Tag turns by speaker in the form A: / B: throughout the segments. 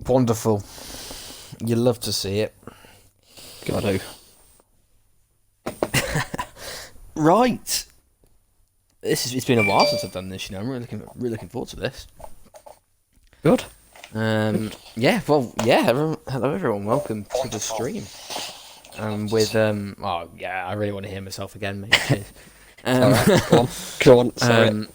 A: Wonderful. You love to see it.
B: Gotta.
A: Right. It's been a while since I've done this. I'm really looking forward to this.
B: Good.
A: Yeah. Well, yeah. Hello, everyone. Welcome to the stream. I really want to hear myself again, mate. Cheers.
B: Alright, go on. Sorry.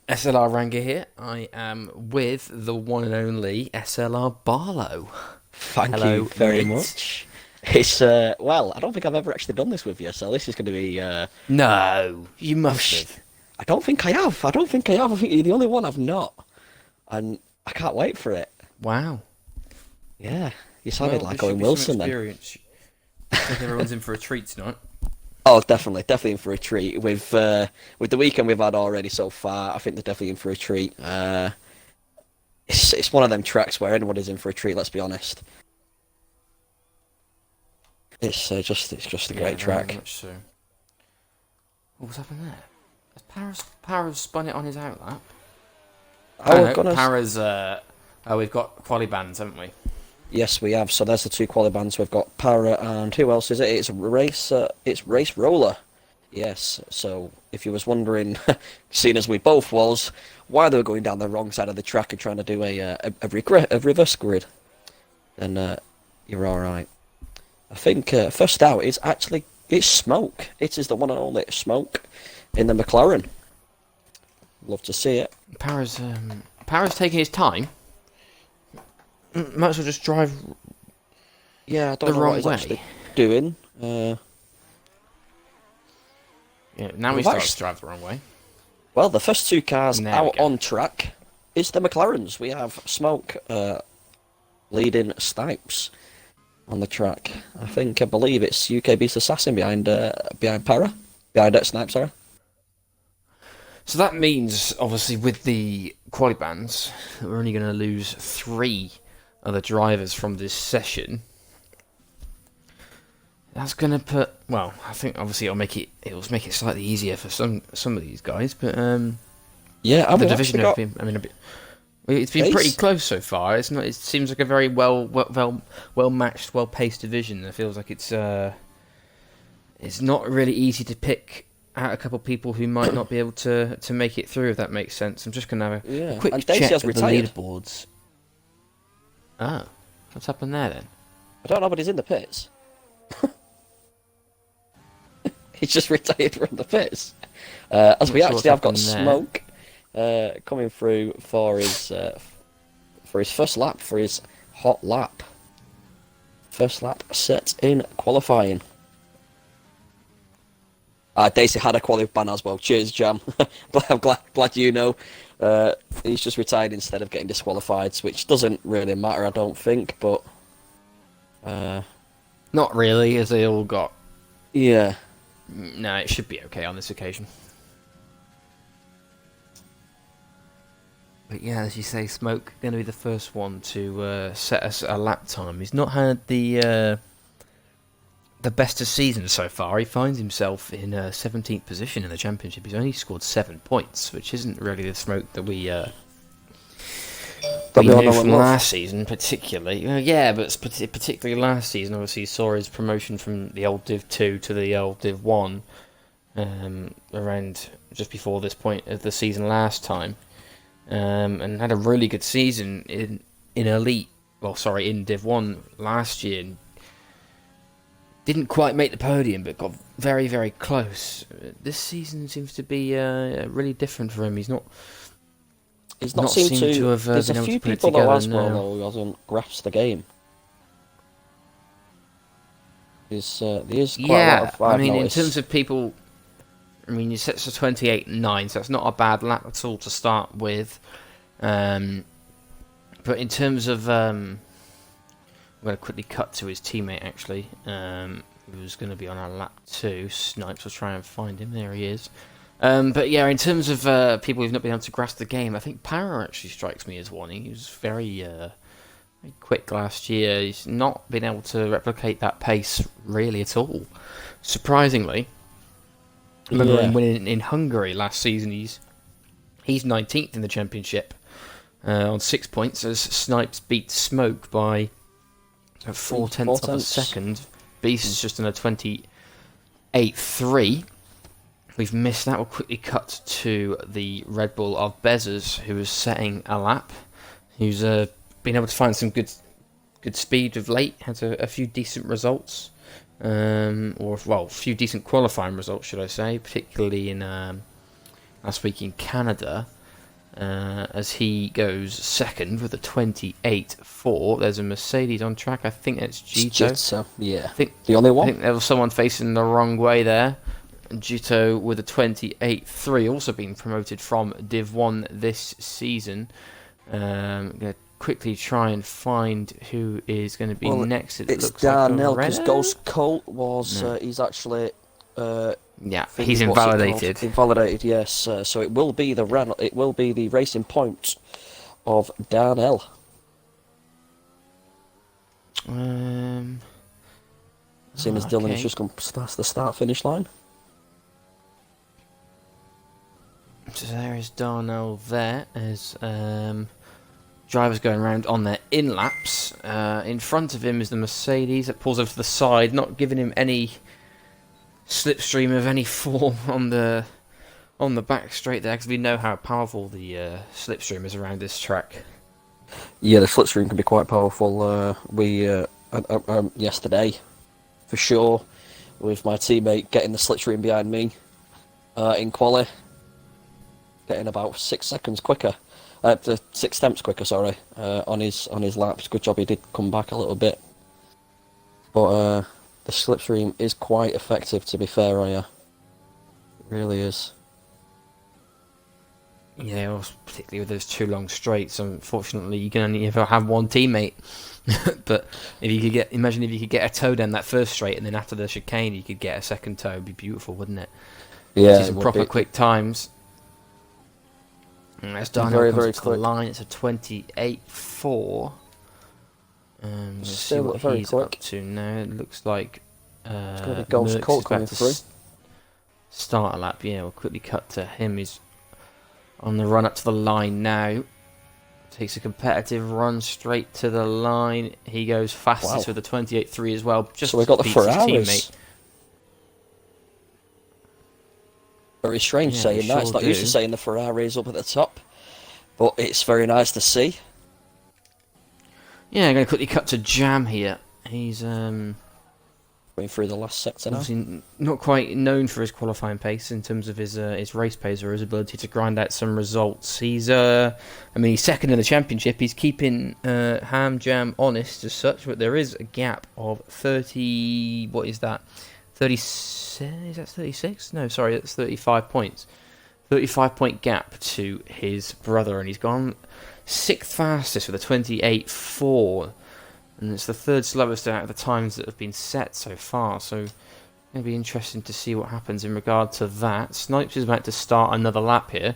A: SLR Ranger here. I am with the one and only SLR Barlow.
B: Thank
A: Hello,
B: you very
A: mate.
B: much. It's well, I don't think I've ever actually done this with you, so this is going to be.
A: No, you must have.
B: I don't think I have. I think you're the only one I've not, and I can't wait for it.
A: Wow.
B: Yeah, you sounded like
A: this should
B: Owen
A: be
B: Wilson
A: some
B: then.
A: experience. I think everyone's in for a treat tonight.
B: Oh, definitely in for a treat. With the weekend we've had already so far, I think they're definitely in for a treat. It's one of them tracks where anybody's in for a treat. Let's be honest. It's just a great track.
A: Very much so. What's happened there? Has Para's spun it on his outlap? Para's. We've got quali bands, haven't we?
B: Yes, we have. So there's the two quali bands. We've got Para and who else is it? It's Race Roller. Yes. So if you was wondering, seeing as we both was, why they were going down the wrong side of the track and trying to do a reverse grid, then you're all right. I think first out is it's Smoke. It is the one and only Smoke in the McLaren. Love to see it.
A: Para's taking his time. Might as well just drive.
B: Yeah, I don't
A: the
B: know
A: wrong
B: what he's
A: way.
B: actually doing.
A: Yeah, now he starts to drive the wrong way.
B: Well, the first two cars
A: There we
B: out
A: go.
B: on track is the McLarens. We have Smoke leading Snipes on the track. I believe it's UK-based Assassin behind Snipes, sorry.
A: So that means, obviously, with the quali bands, we're only going to lose 3 other drivers from this session. That's going to put. Well, I think obviously it'll make it slightly easier for some of these guys, but
B: Yeah,
A: the division has been. It's been pretty close so far. It's not. It seems like a very well matched, well paced division. It feels like it's not really easy to pick out a couple of people who might not be able to make it through. If that makes sense. I'm just gonna have a quick
B: and
A: check
B: Daisy
A: at
B: has
A: the
B: retired.
A: leaderboards. Oh, what's happened there then?
B: I don't know, but he's in the pits. He's just retired from the pits. As we actually have got Smoke coming through for his first lap, for his hot lap. First lap set in qualifying. Daisy had a qualifying ban as well. Cheers, Jam. I'm glad you know. He's just retired instead of getting disqualified, which doesn't really matter, I don't think. But
A: not really, as they all got.
B: Yeah.
A: No, it should be okay on this occasion. But yeah, as you say, Smoke going to be the first one to set us a lap time. He's not had the best of seasons so far. He finds himself in 17th position in the championship. He's only scored 7 points, which isn't really the Smoke that we knew from last season, particularly. Yeah, but particularly last season, obviously, he saw his promotion from the old Div 2 to the old Div 1 around just before this point of the season last time. And had a really good season in in Div 1 last year. And didn't quite make the podium, but got very, very close. This season seems to be really different for him. He's not seemed to have
B: there's
A: been
B: a
A: able
B: few
A: to put it
B: people
A: together.
B: though as well though who hasn't grasped the game. There's quite a lot of I've noticed.
A: In terms of people, you set to 28.9, so that's not a bad lap at all to start with. But in terms of, I'm going to quickly cut to his teammate actually, who was going to be on our lap 2. Snipes will try and find him. There he is. But yeah, in terms of people who've not been able to grasp the game, I think Para actually strikes me as one. He was very quick last year. He's not been able to replicate that pace really at all, surprisingly. Remember him winning in Hungary last season. He's 19th in the championship on 6 points, as Snipes beat Smoke by 4/10 of a second. Beast is just on a 28.3. We've missed that. We'll quickly cut to the Red Bull of Bezzers, who is setting a lap. Who's been able to find some good speed of late. Has a few decent results, a few decent qualifying results, should I say, particularly in last week in Canada. As he goes second with a 28.4. There's a Mercedes on track. I think it's Gito.
B: Yeah.
A: I think
B: the only one.
A: I think there was someone facing the wrong way there. Gito with a 28.3, also being promoted from Div 1 this season. I'm going to quickly try and find who is going to be next.
B: It's Darnell, because Ghost Colt was... he's actually...
A: he's invalidated.
B: Invalidated, yes. So it will be the Racing Point of Darnell. Seeing as Dylan has just come past the start-finish line.
A: So there is Darnell there, as drivers going around on their in-laps. In front of him is the Mercedes that pulls over to the side, not giving him any slipstream of any form on the back straight there, because we know how powerful the slipstream is around this track.
B: Yeah, the slipstream can be quite powerful. Yesterday, for sure, with my teammate getting the slipstream behind me in quali, getting about 6 seconds quicker, 6 tenths quicker, sorry, on his laps. Good job he did come back a little bit, but the slipstream is quite effective, to be fair, it really is.
A: Yeah, well, particularly with those 2 long straights. Unfortunately, you can only ever have one teammate. But if you could imagine if you could get a toe down that first straight, and then after the chicane you could get a second toe, it'd be beautiful, wouldn't it?
B: Yeah,
A: these are proper quick times. And that's done. Very, very quick. The line, it's a 28.4. Let's see what
B: very
A: he's
B: quick.
A: up to now. It looks like
B: Ghost Colt coming through.
A: Start a lap. Yeah, we'll quickly cut to him. He's on the run up to the line now. Takes a competitive run straight to the line. He goes fastest with a 28.3 as well. Just
B: so we got the Ferraris.
A: Teammate.
B: Very strange saying that. It's not used to saying the Ferraris up at the top, but it's very nice to see.
A: Yeah, I'm going to quickly cut to Jam here. He's
B: going through the last sector now.
A: Obviously not quite known for his qualifying pace in terms of his race pace or his ability to grind out some results. He's he's second in the championship. He's keeping Ham Jam honest as such, but there is a gap of 30. What is that? 36? Is that 36? No, sorry, that's 35 points. 35-point gap to his brother, and he's gone 6th fastest with a 28.4. And it's the 3rd slowest out of the times that have been set so far. So it's going to be interesting to see what happens in regard to that. Snipes is about to start another lap here.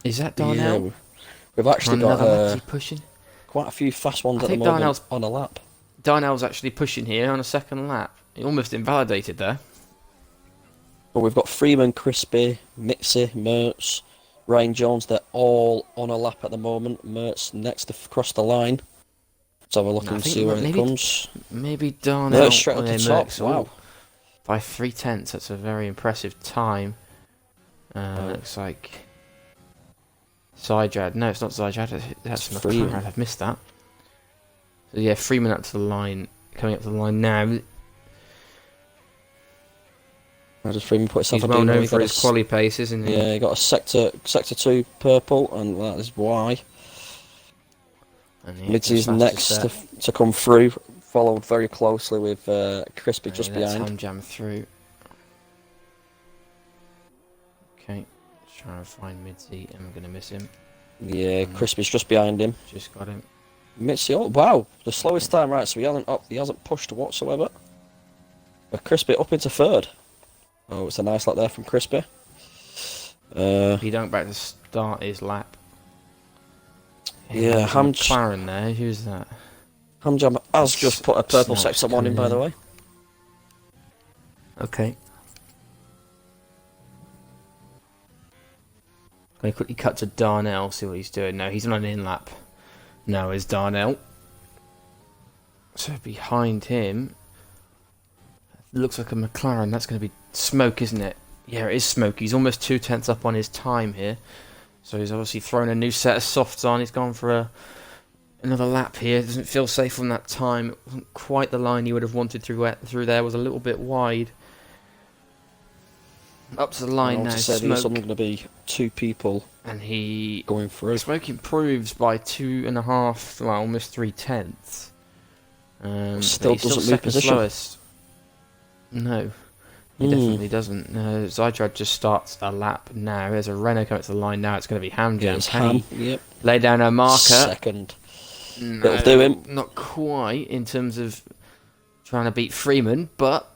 A: Is that Darnell?
B: Yeah, we've actually got
A: pushing?
B: Quite a few fast ones at the moment Darnell's on a lap.
A: Darnell's actually pushing here on a second lap. He almost invalidated there.
B: But we've got Freeman, Crispy, Mitzi, Mertz, Ryan Jones. They're all on a lap at the moment. Mertz next to cross the line. Let's have a look and see where it comes.
A: Maybe Darnell.
B: Mertz straight at the top. Wow.
A: By 3/10. That's a very impressive time. Looks like Zajad. No, it's not Zajad. That's Freeman. I've missed that. So yeah, Freeman up to the line. Coming up to the line now.
B: How does Freeman put himself?
A: He's well known for his quali pace, isn't he?
B: Yeah, he got a sector 2 purple, and that is why. Mitzi's next to come through, followed very closely with Crispy just behind.
A: Time jam through. Okay, let's try and find Mitzi. I'm going to miss him.
B: Yeah, Crispy's just behind him.
A: Just got him.
B: Mitzi, oh wow, the slowest time, right? So he hasn't pushed whatsoever. But Crispy up into 3rd. Oh, it's a nice lap there from Crispy.
A: He don't back to start his lap.
B: Yeah,
A: McLaren there. Who's that?
B: Hamjam has just put a purple sector 1 in, by the way.
A: Okay. Going to quickly cut to Darnell, see what he's doing. No, he's on an in-lap. Now is Darnell. So behind him, looks like a McLaren. That's going to be Smoke, isn't it? Yeah, it is Smoke. He's almost 2/10 up on his time here. So he's obviously thrown a new set of softs on. He's gone for another lap here. Doesn't feel safe on that time. It wasn't quite the line he would have wanted through there. Was a little bit wide. Up to the line now,
B: Smoke. There's only going to be 2 people
A: and he
B: going through.
A: Smoke improves by 2.5, well, almost 3/10.
B: Still doesn't move position.
A: Slowest. No, he definitely doesn't. Zydrad just starts a lap now. There's a Renault coming to the line now. It's going to be Ham Jam.
B: Ham, yep.
A: Lay down a marker.
B: Second.
A: No,
B: that'll do him.
A: Not quite in terms of trying to beat Freeman, but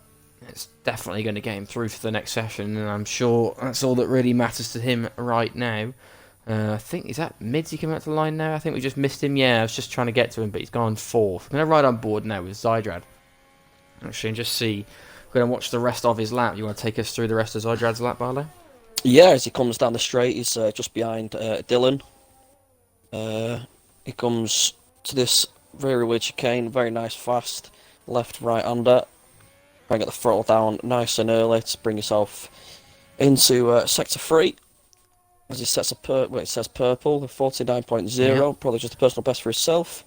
A: it's definitely going to get him through for the next session, and I'm sure that's all that really matters to him right now. I think, is that Midsy coming out to the line now? I think we just missed him. Yeah, I was just trying to get to him, but he's gone 4th. I'm going to ride on board now with Zydrad. Actually, and just see. We're going to watch the rest of his lap. You want to take us through the rest of Zydrad's lap, Barlow?
B: Yeah, as he comes down the straight, he's just behind Dylan. He comes to this very weird chicane, very nice, fast, left-right under. Try and get the throttle down nice and early to bring yourself into sector 3. As he sets it says purple, the 49.0, probably just a personal best for himself.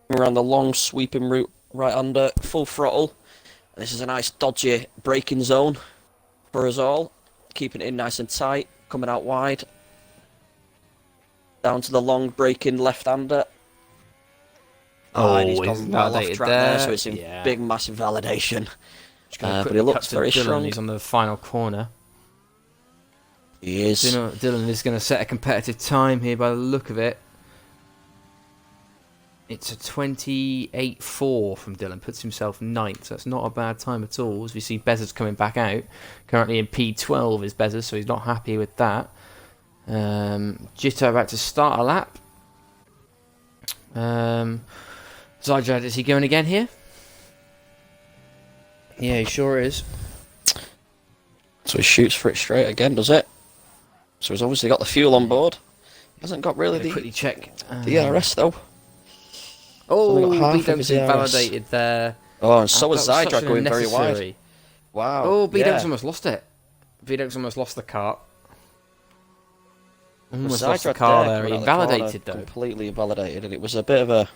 B: Around the long sweeping route right under, full throttle. This is a nice dodgy braking zone for us all. Keeping it in nice and tight, coming out wide. Down to the long braking left-hander.
A: And
B: he's gone well off track there, so it's in big, massive validation. But he looks very strong.
A: He's on the final corner.
B: He is.
A: Dylan is going to set a competitive time here by the look of it. It's a 28.4 from Dylan, puts himself 9th, so that's not a bad time at all. As we see Bezzard's coming back out. Currently in P12 is Bezzard, so he's not happy with that. Jitto about to start a lap. Zydrad, is he going again here? Yeah, he sure is.
B: So he shoots for it straight again, does it? So he's obviously got the fuel on board. He hasn't got really
A: quickly check
B: the ERS though.
A: Oh, B-Dunk's invalidated there.
B: Oh, and so was Zydrad going very wide. Wow.
A: Oh, B-Dunk's almost lost it. B-Dunk's almost lost the car. Almost lost the car there. He invalidated though.
B: Completely invalidated, and it was a bit of a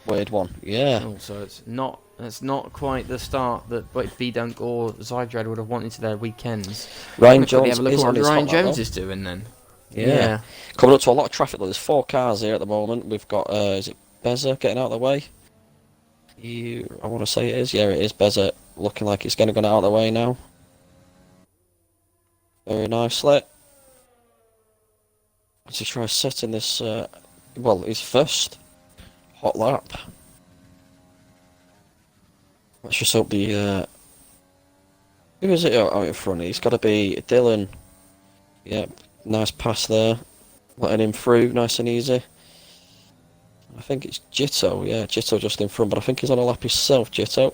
B: weird one. Yeah.
A: Oh, so it's not quite the start that B-Dunk or Zydrad would have wanted to their weekends.
B: Ryan Jones
A: have a look
B: is
A: at
B: on
A: what
B: his
A: Ryan
B: hot
A: Jones
B: lap,
A: is doing then.
B: Yeah. Coming up to a lot of traffic though. There's 4 cars here at the moment. We've got is it Beza getting out of the way? I want to say it is. Yeah, it is Beza. Looking like it's going to go out of the way now. Very nicely. Let's just try setting this. Well, his first hot lap. Let's just hope the. Who is it out in front? He's got to be Dylan. Yep, nice pass there. Letting him through, nice and easy. I think it's Jitto, yeah, Jitto just in front, but I think he's on a lap himself, Jitto.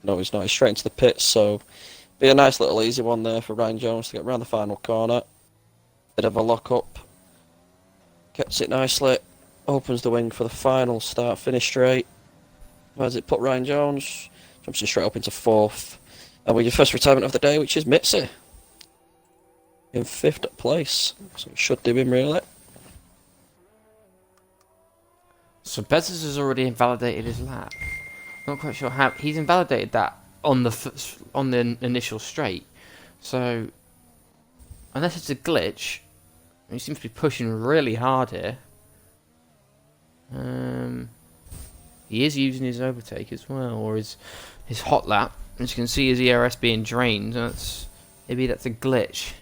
B: No, he's not, he's straight into the pits, so be a nice little easy one there for Ryan Jones to get round the final corner. Bit of a lock-up. Gets it nicely, opens the wing for the final start, finish straight. Where does it put Ryan Jones? Jumps him straight up into 4th. And with your first retirement of the day, which is Mitzi. In 5th place, so it should do him really.
A: So Bezos has already invalidated his lap. Not quite sure how he's invalidated that on the initial straight. So unless it's a glitch, he seems to be pushing really hard here. He is using his overtake as well, or his hot lap. As you can see, his ERS being drained. Maybe that's a glitch.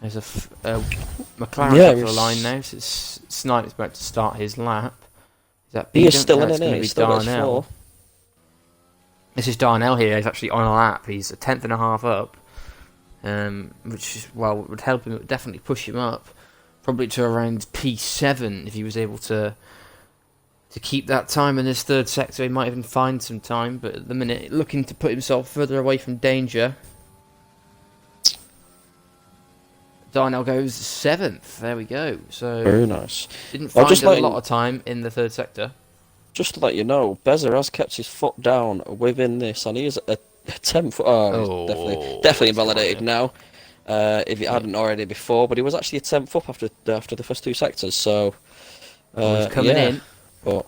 A: There's a McLaren up the line now. So Snipe's about to start his lap.
B: He is still in it. He's still Darnell.
A: This is Darnell here. He's actually on a lap. He's a 10.5 up, which is, well, would help him. It would definitely push him up, probably to around P7 if he was able to keep that time in this 3rd sector. He might even find some time, but at the minute, looking to put himself further away from danger. Darnell goes 7th. There we go. So
B: Very nice.
A: didn't
B: I'll
A: find
B: just
A: a
B: let
A: lot of time in the 3rd sector.
B: Just to let you know, Beza has kept his foot down within this, and he is a 10th. Oh, he's definitely
A: It's
B: invalidated
A: gone,
B: now. If he hadn't already before, but he was actually a 10th up after the first 2 sectors. So
A: he's coming in.
B: But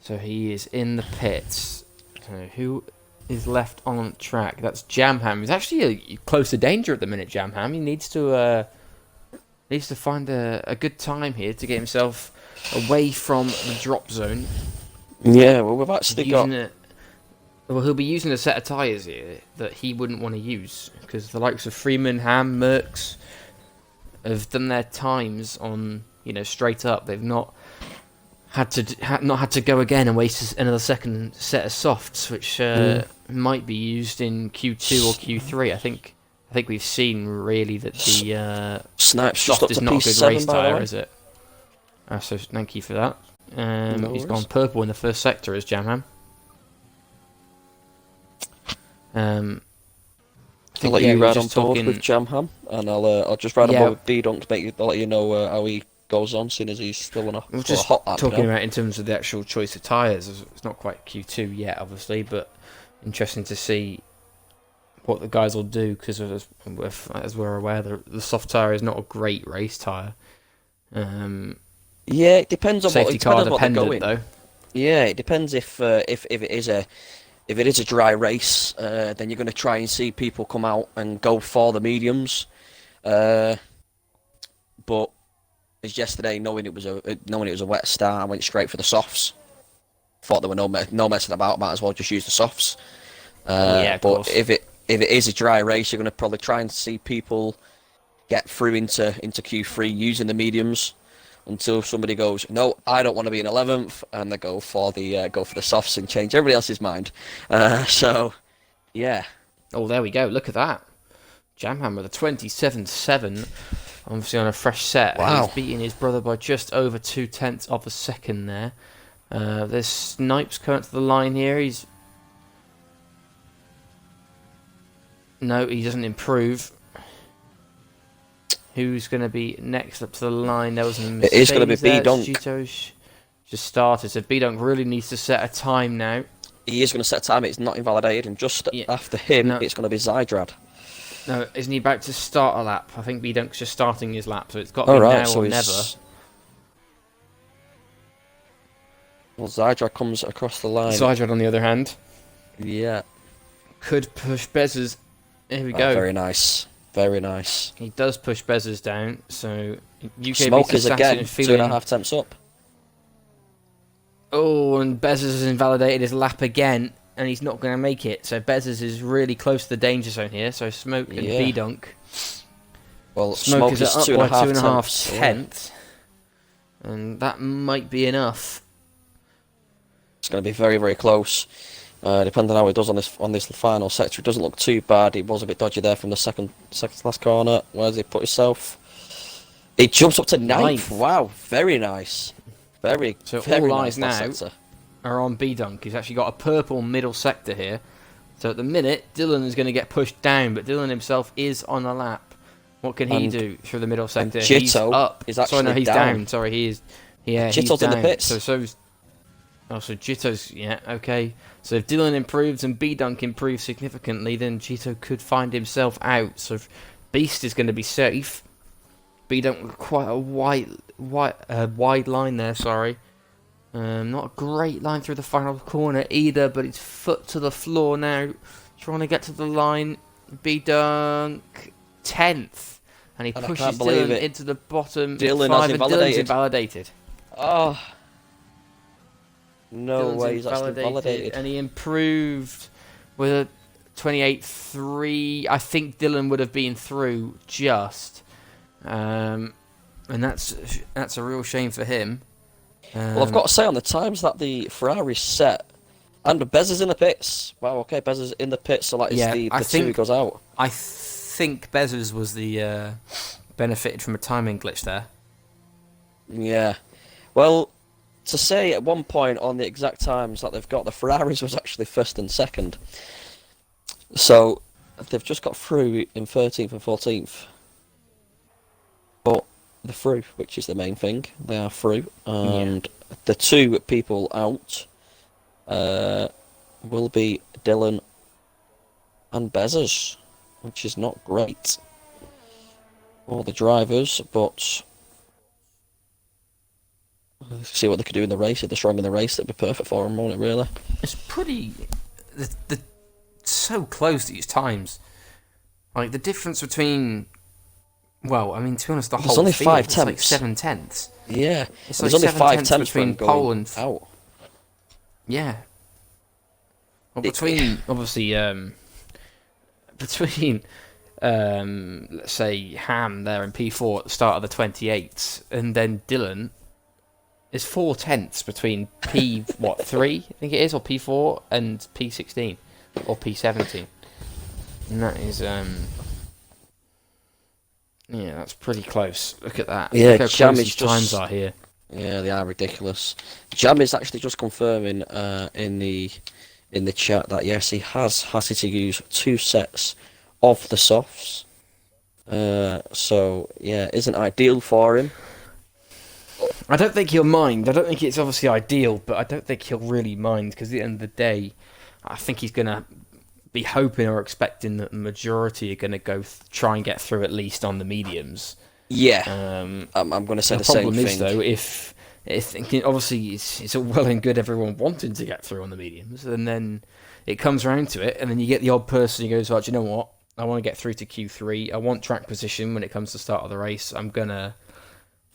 A: So he is in the pits. So who is left on track? That's Jamham. He's actually close to danger at the minute, Jamham. He needs to find a good time here to get himself away from the drop zone.
B: yeah, well, we've actually got.
A: Well, he'll be using a set of tyres here that he wouldn't want to use, because the likes of Freeman, Ham, Merckx have done their times on, straight up. They've not had to go again and waste another second set of softs, which might be used in Q2 or Q3. I think we've seen really that the
B: Snipes just
A: soft
B: up
A: is
B: to
A: not a good
B: P7,
A: race
B: by the
A: tyre,
B: way.
A: is it? So thank you for that.
B: No
A: He's
B: worries.
A: gone purple in the first sector as Jamham.
B: I'll let you ride on board with Jamham, and I'll just ride on board with B-Dunk to let you know how he goes on, seeing as he's still on a hot lap.
A: Talking about in terms of the actual choice of tyres, it's not quite Q2 yet, obviously, but interesting to see what the guys will do, because as we're aware, the soft tyre is not a great race tyre.
B: Yeah, it depends on
A: safety car dependent,
B: what they're going.
A: though.
B: Yeah, it depends if it is a dry race, then you're going to try and see people come out and go for the mediums. But as yesterday, knowing it was a wet start, I went straight for the softs. Thought there were no messing about. Might as well just use the softs.
A: Of
B: but
A: course.
B: if it is a dry race, you're going to probably try and see people get through into Q3 using the mediums until somebody goes, no, I don't want to be in 11th, and they go for the softs and change everybody else's mind. So, yeah.
A: Oh, there we go. Look at that. Jamham with a 27.7, obviously on a fresh set.
B: Wow.
A: He's beating his brother by just over 0.2 of a second there. There's Snipes coming to the line here. No, he doesn't improve. Who's going to be next up to the line? There was a mistake.
B: It is going to be B-Dunk.
A: Jito's just started, so B-Dunk really needs to set a time now.
B: He is going to set a time. It's not invalidated, and just after him, it's going to be Zydrad.
A: No, isn't he about to start a lap? I think B-Dunk's just starting his lap, so it's got to be now or never.
B: Well, Zydrad comes across the line.
A: Zydrad, on the other hand, could push Bezos. Here we go.
B: Very nice. Very nice.
A: He does push Bezos down, so UK
B: Smokers again, 2.5 temps up.
A: Oh, and Bezos has invalidated his lap again, and he's not going to make it. So Bezos is really close to the danger zone here. So Smoke and B-Dunk.
B: Well,
A: Smoke is up by 2.5
B: temps,
A: tenths, and that might be enough.
B: It's going to be very, very close. Depending on how it does on this final sector, it doesn't look too bad. He was a bit dodgy there from the second last corner. Where's he put himself? He jumps up to ninth. Wow, very nice. Very,
A: so
B: very
A: all
B: nice
A: eyes now
B: sector.
A: Are on B-Dunk. He's actually got a purple middle sector here. So at the minute, Dylan is going to get pushed down, but Dylan himself is on a lap. What can he do through the middle sector?
B: He's
A: up.
B: Is actually
A: he's down. Sorry, he is. Yeah,
B: Jitto's in the pits.
A: So Jitto's, okay. So if Dylan improves and B-Dunk improves significantly, then Jitto could find himself out. So if Beast is going to be safe, B-Dunk with quite a wide line there, sorry. Not a great line through the final corner either, but it's foot to the floor now. Trying to get to the line. B-Dunk 10th. And he pushes Dylan into the bottom.
B: Dylan's
A: invalidated.
B: Oh. No
A: Dylan's
B: way, he's actually invalidated.
A: And he improved with a 28.3. I think Dylan would have been through just. And that's a real shame for him.
B: Well, I've got to say, on the times that the Ferrari set, and Bez is in the pits. Wow, okay, Bez is in the pits, so that is the two who goes out.
A: I think Bezos was the benefited from a timing glitch there.
B: Yeah. Well, to say at one point on the exact times that they've got, the Ferraris was actually first and second. So they've just got through in 13th and 14th, but they're through, which is the main thing. They are through,
A: Yeah.
B: and the two people out will be Dylan and Bezos, which is not great for the drivers, but see what they could do in the race. If they're strong in the race, that'd be perfect for them, won't it, really?
A: It's pretty. The so close these times. Like the difference between. Well, I mean, to be honest, the
B: There's
A: whole
B: only
A: field,
B: 5
A: it's like
B: tenths.
A: 7/10.
B: Yeah,
A: It's like
B: there's only 5
A: 7/10
B: tenths
A: between
B: from
A: pole
B: going
A: and
B: out.
A: yeah. Well,
B: It-
A: between obviously between let's say Ham there in P4 at the start of the 28th, and then Dylan is 4/10 between P what 3 I think it is, or P4 and P16 or P17, and that is yeah, that's pretty close. Look at that.
B: Yeah,
A: Look how
B: Jam
A: close
B: is
A: these
B: just
A: times are here.
B: Yeah, they are ridiculous. Jam is actually just confirming in the chat that yes, he has had to use 2 sets of the softs. So yeah, isn't ideal for him.
A: I don't think he'll mind. I don't think it's obviously ideal, but I don't think he'll really mind because at the end of the day, I think he's going to be hoping or expecting that the majority are going to go try and get through at least on the mediums.
B: Yeah,
A: Um,
B: I'm going to say
A: the
B: the same
A: problem is
B: thing.
A: though, if obviously it's all well and good everyone wanting to get through on the mediums, and then it comes around to it, and then you get the odd person who goes, "Well, do you know what? I want to get through to Q3. I want track position when it comes to start of the race. I'm gonna."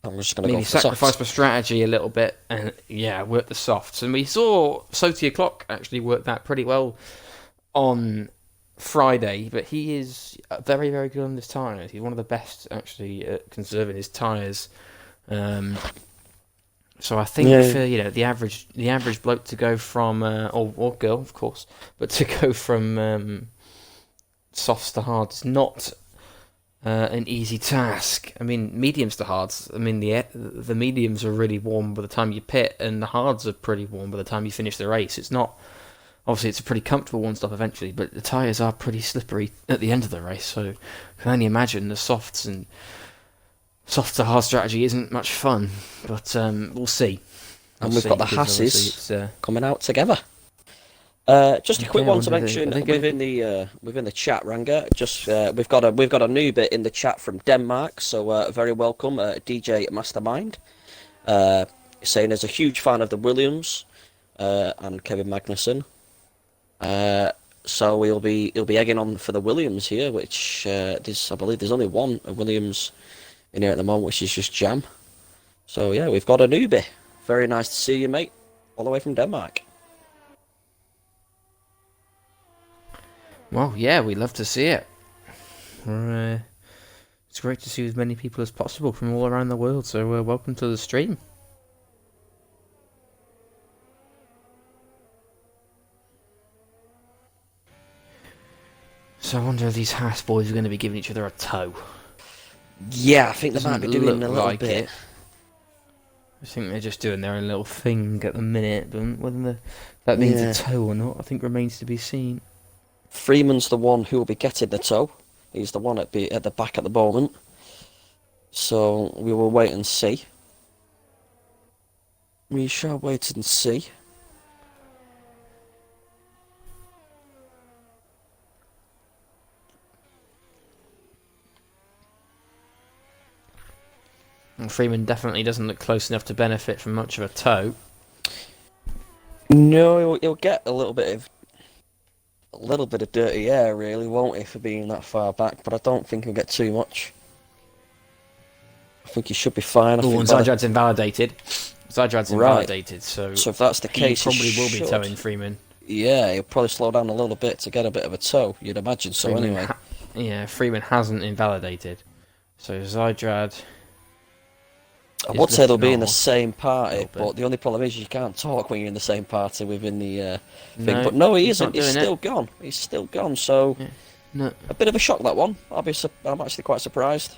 B: I'm just going to go
A: Maybe
B: for the
A: sacrifice
B: softs.
A: my strategy a little bit and yeah, work the softs. And we saw Soti O'Clock actually work that pretty well on Friday, but he is very, very good on his tyres. He's one of the best actually at conserving his tyres. So I think
B: Yeah,
A: for the average bloke to go from or girl of course, but to go from softs to hards is not an easy task. I mean, mediums to hards. I mean, the mediums are really warm by the time you pit, and the hards are pretty warm by the time you finish the race. It's not obviously it's a pretty comfortable one stop eventually, but the tyres are pretty slippery at the end of the race. So I can only imagine the softs and soft to hard strategy isn't much fun. But we'll see.
B: and we've got the
A: because obviously it's,
B: Hasses coming out together. Just a quick
A: yeah, I
B: one to
A: wonder
B: mention
A: are they gonna
B: within the chat, Ranga. Just we've got a new bit in the chat from Denmark, so very welcome, DJ Mastermind. Saying he's a huge fan of the Williams and Kevin Magnussen. So he'll be egging on for the Williams here, which I believe there's only one Williams in here at the moment, which is just Jam. So yeah, we've got a newbie. Very nice to see you, mate, all the way from Denmark.
A: Well, yeah, we love to see it. It's great to see as many people as possible from all around the world, so welcome to the stream. So I wonder if these Haas boys are going to be giving each other a tow.
B: Yeah, I think they
A: Doesn't
B: might be doing
A: look
B: a little
A: like
B: bit.
A: it. I think they're just doing their own little thing at the minute, but whether that means
B: Yeah.
A: a tow or not, I think remains to be seen.
B: Freeman's the one who will be getting the tow. He's the one at the back at the moment. So we will wait and see. We shall wait and see.
A: And Freeman definitely doesn't look close enough to benefit from much of a tow.
B: No, he'll get a little bit of dirty air, really, won't he, for being that far back? But I don't think he'll get too much. I think he should be fine.
A: Oh, and Zajad's invalidated. Zajad's
B: Right.
A: invalidated, so
B: if that's the
A: he
B: case,
A: probably
B: he
A: will be
B: should.
A: towing Freeman.
B: Yeah, he'll probably slow down a little bit to get a bit of a tow. You'd imagine so,
A: Freeman
B: anyway.
A: Freeman hasn't invalidated, so Zajad.
B: I
A: is
B: would say they'll
A: looking
B: be in the
A: off
B: same
A: a
B: party,
A: little bit.
B: but the only problem is you can't talk when you're in the same party within the thing.
A: No,
B: But no, he
A: he's not
B: isn't. He's
A: doing it.
B: still gone. He's still gone. So
A: Yeah. No,
B: a bit of a shock, that one. I'm actually quite surprised.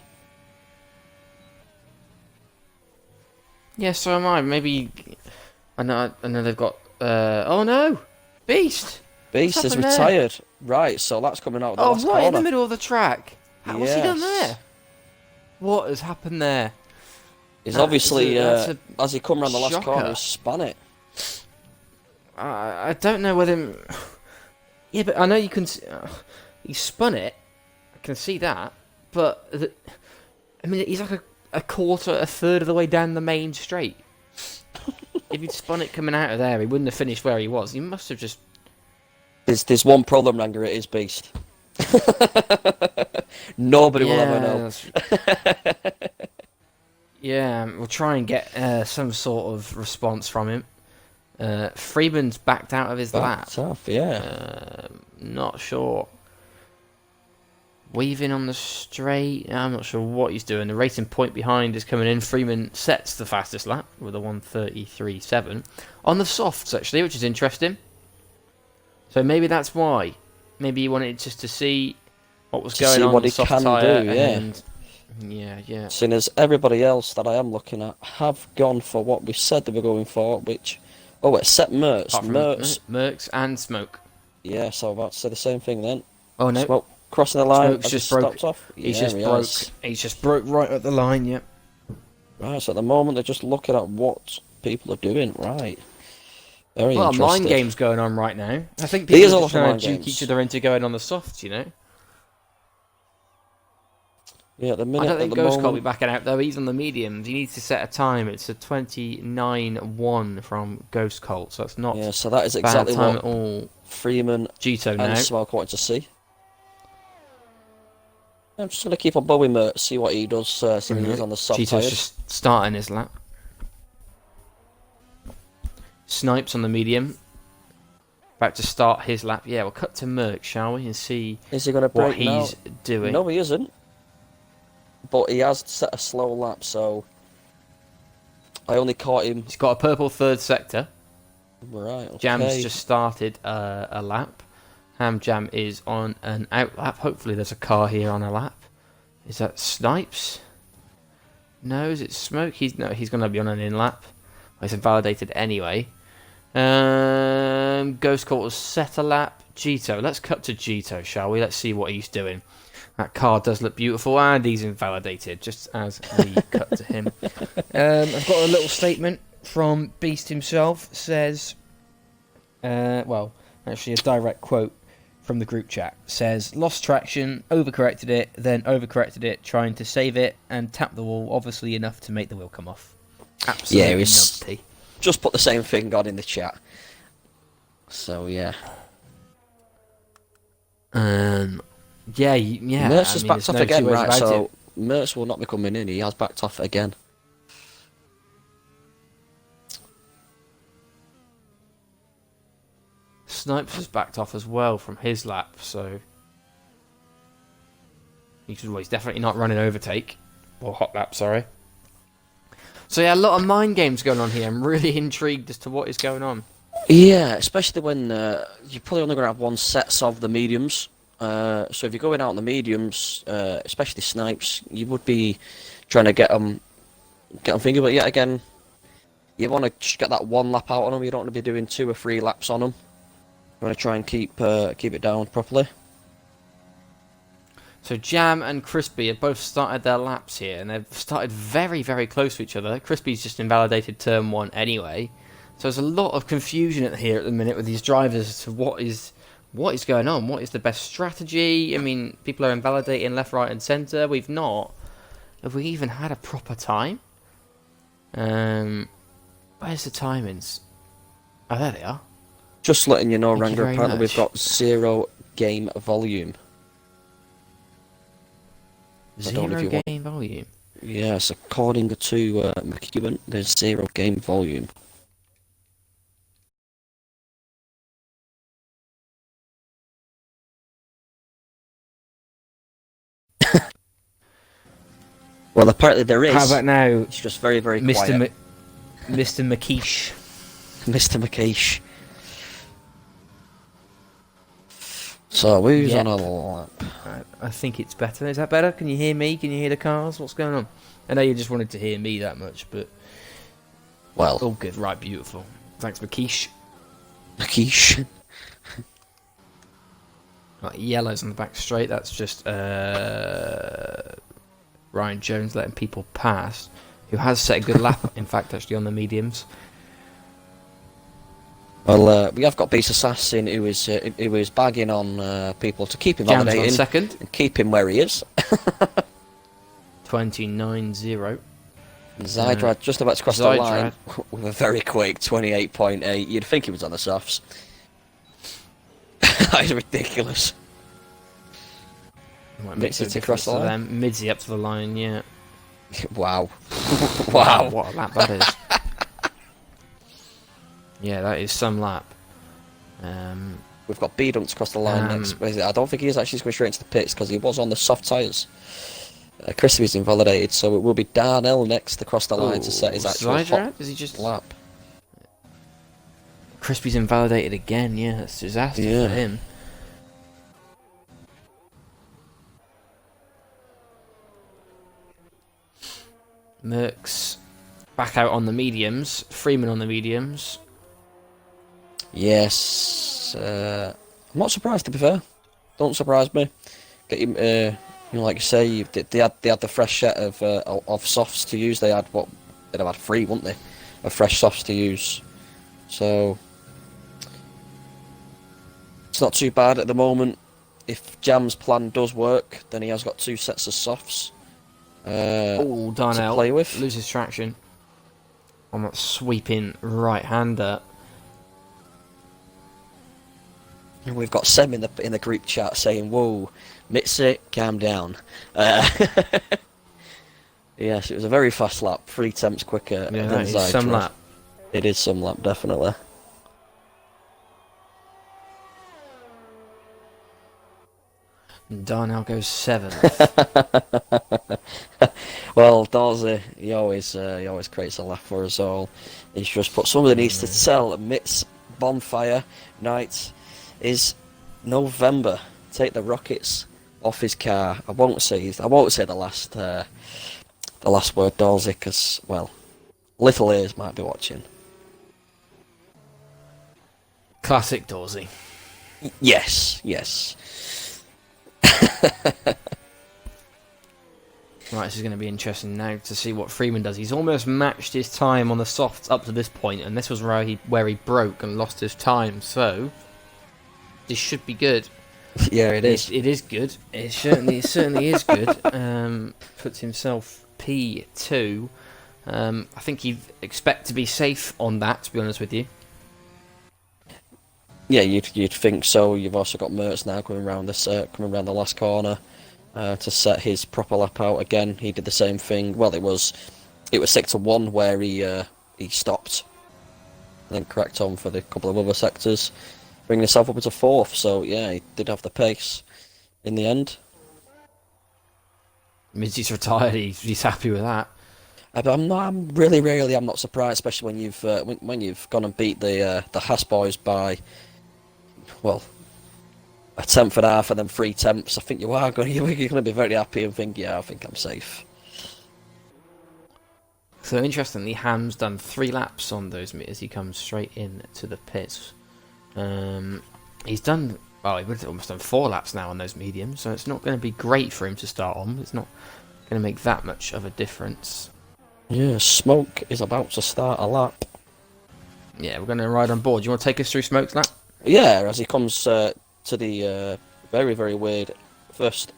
A: yeah, so am I. Maybe I know they've got. Oh no, Beast!
B: Beast is
A: happened there?
B: retired. Right, so that's coming out of the
A: Oh,
B: last
A: right in the
B: corner.
A: middle of the track. What's he done
B: Yes.
A: there? What has happened there?
B: He's obviously,
A: That's a
B: as he come around the last corner, he
A: shocker.
B: spun it.
A: I don't know whether. Yeah, but I know you can. He spun it. I can see that. But I mean, he's like a quarter, a third of the way down the main straight. If he'd spun it coming out of there, he wouldn't have finished where he was. He must have just.
B: There's one problem, Ranger, it is Beast. Nobody will ever know.
A: Yeah, we'll try and get some sort of response from him. Freeman's backed out of his lap.
B: Tough, yeah.
A: Not sure. Weaving on the straight. I'm not sure what he's doing. The racing point behind is coming in. Freeman sets the fastest lap with a 1:33.7 on the softs, actually, which is interesting. So maybe that's why. Maybe he wanted just to see what was going on
B: what
A: the
B: he
A: soft
B: can
A: tyre.
B: do, yeah.
A: And yeah.
B: Seeing as everybody else that I am looking at have gone for what we said they were going for, which... Oh, except Mertz.
A: Apart from Merckx and Smoke.
B: Yeah, so I'm about to say the same thing then.
A: Oh no.
B: Smoke crossing the line.
A: Smoke's just broke.
B: Off.
A: He's
B: Yeah,
A: just broke. He's just broke right at the line. Yep.
B: Right, so at the moment they're just looking at what people are doing. Right. Very
A: Well,
B: interesting.
A: mind games going on right now. I think
B: These
A: people
B: are
A: are just trying
B: mind
A: to duke
B: games.
A: each other into going on the softs, you know.
B: Yeah, at the minute,
A: I don't think
B: at the
A: Ghost will be
B: moment,
A: backing out though. He's on the mediums. He needs to set a time. It's a 29.1 from Ghost Colt, so that's not
B: yeah, so that is
A: bad
B: exactly
A: time
B: what
A: at all.
B: Freeman
A: Gito now.
B: and Smoke wanted to see. I'm just going to keep on Bowie Mert, see what he does, see what he does on the soft
A: Gito's
B: tyres.
A: just starting his lap. Snipes on the medium. About to start his lap. Yeah, we'll cut to Merck, shall we, and see
B: Is he going to
A: what
B: break now?
A: he's doing.
B: No, he isn't. But he has set a slow lap, so I only caught him.
A: He's got a purple third sector.
B: Right, okay.
A: Jam's just started a lap. Ham Jam is on an out lap. Hopefully there's a car here on a lap. Is that Snipes? No, is it Smoke? He's going to be on an in lap. He's invalidated anyway. Ghost Court has set a lap. Gito. Let's cut to Gito, shall we? Let's see what he's doing. That car does look beautiful, and he's invalidated, just as we cut to him. I've got a little statement from Beast himself. Says, well, actually a direct quote from the group chat. Says, lost traction, overcorrected it, then overcorrected it, trying to save it, and tapped the wall, obviously enough to make the wheel come off. Absolutely numpty.
B: Just put the same thing on in the chat. So, yeah.
A: Yeah.
B: Mertz has backed off again, right? So
A: it.
B: Mertz will not be coming in. He has backed off again.
A: Snipes has backed off as well from his lap, so he's definitely not running overtake or hot lap. Sorry. So yeah, a lot of mind games going on here. I'm really intrigued as to what is going on.
B: Yeah, especially when you're probably only going to have one sets of the mediums. So if you're going out on the mediums, especially Snipes, you would be trying to get them thinking. But yet again, you want to just get that one lap out on them. You don't want to be doing 2 or 3 laps on them. You want to try and keep it down properly.
A: So Jam and Crispy have both started their laps here, and they've started very, very close to each other. Crispy's just invalidated turn 1 anyway. So there's a lot of confusion here at the minute with these drivers as to what is going on. What is the best strategy? I mean, people are invalidating left, right, and centre. We've not. Have we even had a proper time? Where's the timings? Oh, there they are.
B: Just letting you know,
A: Thank you
B: Ranger,
A: very
B: apparently we've
A: much.
B: got 0 game volume. I don't know if you
A: 0
B: want-
A: game volume.
B: Yes, according to McEwen, there's 0 game volume. Well, apparently there is.
A: How about now,
B: It's just very, very quiet.
A: Mr. McKeish?
B: Mr. McKeish. So, who's
A: Yep.
B: on a lap?
A: I think it's better. Is that better? Can you hear me? Can you hear the cars? What's going on? I know you just wanted to hear me that much, but
B: Well,
A: all good. Right, beautiful. Thanks, McKeish.
B: McKeish.
A: Like yellows on the back straight. That's just Ryan Jones letting people pass, who has set a good lap, in fact, actually on the mediums.
B: Well, we have got Beast Assassin, who is bagging on people to keep him
A: Jams on
B: validating
A: second.
B: and keep him where he is.
A: 29.0.
B: Zydrad just about to cross the line with a very quick 28.8. You'd think he was on the softs. That is ridiculous.
A: Mixed
B: to cross the line.
A: Midsy up to the line, yeah.
B: Wow. Wow.
A: What a lap that is. Yeah, that is some lap.
B: We've got B-Dunks across the line next. I don't think he is actually going straight into the pits because he was on the soft tyres. Crispy's invalidated, so it will be Darnell next to cross the line to set his actual hot
A: is he just
B: lap.
A: Crispy's invalidated again, yeah, that's a disaster for him. Merckx back out on the mediums, Freeman on the mediums.
B: Yes, I'm not surprised to be fair. Don't surprise me. Get him, you know, like you say, they had the fresh set of softs to use. They'd have had 3, wouldn't they, of fresh softs to use. So it's not too bad at the moment. If Jam's plan does work, then he has got 2 sets of softs.
A: Darnell
B: to play with.
A: Loses traction on that sweeping right-hander.
B: And we've got Sem in the group chat saying, "Whoa, Mitzi, calm down." Yes, it was a very fast lap, 3 tenths quicker than Zydrad.
A: Some lap.
B: It is some lap, definitely.
A: Darnell goes 7th.
B: Well, Dorsey, he always creates a laugh for us all. He's just put somebody needs to tell Mitt's bonfire night is November. Take the rockets off his car. I won't say the last word, Dorsey, because well, little ears might be watching.
A: Classic Dorsey.
B: Yes.
A: Right, this is going to be interesting now to see what Freeman does. He's almost matched his time on the softs up to this point, and this was where he broke and lost his time. So this should be good.
B: Yeah, it is.
A: It is good. It certainly is good. Puts himself P2. I think he'd expect to be safe on that, to be honest with you.
B: Yeah, you'd think so. You've also got Mertz now coming around the last corner to set his proper lap out again. He did the same thing. Well, it was sector 1 where he stopped, and then cracked on for the couple of other sectors, bringing himself up into 4th. So yeah, he did have the pace in the end.
A: He's retired. He's happy with that.
B: I'm really not surprised, especially when you've gone and beat the Haas boys by, well, a tenth and a half and then 3 tenths. I think you're going to be very happy and think, yeah, I think I'm safe.
A: So interestingly, Ham's done 3 laps on those meters. He comes straight in to the pits. He's done, well, he would have almost done 4 laps now on those mediums, so it's not going to be great for him to start on. It's not going to make that much of a difference.
B: Yeah, Smoke is about to start a lap.
A: Yeah, we're going to ride on board. Do you want to take us through Smoke's lap?
B: Yeah, as he comes to the very, very weird first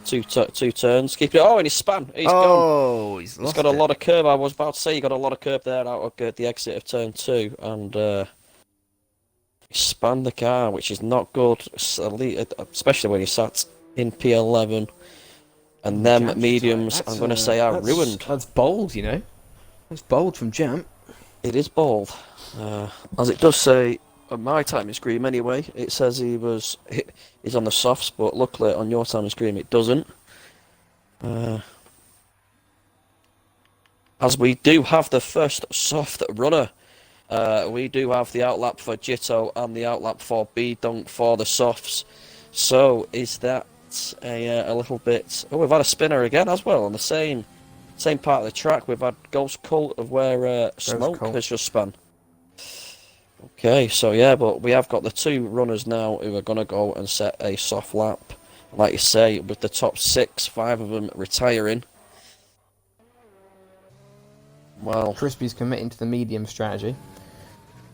B: two turns. Keep it. Oh, and he's spun. He's gone.
A: He's
B: got a lot of curb. I was about to say he got a lot of curb there out of the exit of turn 2, and he spun the car, which is not good, especially when he sat in P11. And them mediums, I'm going to say, are ruined.
A: That's bold, you know. That's bold from Jam.
B: It is bold. As it does say on my timing screen anyway, it says he's on the softs, but luckily on your timing screen it doesn't. As we do have the first soft runner, we do have the outlap for Jitto and the outlap for B-Dunk for the softs. So is that a little bit... Oh, we've had a spinner again as well on the same part of the track. We've had Ghost Cult of where Smoke has just spun. Okay, so yeah, but we have got the two runners now who are going to go and set a soft lap. Like you say, with the top six, five of them retiring. Well,
A: Crispy's committing to the medium strategy,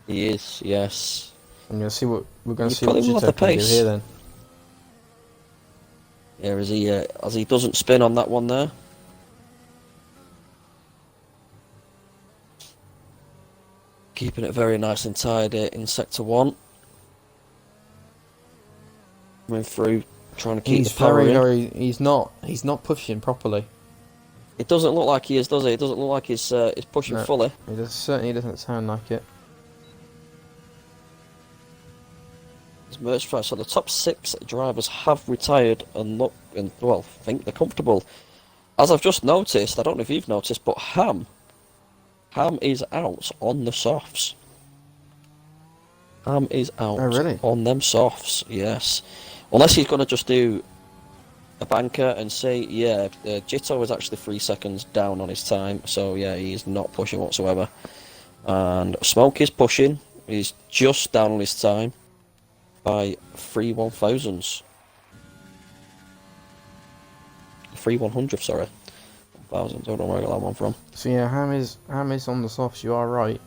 B: he is, yes.
A: and you'll see what we're going
B: He
A: to see what
B: probably will have the
A: Jito can do
B: pace.
A: here then.
B: Yeah, as he doesn't spin on that one there. Keeping it very nice and tidy in sector one. Coming through, trying to keep
A: He's
B: the power in.
A: he's not pushing properly.
B: It doesn't look like he is, does it? It doesn't look like he's pushing
A: No,
B: fully.
A: certainly doesn't sound like it.
B: His merch price. So the top six drivers have retired and well, think they're comfortable. As I've just noticed, I don't know if you've noticed, but Ham is out on the softs. Ham is out
A: Oh really?
B: on them softs, yes. Unless he's going to just do a banker and say, yeah, Jito is actually 3 seconds down on his time, so yeah, he's not pushing whatsoever. And Smoke is pushing, he's just down on his time by 3/1000s. 3/100, sorry. 1,000, don't know where I got that one from.
A: So yeah, Ham is on the softs. You are right.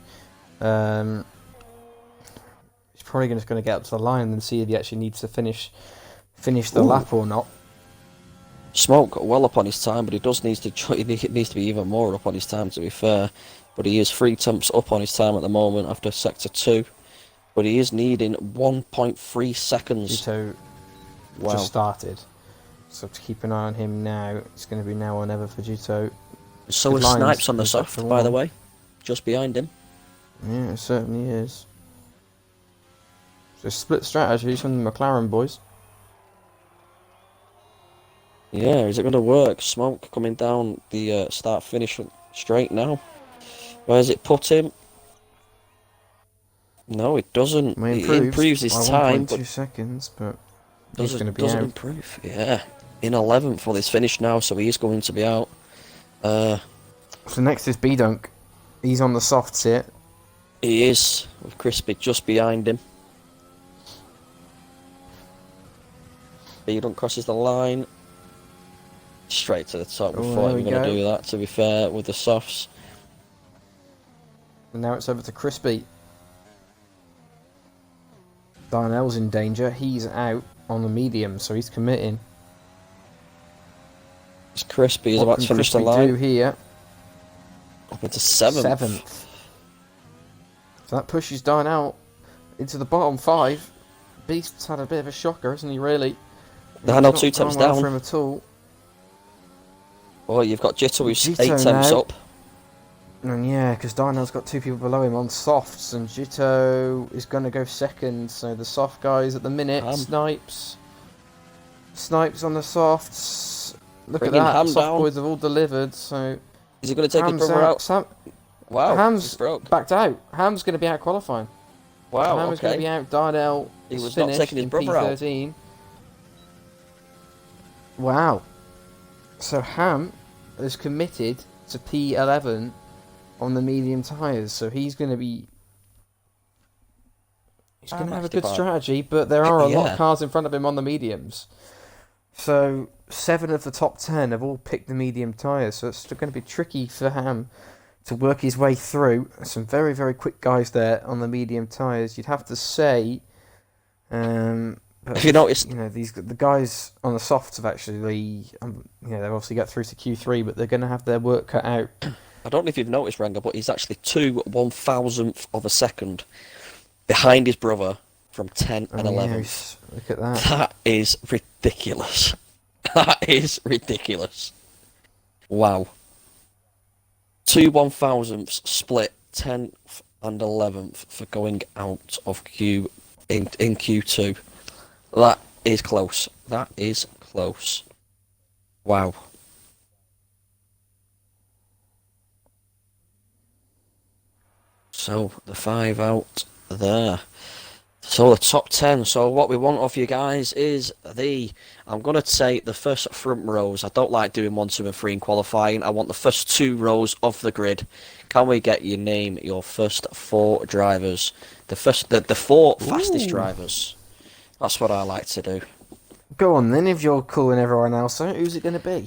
A: He's probably just going to get up to the line and see if he actually needs to finish the
B: Ooh.
A: lap or not.
B: Smoke got well up on his time, but he needs to be even more up on his time, to be fair. But he is 3 tenths up on his time at the moment after sector 2. But he is needing 1.3 seconds.
A: Jito just started, so to keep an eye on him now. It's going to be now or never for Jito.
B: So is Snipes on the soft, by the way, just behind him.
A: Yeah, it certainly is. So split strategies from the McLaren boys.
B: Yeah, is it going to work? Smoke coming down the start-finish straight now. Where does it put him? No, it doesn't. It improves his time, but
A: 1.2 seconds, but
B: he's
A: going to be
B: doesn't
A: out.
B: improve. Yeah, in 11th for this finish now, so he is going to be out.
A: So next is B-Dunk. He's on the softs here.
B: He is, with Crispy just behind him. B-Dunk crosses the line. Straight to the top. We thought he was going to do that, to be fair, with the softs.
A: And now it's over to Crispy. Darnell's in danger. He's out on the medium, so he's committing.
B: It's Crispy. He's about to finish the line.
A: Do here?
B: Up into 7th.
A: So that pushes Darnell into the bottom 5. Beast's had a bit of a shocker, hasn't he, really?
B: Darnell 2 tenths down.
A: For him at all.
B: Oh, you've got Jito who's 8 tenths up.
A: And yeah, because Darnell's got 2 people below him on softs, and Jito is going to go second. So the soft guys at the minute, Snipes on the softs. Look at that, soft boys have all delivered. So
B: is he going to take his brother out? Wow,
A: Ham's backed out. Ham's going to be out qualifying.
B: Wow,
A: Ham's going to be out. Darnell
B: was not taking his brother
A: P13. Out. Wow. So Ham is committed to P11 on the medium tyres, so he's going to be... He's going to have a good strategy, but there are a lot of cars in front of him on the mediums. So 7 of the top 10 have all picked the medium tyres, so it's going to be tricky for Ham to work his way through. Some very, very quick guys there on the medium tyres, you'd have to say. But
B: if you noticed,
A: the guys on the softs have actually, they've obviously got through to Q3, but they're going to have their work cut out.
B: I don't know if you've noticed, Ranga, but he's actually 2/1000th of a second behind his brother from 10 and 11.
A: Yes. Look at that.
B: That is ridiculous. That is ridiculous. Wow. 2/1000ths split 10th and 11th for going out of Q in Q2. That is close. That is close. Wow. So the 5 out there. So the top 10. So what we want of you guys is I'm going to say the first front rows. I don't like doing 1, 2 and 3 in qualifying. I want the first 2 rows of the grid. Can we get you name your first 4 drivers? The 4 fastest
A: Ooh.
B: drivers. That's what I like to do.
A: Go on then, if you're calling everyone else out, who's it going to be?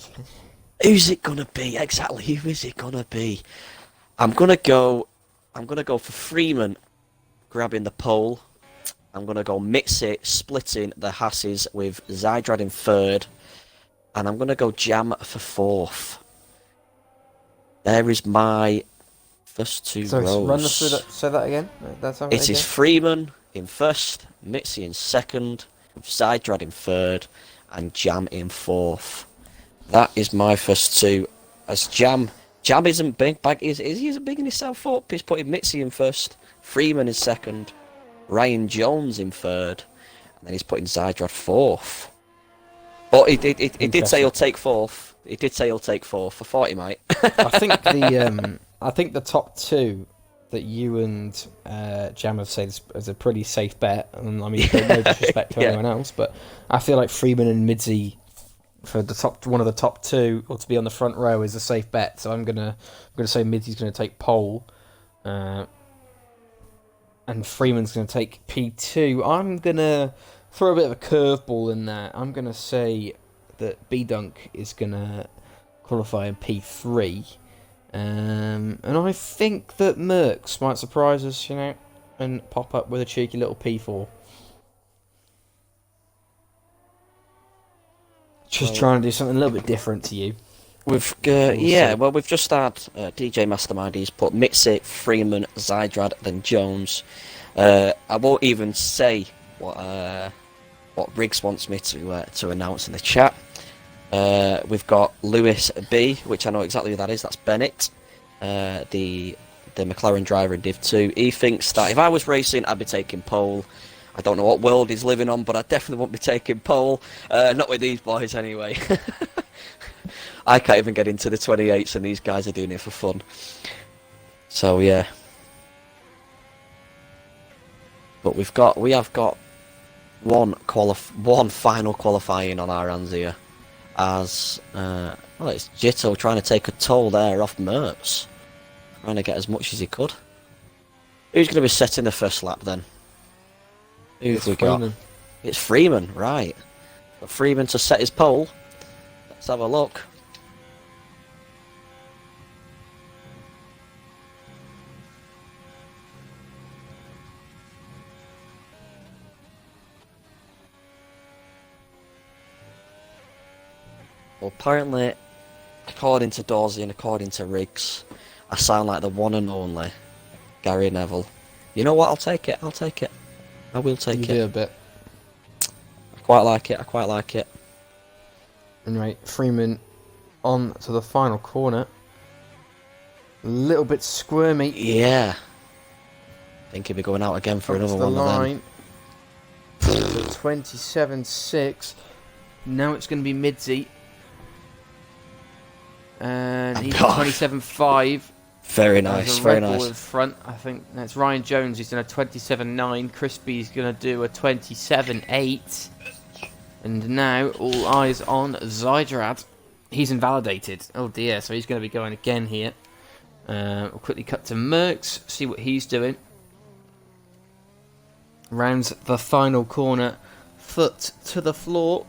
B: Who's it going to be? Exactly, who is it going to be? I'm going to go for Freeman grabbing the pole. I'm going to go Mitzi splitting the Hasses with Zydrad in 3rd. And I'm going to go Jam for 4th. There is my first 2
A: So
B: rows.
A: run us through that, say that again.
B: It is Freeman in 1st, Mitzi in 2nd, Zydrad in 3rd, and Jam in 4th. That is my first 2. As Jam isn't big, he isn't bigging himself up. He's putting Mitzi in 1st, Freeman in 2nd, Ryan Jones in 3rd, and then he's putting Zydrad 4th. But he did say he'll take 4th. He did say he'll take 4th. I thought he might.
A: I think the top 2 that you and Jam have said is a pretty safe bet. And I mean, no disrespect to anyone else, but I feel like Freeman and Midzi for one of the top 2, or to be on the front row, is a safe bet. So I'm gonna say Midzi's gonna take pole, and Freeman's gonna take P2. I'm gonna throw a bit of a curveball in there. I'm gonna say that B Dunk is gonna qualify in P3. And I think that Merckx might surprise us, and pop up with a cheeky little P4. Just trying to do something a little bit different to you.
B: We've just had DJ Mastermind. He's put Mitzi, Freeman, Zydrad, then Jones. I won't even say what Riggs wants me to announce in the chat. We've got Lewis B, which I know exactly who that is. That's Bennett, the McLaren driver in Div 2. He thinks that if I was racing, I'd be taking pole. I don't know what world he's living on, but I definitely won't be taking pole. Not with these boys, anyway. I can't even get into the 28s, and these guys are doing it for fun. So yeah. But we have got one final qualifying on our hands here. As it's Jitto trying to take a toll there off Mertz, trying to get as much as he could. Who's going to be setting the first lap then? Who've we got? It's Freeman, right? Got Freeman to set his pole. Let's have a look. Well, apparently, according to Dorsey and according to Riggs, I sound like the one and only Gary Neville. You know what? I'll take it. I will take it.
A: You do a bit.
B: I quite like it.
A: And right, Freeman on to the final corner. A little bit squirmy.
B: Yeah. I think he'll be going out again for another one of them.
A: 27.6. Now it's going to be Midzi. And he's 27.5.
B: Very nice, very nice.
A: In front, I think that's Ryan Jones. He's done a 27.9. Crispy's going to do a 27.8. And now all eyes on Zydrad. He's invalidated. Oh dear, so he's going to be going again here. We'll quickly cut to Merckx, see what he's doing. Rounds the final corner, foot to the floor.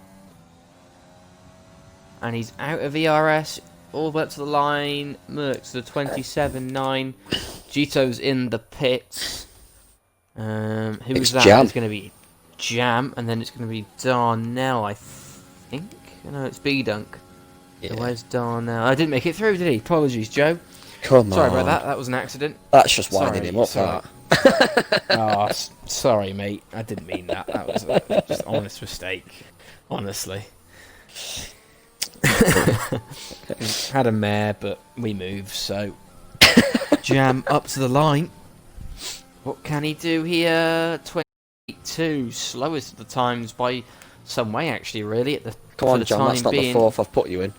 A: And he's out of ERS. All the way up to the line. Merckx to the 27.9. Gito's in the pits. Who is that?
B: Jam.
A: It's going to be Jam, and then it's going to be Darnell, I think. No, it's B Dunk.
B: Yeah.
A: So where's Darnell? I didn't make it through, did he? Apologies, Joe.
B: Come on.
A: Sorry about that. That was an accident.
B: That's just winding him up.
A: Sorry. Oh, sorry, mate. I didn't mean that. That was just an honest mistake. Honestly. Had a mare, but we moved, so Jam up to the line. What can he do here? 22, slowest of the times by some way, actually. Really, at the
B: Come on, John. That's not the fourth I've put you in.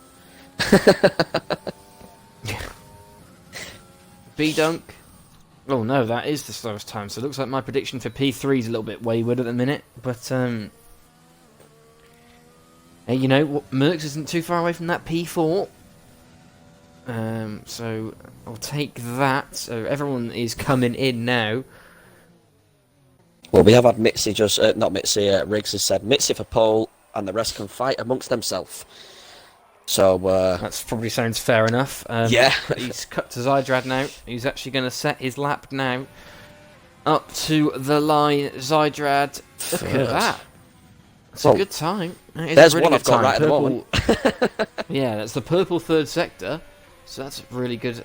A: B Dunk Oh no, that is the slowest time. So it looks like my prediction for P3 is a little bit wayward at the minute. But hey, you know what? Mercs isn't too far away from that P4. So I'll take that. So everyone is coming in now.
B: Well, we have had Mitzi just, not Mitzi, Riggs has said Mitzi for pole, and the rest can fight amongst themselves. So,
A: That probably sounds fair enough.
B: yeah.
A: He's cut to Zydrad now. He's actually going to set his lap now. Up to the line, Zydrad. Look at that. It's a good time.
B: There's
A: a really
B: one
A: good
B: I've got
A: time.
B: right at the moment.
A: Yeah, that's the purple third sector. So that's a really good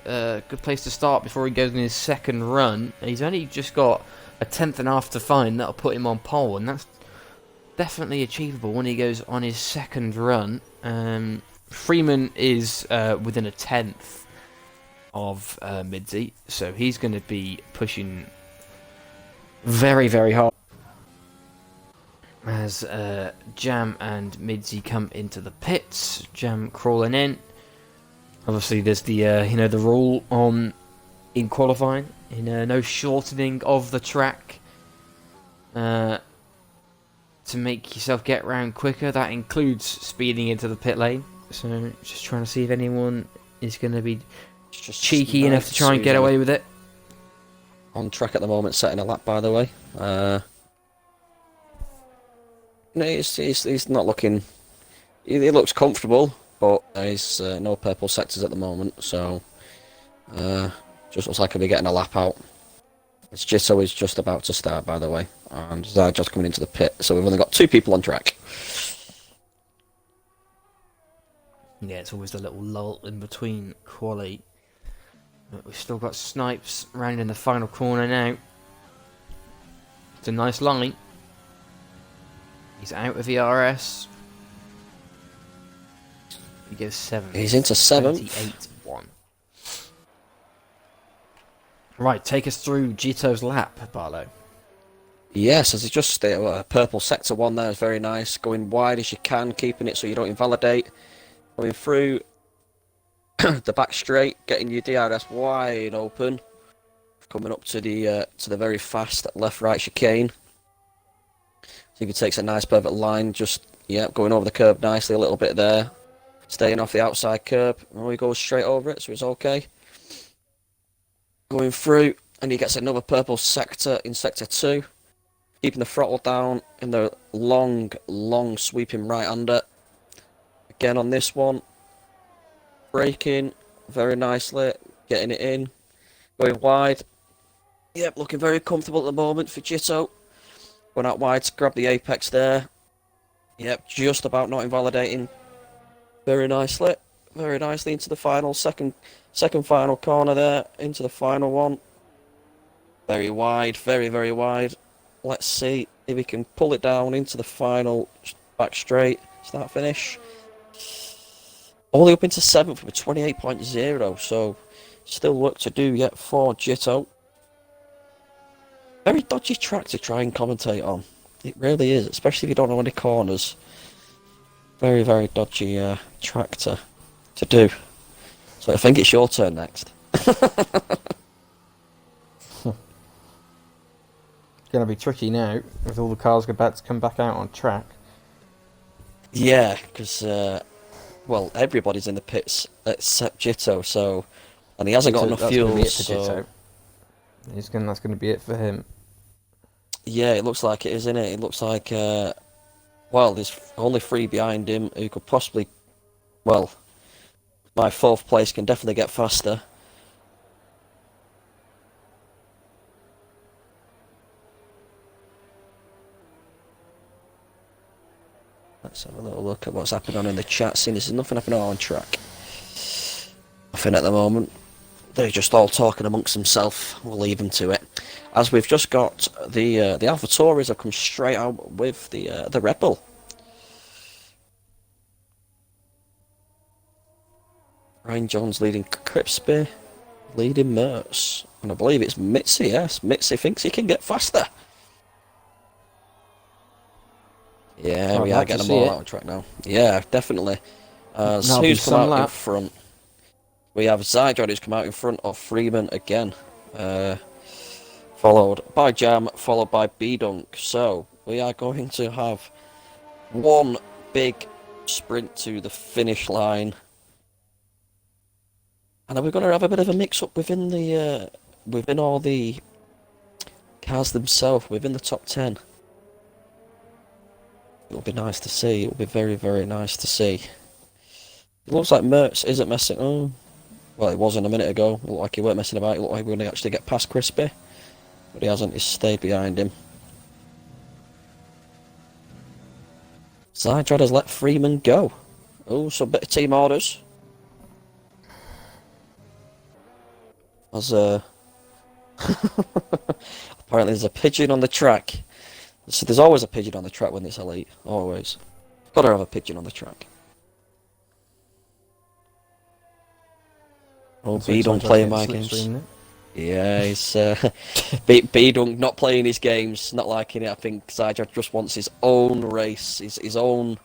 A: place to start before he goes in his second run. He's only just got a tenth and a half to find. That'll put him on pole, and that's definitely achievable when he goes on his second run. Freeman is within a tenth of Midzi, so he's going to be pushing very, very hard as Jam and Midzi come into the pits. Jam crawling in. Obviously, there's the the rule on in qualifying, no shortening of the track to make yourself get round quicker. That includes speeding into the pit lane. So just trying to see if anyone is going to be just cheeky enough to try and get away with it.
B: On track at the moment, setting a lap, by the way. No, he's not looking. He looks comfortable, but he's no purple sectors at the moment, so just looks like he'll be getting a lap out. It's Jitto is just about to start, by the way, and Zaj's coming into the pit, so we've only got 2 people on track.
A: Yeah, it's always the little lull in between quali. But we've still got Snipes round in the final corner now. It's a nice line. He's out of ERS. He goes 7th.
B: He's into 7th.
A: 28-1. Right, take us through Jito's lap, Barlow.
B: Yes, as he just purple sector 1 there is very nice. Going wide as you can, keeping it so you don't invalidate. Going through the back straight, getting your DRS wide open. Coming up to the very fast left-right chicane. So he takes a nice perfect line, just going over the curb nicely a little bit there. Staying off the outside curb, and he goes straight over it, so it's okay. Going through, and he gets another purple sector in sector 2. Keeping the throttle down in the long sweeping right-hander. Again on this one. Braking very nicely, getting it in. Going wide. Yep, looking very comfortable at the moment for Jitto. Going out wide to grab the apex there. Yep, just about not invalidating. Very nicely into the final, second final corner there, into the final one. Very wide, very wide. Let's see if he can pull it down into the final, back straight, start finish. All the way up into 7th with 28.0, so still work to do yet for Jitto. Very dodgy track to try and commentate on. It really is, especially if you don't know any corners. Very dodgy track to do. So I think it's your turn next.
A: Going to be tricky now with all the cars about to come back out on track.
B: Yeah, because well, everybody's in the pits except Jitto, so and he hasn't got enough fuel. So
A: that's going to be it for him.
B: Yeah, it looks like it is, isn't it? It looks like well, there's only 3 behind him who could possibly, well, my 4th place can definitely get faster. Let's have a little look at what's happening on in the chat scene. There's nothing happening on track. Nothing at the moment. They're just all talking amongst themselves. We'll leave them to it. As we've just got the AlphaTauris have come straight out with the Red Bull. Ryan Jones leading Crispy, leading Mertz. And I believe it's Mitzi, yes. Mitzi thinks he can get faster. Yeah, we are getting them all out on track now. Yeah, definitely. Who's come out in front? We have Zydrad who's come out in front of Freeman again. followed by Jam, followed by B-Dunk. So we are going to have one big sprint to the finish line. And then we're going to have a bit of a mix-up within the within all the cars themselves, within the top 10. It'll be nice to see. It'll be very, very nice to see. It looks like Merckx isn't messing... Oh, well, it wasn't a minute ago. It looked like he weren't messing about. It looked like we were going to actually get past Crispy. But he hasn't. He's stayed behind him. Zydrad has let Freeman go. Oh, so a bit of team orders. As apparently there's a pigeon on the track. So there's always a pigeon on the track when it's elite. Always. Gotta have a pigeon on the track. Oh, B-Dunk playing my games. Yeah, he's B-Dunk not playing his games, not liking it. I think Zydrad just wants his own race, his own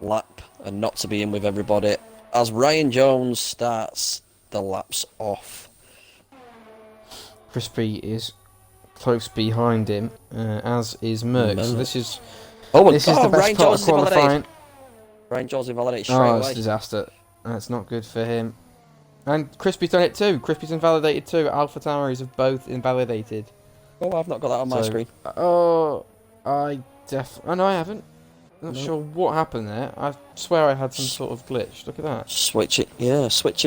B: lap, and not to be in with everybody. As Ryan Jones starts the laps off.
A: Crispy is close behind him, as is Merckx. So this is
B: the
A: best
B: Ryan
A: part of
B: Jones
A: qualifying.
B: Ryan Jones invalidated straight
A: Oh,
B: away.
A: it's a disaster. That's not good for him. And Crispy's done it too. Crispy's invalidated too. Alpha Tauris have both invalidated.
B: Oh, I've not got that on my screen.
A: Oh, I know I haven't. Not sure what happened there. I swear I had some sort of glitch. Look at that.
B: Switch it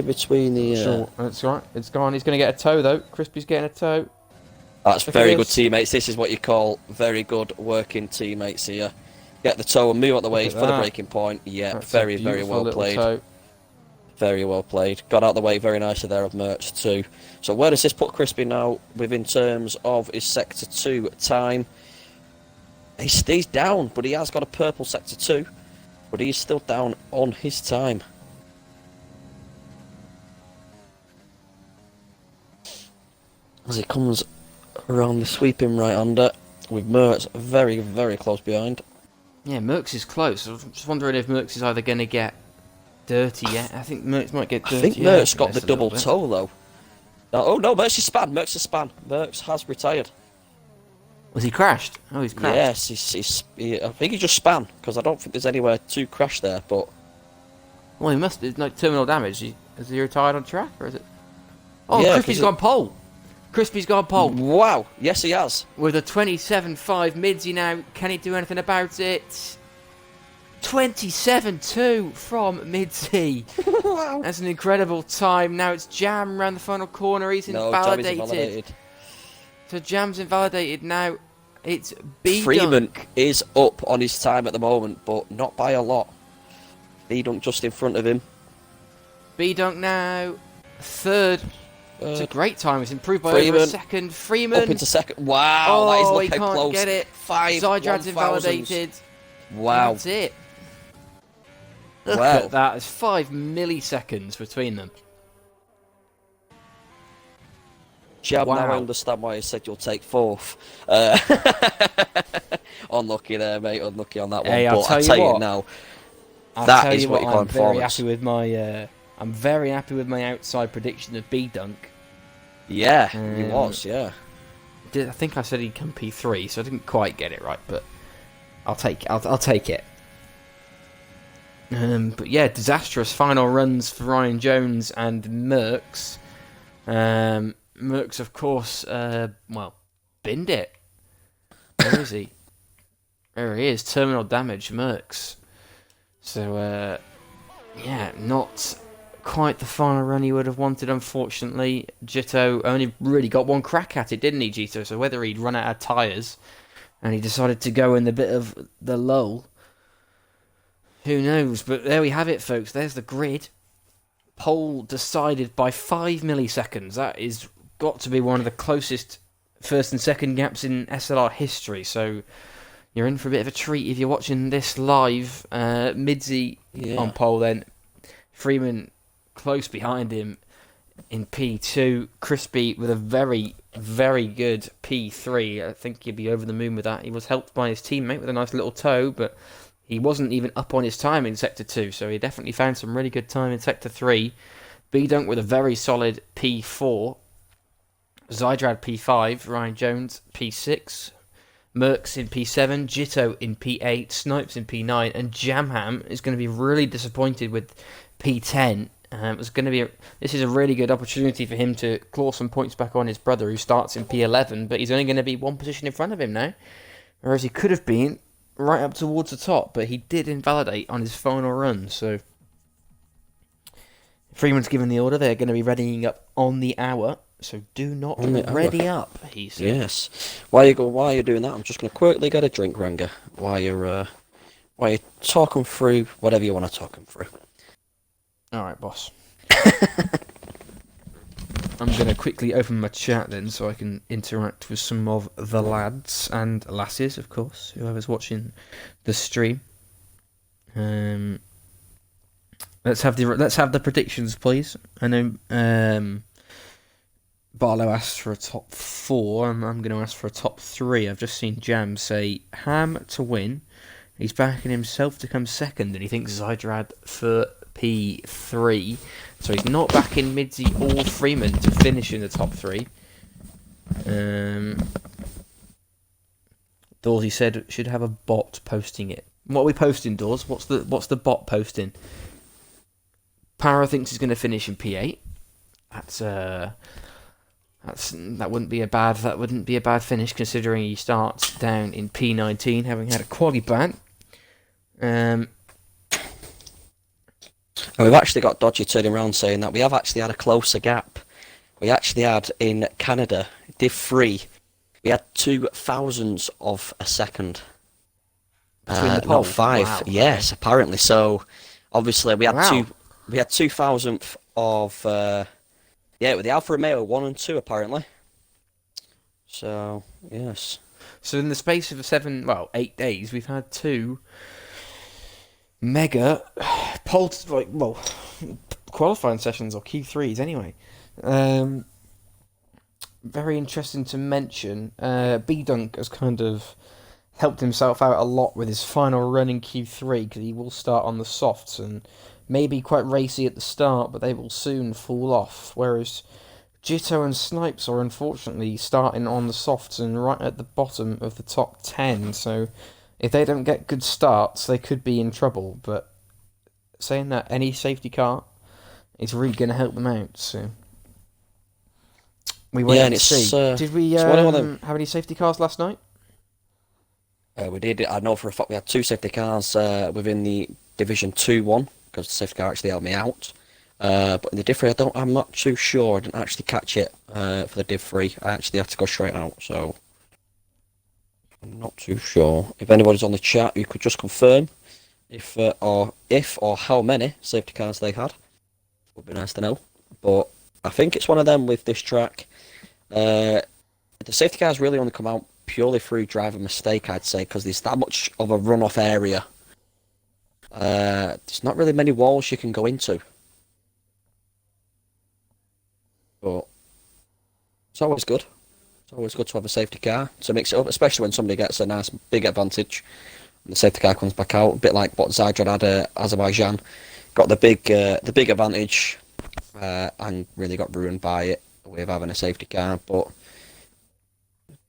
B: between the...
A: Sure, that's right. It's gone. He's going to get a tow though. Crispy's getting a tow.
B: That's very good teammates. This is what you call very good working teammates here. Get the tow and move out the way for the breaking point. Yeah, that's very, very well played. Toe. Very well played. Got out the way very nicely there of Merckx too. So where does this put Crispy now within terms of his Sector 2 time? He's down, but he has got a purple Sector 2. But he's still down on his time. As he comes around the sweeping right-hander with Merckx very, very close behind.
A: Yeah, Merckx is close. I was just wondering if Merckx is either going to get dirty yet. I think Merckx might get dirty.
B: I think Merckx got the double toe though. Oh no, Merckx is span. Merckx is span. Merckx has retired.
A: Was he crashed? Oh, he's crashed.
B: Yes, I think he just span because I don't think there's anywhere to crash there. But
A: well, he must. It's like terminal damage. Is he retired on track or is it? Oh,
B: yeah,
A: Crispy's gone pole. Crispy's gone pole.
B: Wow. Yes, he has.
A: With a 27.5 Midsy now. Can he do anything about it? 27.2 from Midsy.
B: Wow.
A: That's an incredible time. Now it's Jam around the final corner. He's invalidated.
B: Jam is invalidated.
A: So Jam's invalidated now. It's B-Dunk.
B: Freeman is up on his time at the moment, but not by a lot. B-Dunk just in front of him.
A: B-Dunk now third. It's a great time. It's improved by over a second. Freeman
B: up into second. Wow, that is looking close.
A: He can't get it. Zydrad's invalidated.
B: Wow.
A: That's it. Look at that. It's 5 milliseconds between them.
B: Jam, now I understand why you said you'll take fourth. Unlucky there, mate. Unlucky on that one.
A: Hey,
B: but I'll tell you now, that is what you call performance.
A: I'm very happy with my outside prediction of B-Dunk.
B: Yeah, he was, yeah.
A: I think I said he'd come P3, so I didn't quite get it right, but I'll take it. But yeah, disastrous final runs for Ryan Jones and Merckx. Merckx, of course, binned it. Where is he? There he is, terminal damage, Merckx. So, yeah, not quite the final run he would have wanted, unfortunately. Jito only really got one crack at it, didn't he, Jito? So whether he'd run out of tyres and he decided to go in the bit of the lull, who knows? But there we have it, folks. There's the grid. Pole decided by 5 milliseconds. That is got to be one of the closest first and second gaps in SLR history. So you're in for a bit of a treat if you're watching this live. Midsy on pole then. Freeman close behind him in P2. Crispy with a very, very good P3. I think he'd be over the moon with that. He was helped by his teammate with a nice little toe, but he wasn't even up on his time in Sector 2, so he definitely found some really good time in Sector 3. B-Dunk with a very solid P4. Zydrad P5, Ryan Jones P6, Mercs in P7, Jitto in P8, Snipes in P9, and Jamham is going to be really disappointed with P10. This is a really good opportunity for him to claw some points back on his brother, who starts in P11, but he's only going to be one position in front of him now, whereas he could have been right up towards the top, but he did invalidate on his final run. So Freeman's given the order; they're going to be readying up on the hour. So do not ready up, he said.
B: Yes. While you're doing that, I'm just going to quickly get a drink, Ranga. While you're talking through whatever you want to talk him through.
A: All right, boss. I'm going to quickly open my chat then, so I can interact with some of the lads and lasses, of course, whoever's watching the stream. Let's have the predictions, please. I know. Barlow asked for a top 4, and I'm going to ask for a top 3. I've just seen Jam say Ham to win. He's backing himself to come second, and he thinks Zydrad for P3. So he's not backing Midzi or Freeman to finish in the top 3. Dawes, he said, should have a bot posting it. What are we posting, Dawes? What's the bot posting? Para thinks he's going to finish in P8. That wouldn't be a bad finish, considering he starts down in P19, having had a quali ban.
B: And we've actually got Dodgy turning around saying that we have actually had a closer gap. We actually had in Canada, Div 3, we had 2,000ths of a second. Not 5. Wow. Yes, apparently. So obviously we had we had 2,000th of with the Alfa Romeo 1 and 2 apparently. So yes.
A: So in the space of 8 days, we've had 2 mega qualifying sessions, or Q3s anyway. Very interesting to mention. B-Dunk has kind of helped himself out a lot with his final run in Q3, because he will start on the softs and maybe quite racy at the start, but they will soon fall off. Whereas Jitto and Snipes are unfortunately starting on the softs and right at the bottom of the top 10. So if they don't get good starts, they could be in trouble. But saying that, any safety car is really going to help them out. So we wait and see. Did we have any safety cars last night?
B: We did. I know for a fact we had 2 safety cars within the Division 2-1, because the safety car actually helped me out. But in the Div 3, I'm not too sure. I didn't actually catch it for the Div 3. I actually had to go straight out, so I'm not too sure. If anybody's on the chat, you could just confirm if or how many safety cars they had. Would be nice to know. But I think it's one of them with this track. The safety cars really only come out purely through driver mistake, I'd say, because there's that much of a runoff area. There's not really many walls you can go into. But it's always good. It's always good to have a safety car to mix it up, especially when somebody gets a nice big advantage and the safety car comes back out. A bit like what Zydrad had at Azerbaijan. Got the big advantage and really got ruined by it with having a safety car. But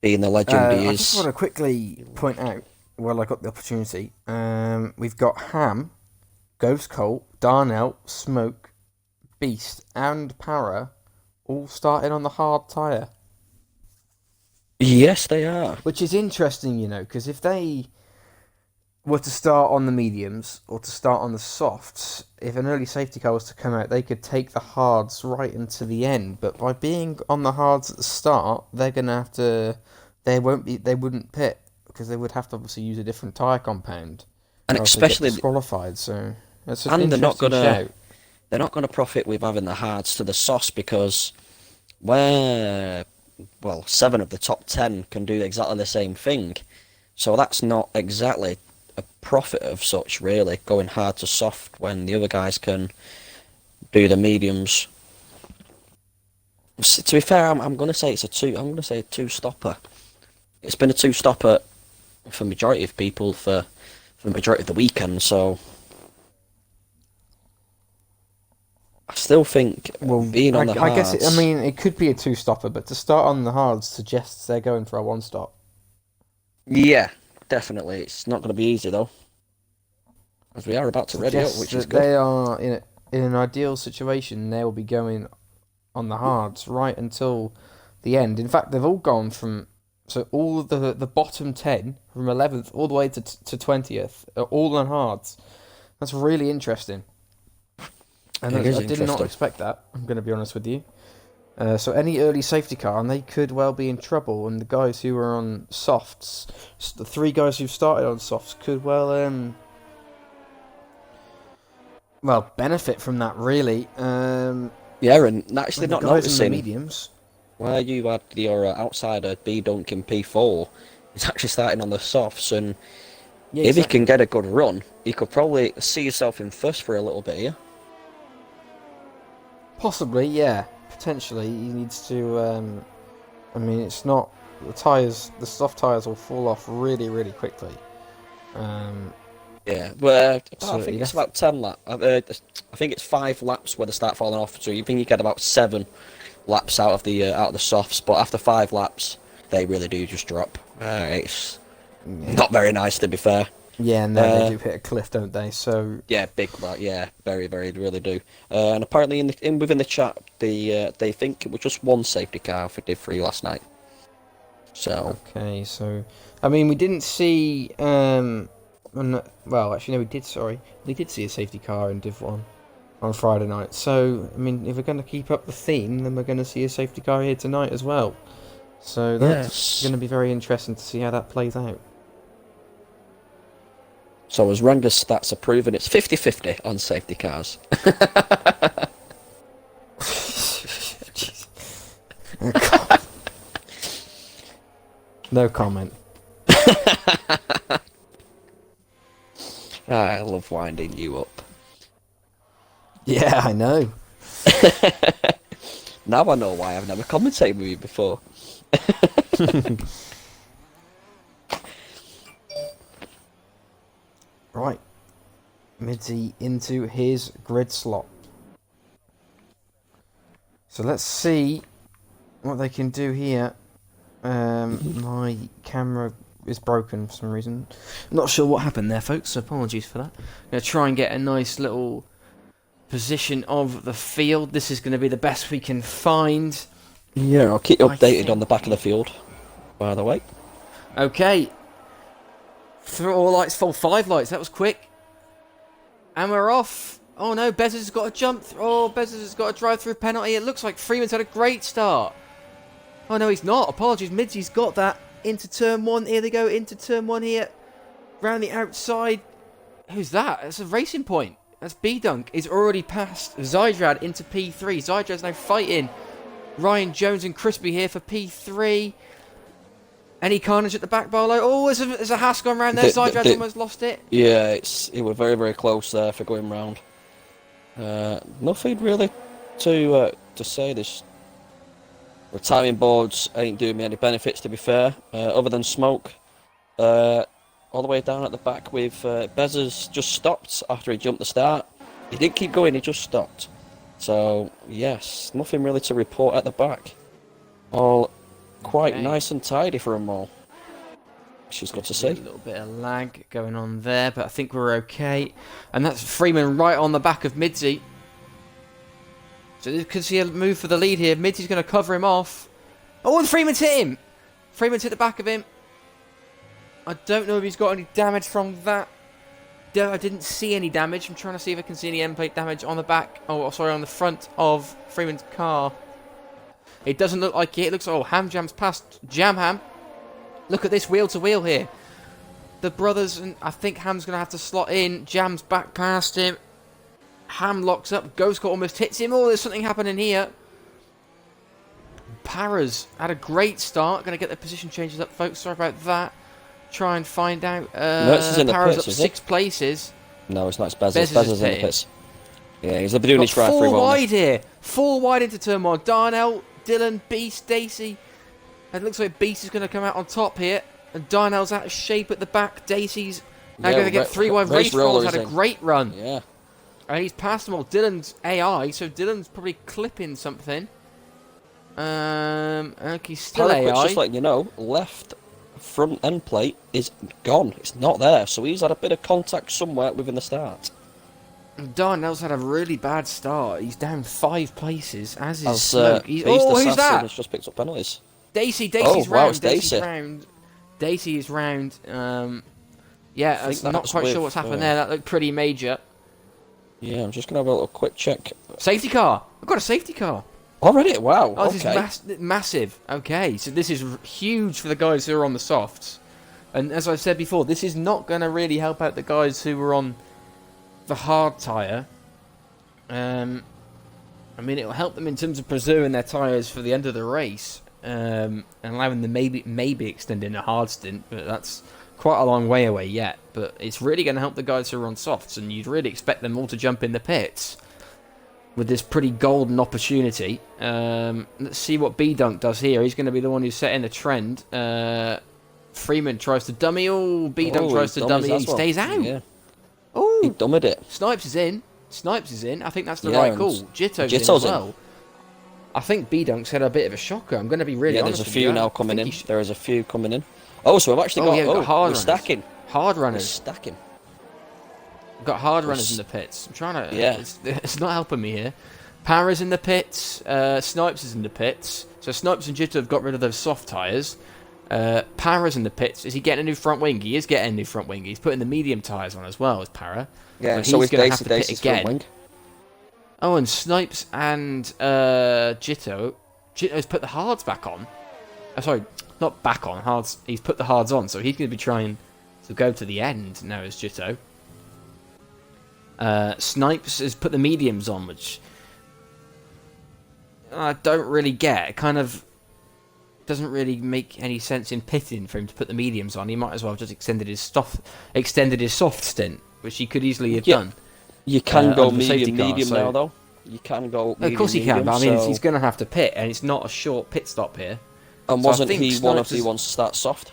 B: being the legend he is...
A: I just want to quickly point out, while I got the opportunity, we've got Ham, Ghost Colt, Darnell, Smoke, Beast, and Para all starting on the hard tyre.
B: Yes, they are.
A: Which is interesting, because if they were to start on the mediums or to start on the softs, if an early safety car was to come out, they could take the hards right into the end. But by being on the hards at the start, they're gonna have to. They wouldn't pit, because they would have to obviously use a different tyre compound,
B: and especially
A: disqualified. So that's an
B: and
A: interesting shout.
B: They're not gonna profit with having the hards to the sauce, because 7 of the top 10 can do exactly the same thing. So that's not exactly a profit of such, really, going hard to soft when the other guys can do the mediums. To be fair, I'm going to say it's a 2. I'm going to say a 2-stopper. It's been a 2-stopper for majority of people for the majority of the weekend. So I still think
A: Well,
B: being on the
A: I guess
B: hards.
A: it could be a two-stopper, but to start on the hards suggests they're going for a one-stop.
B: Yeah, definitely. It's not going to be easy though, as we are about to ready up,
A: Suggests
B: which is
A: that
B: good.
A: they are in an ideal situation. They will be going on the hards right until the end. In fact, they've all gone from all the bottom 10 from 11th all the way to 20th are all on hards. That's really interesting. And
B: It is
A: I did not
B: interesting.
A: expect that. I'm going to be honest with you. So any early safety car, and they could well be in trouble. And the guys who are on softs, the three guys who've started on softs, could well benefit from that really.
B: Yeah, and actually
A: And the
B: not
A: guys in the
B: noticing
A: mediums.
B: where you had your outsider B Duncan P4 is actually starting on the softs, and
A: Yeah,
B: if he
A: exactly.
B: can get a good run, you could probably see yourself in first for a little bit here.
A: Possibly, yeah. Potentially, he needs to. I mean, it's not the tires. The soft tires will fall off really, really quickly.
B: Yeah, well,
A: So
B: I think
A: you'd
B: it's
A: have
B: about 10 laps. I think it's 5 laps where they start falling off. So you think you get about 7 laps out of the softs, but after 5 laps, they really do just drop. It's
A: yeah.
B: not very nice, to be fair.
A: Yeah, no, they do hit a cliff, don't they? So
B: Yeah, big lap. Yeah, very, very, really do. And apparently, within the chat, they think it was just one safety car for Div 3 last night. So
A: okay, so I mean, we didn't see. Well, actually, no, we did. Sorry, we did see a safety car in Div 1 on Friday night. So I mean, if we're going to keep up the theme, then we're going to see a safety car here tonight as well. So that's
B: yes.
A: going to be very interesting to see how that plays out.
B: So as Ranger's stats are proven, it's 50-50 on safety cars.
A: No comment.
B: I love winding you up.
A: Yeah, I know.
B: Now I know why I've never commentated with you before.
A: Right. Midzy into his grid slot. So let's see what they can do here. My camera is broken for some reason. Not sure what happened there, folks, so apologies for that. I'm going to try and get a nice little position of the field. This is going to be the best we can find.
B: Yeah, I'll keep you
A: I
B: updated
A: think-
B: on the back of the field, by the way.
A: Okay. 4 lights, full 5 lights. That was quick. And we're off. Oh no, Bezzers has got a jump. Bezzers has got a drive-through penalty. It looks like Freeman's had a great start. Oh no, he's not. Apologies, Midsy's got that. Into turn 1. Here they go, into turn 1 here. Round the outside. Who's that? That's a racing point. That's B-Dunk. He's already passed Zydrad into P3. Zydrad's now fighting Ryan Jones and Crispy here for P3. Any carnage at the back, Barlow? Oh, there's a Haas gone round there. Zydrad's almost lost it.
B: Yeah, it was very, very close there for going round. Nothing really to say. This the timing boards ain't doing me any benefits, to be fair, other than smoke. All the way down at the back with Bezzers just stopped after he jumped the start. He didn't keep going, he just stopped. So, yes, nothing really to report at the back. All quite nice and tidy for them all. Which is good to see.
A: A little bit of lag going on there, but I think we're okay. And that's Freeman right on the back of Midzy. So you can see a move for the lead here. Midsy's going to cover him off. Oh, and Freeman's hit him. Freeman's hit the back of him. I don't know if he's got any damage from that. I didn't see any damage. I'm trying to see if I can see any end plate damage on the back. Oh, sorry, on the front of Freeman's car. It doesn't look like it. It looks like, Ham Jam's past Jam Ham. Look at this wheel to wheel here. The brothers, and I think Ham's going to have to slot in. Jam's back past him. Ham locks up. Ghost Car almost hits him. Oh, there's something happening here. Paras had a great start. Going to get the position changes up, folks. Sorry about that. Try and find out.
B: Mertz is in the
A: Paras
B: pits,
A: up
B: is
A: 6 places.
B: No, it's not. It's Bezzers.
A: Bezzers is
B: Bezzers in the
A: pitting.
B: pits. Yeah, he's doing his
A: Got
B: drive
A: 4
B: through.
A: wide here. 4 wide into turn 1. Darnell, Dylan, Beast, Dacey. It looks like Beast is going to come out on top here. And Darnell's out of shape at the back. Dacey's now going to get 3 wide. Race Roller's had a great run.
B: Yeah.
A: He's passed them all. Dylan's AI, so Dylan's probably clipping something. Okay, still
B: Paraquit's
A: AI.
B: just letting you know, left front end plate is gone. It's not there, so he's had a bit of contact somewhere within the start.
A: Darnell's had a really bad start. He's down 5 places, as is
B: As
A: Smoke.
B: Beast
A: who's
B: Assassin
A: that?
B: has just picked up penalties.
A: Dacey's
B: Oh, wow,
A: round.
B: it's
A: Dacey's
B: Dacey.
A: round. Dacey is round. Yeah,
B: think
A: I'm not
B: that's
A: quite sure
B: with,
A: what's happened there. That looked pretty major.
B: Yeah, I'm just going to have a little quick check.
A: Safety car. I've got a safety car.
B: Already? Wow,
A: Oh, this
B: okay.
A: is massive. Okay, so this is huge for the guys who are on the softs. And as I said before, this is not going to really help out the guys who were on the hard tyre. I mean, it will help them in terms of preserving their tyres for the end of the race. And allowing them maybe extending a hard stint, but that's quite a long way away yet. But it's really going to help the guys who are on softs, and you'd really expect them all to jump in the pits with this pretty golden opportunity. Let's see what B-Dunk does here. He's going to be the one who's setting the trend. Freeman tries to dummy. Oh, B-Dunk tries to dummy. He stays out.
B: Yeah.
A: Oh,
B: He dummied it.
A: Snipes is in. Snipes is in. I think that's the
B: Yeah,
A: right
B: and
A: call. Jitto's in as
B: Jitto's in.
A: well. I think B-Dunk's had a bit of a shocker. I'm going to be really
B: Yeah,
A: honest
B: there's a
A: with
B: few
A: you.
B: now
A: I
B: coming
A: think
B: in.
A: he should-
B: There is a few coming in. Oh, so we've actually got,
A: yeah, we've got hard
B: we're
A: runners.
B: stacking.
A: Hard
B: We're
A: runners.
B: stacking.
A: We've got hard runners in the pits. I'm trying to...
B: Yeah.
A: It's not helping me here. Para's in the pits. Snipes is in the pits. So Snipes and Jitto have got rid of those soft tyres. Para's in the pits. Is he getting a new front wing? He is getting a new front wing. He's putting the medium tyres on as well as Para.
B: Yeah, so
A: he's
B: he's
A: going to have to pit
B: Dacey's front
A: again.
B: wing.
A: Oh, and Snipes and Jitto. Jitto's put the hards back on. Sorry, not back on. Hards. He's put the hards on, so he's going to be trying to go to the end now as Jitto. Snipes has put the mediums on, which I don't really get. It kind of doesn't really make any sense in pitting for him to put the mediums on. He might as well have just extended his soft stint, which he could easily have done.
B: You can go
A: under the safety
B: medium
A: car, so-
B: now, though. You can go medium,
A: Of course he can,
B: medium,
A: but I mean,
B: so...
A: he's going to have to pit, and it's not a short pit stop here.
B: And
A: so I
B: wasn't
A: think
B: he one of
A: Snipes
B: the
A: is-
B: ones to start soft?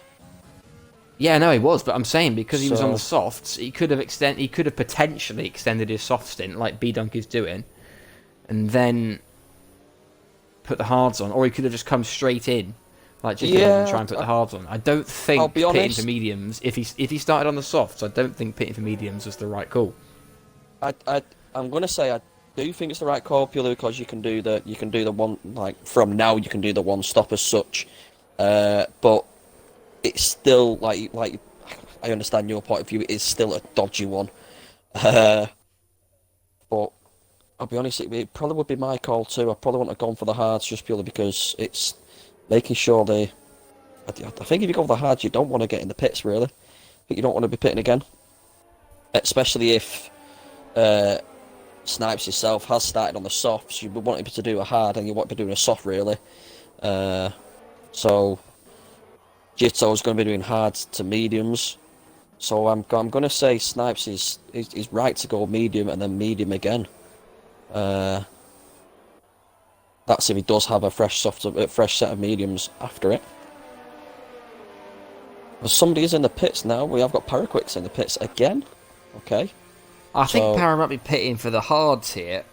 A: Yeah, no, he was, but I'm saying because he was on the
B: So-
A: softs, he could have potentially extended his soft stint like B-Dunk is doing, and then put the hards on, or he could have just come straight in, like just and try and put the hards on. I don't think
B: I'll be
A: pitting
B: honest.
A: for mediums. If he started on the softs, I don't think pitting for mediums was the right call.
B: I'm gonna say I do think it's the right call purely because you can do the one, like from now you can do the one stop as such, but it's still like I understand your point of view. It is still a dodgy one, but I'll be honest, it probably would be my call too. I probably wouldn't have gone for the hards just purely because it's making sure they. I think if you go for the hards, you don't want to get in the pits really. I think you don't want to be pitting again, especially if Snipes himself has started on the softs. You would want him to do a hard, and you want him to be doing a soft really. So Jitto's going to be doing hards to mediums. So I'm going to say Snipes is right to go medium and then medium again. That's if he does have a fresh set of mediums after it. Well, somebody is in the pits now. We have got Paraquix in the pits again. Okay.
A: I think
B: So-
A: Para might be pitting for the hards here.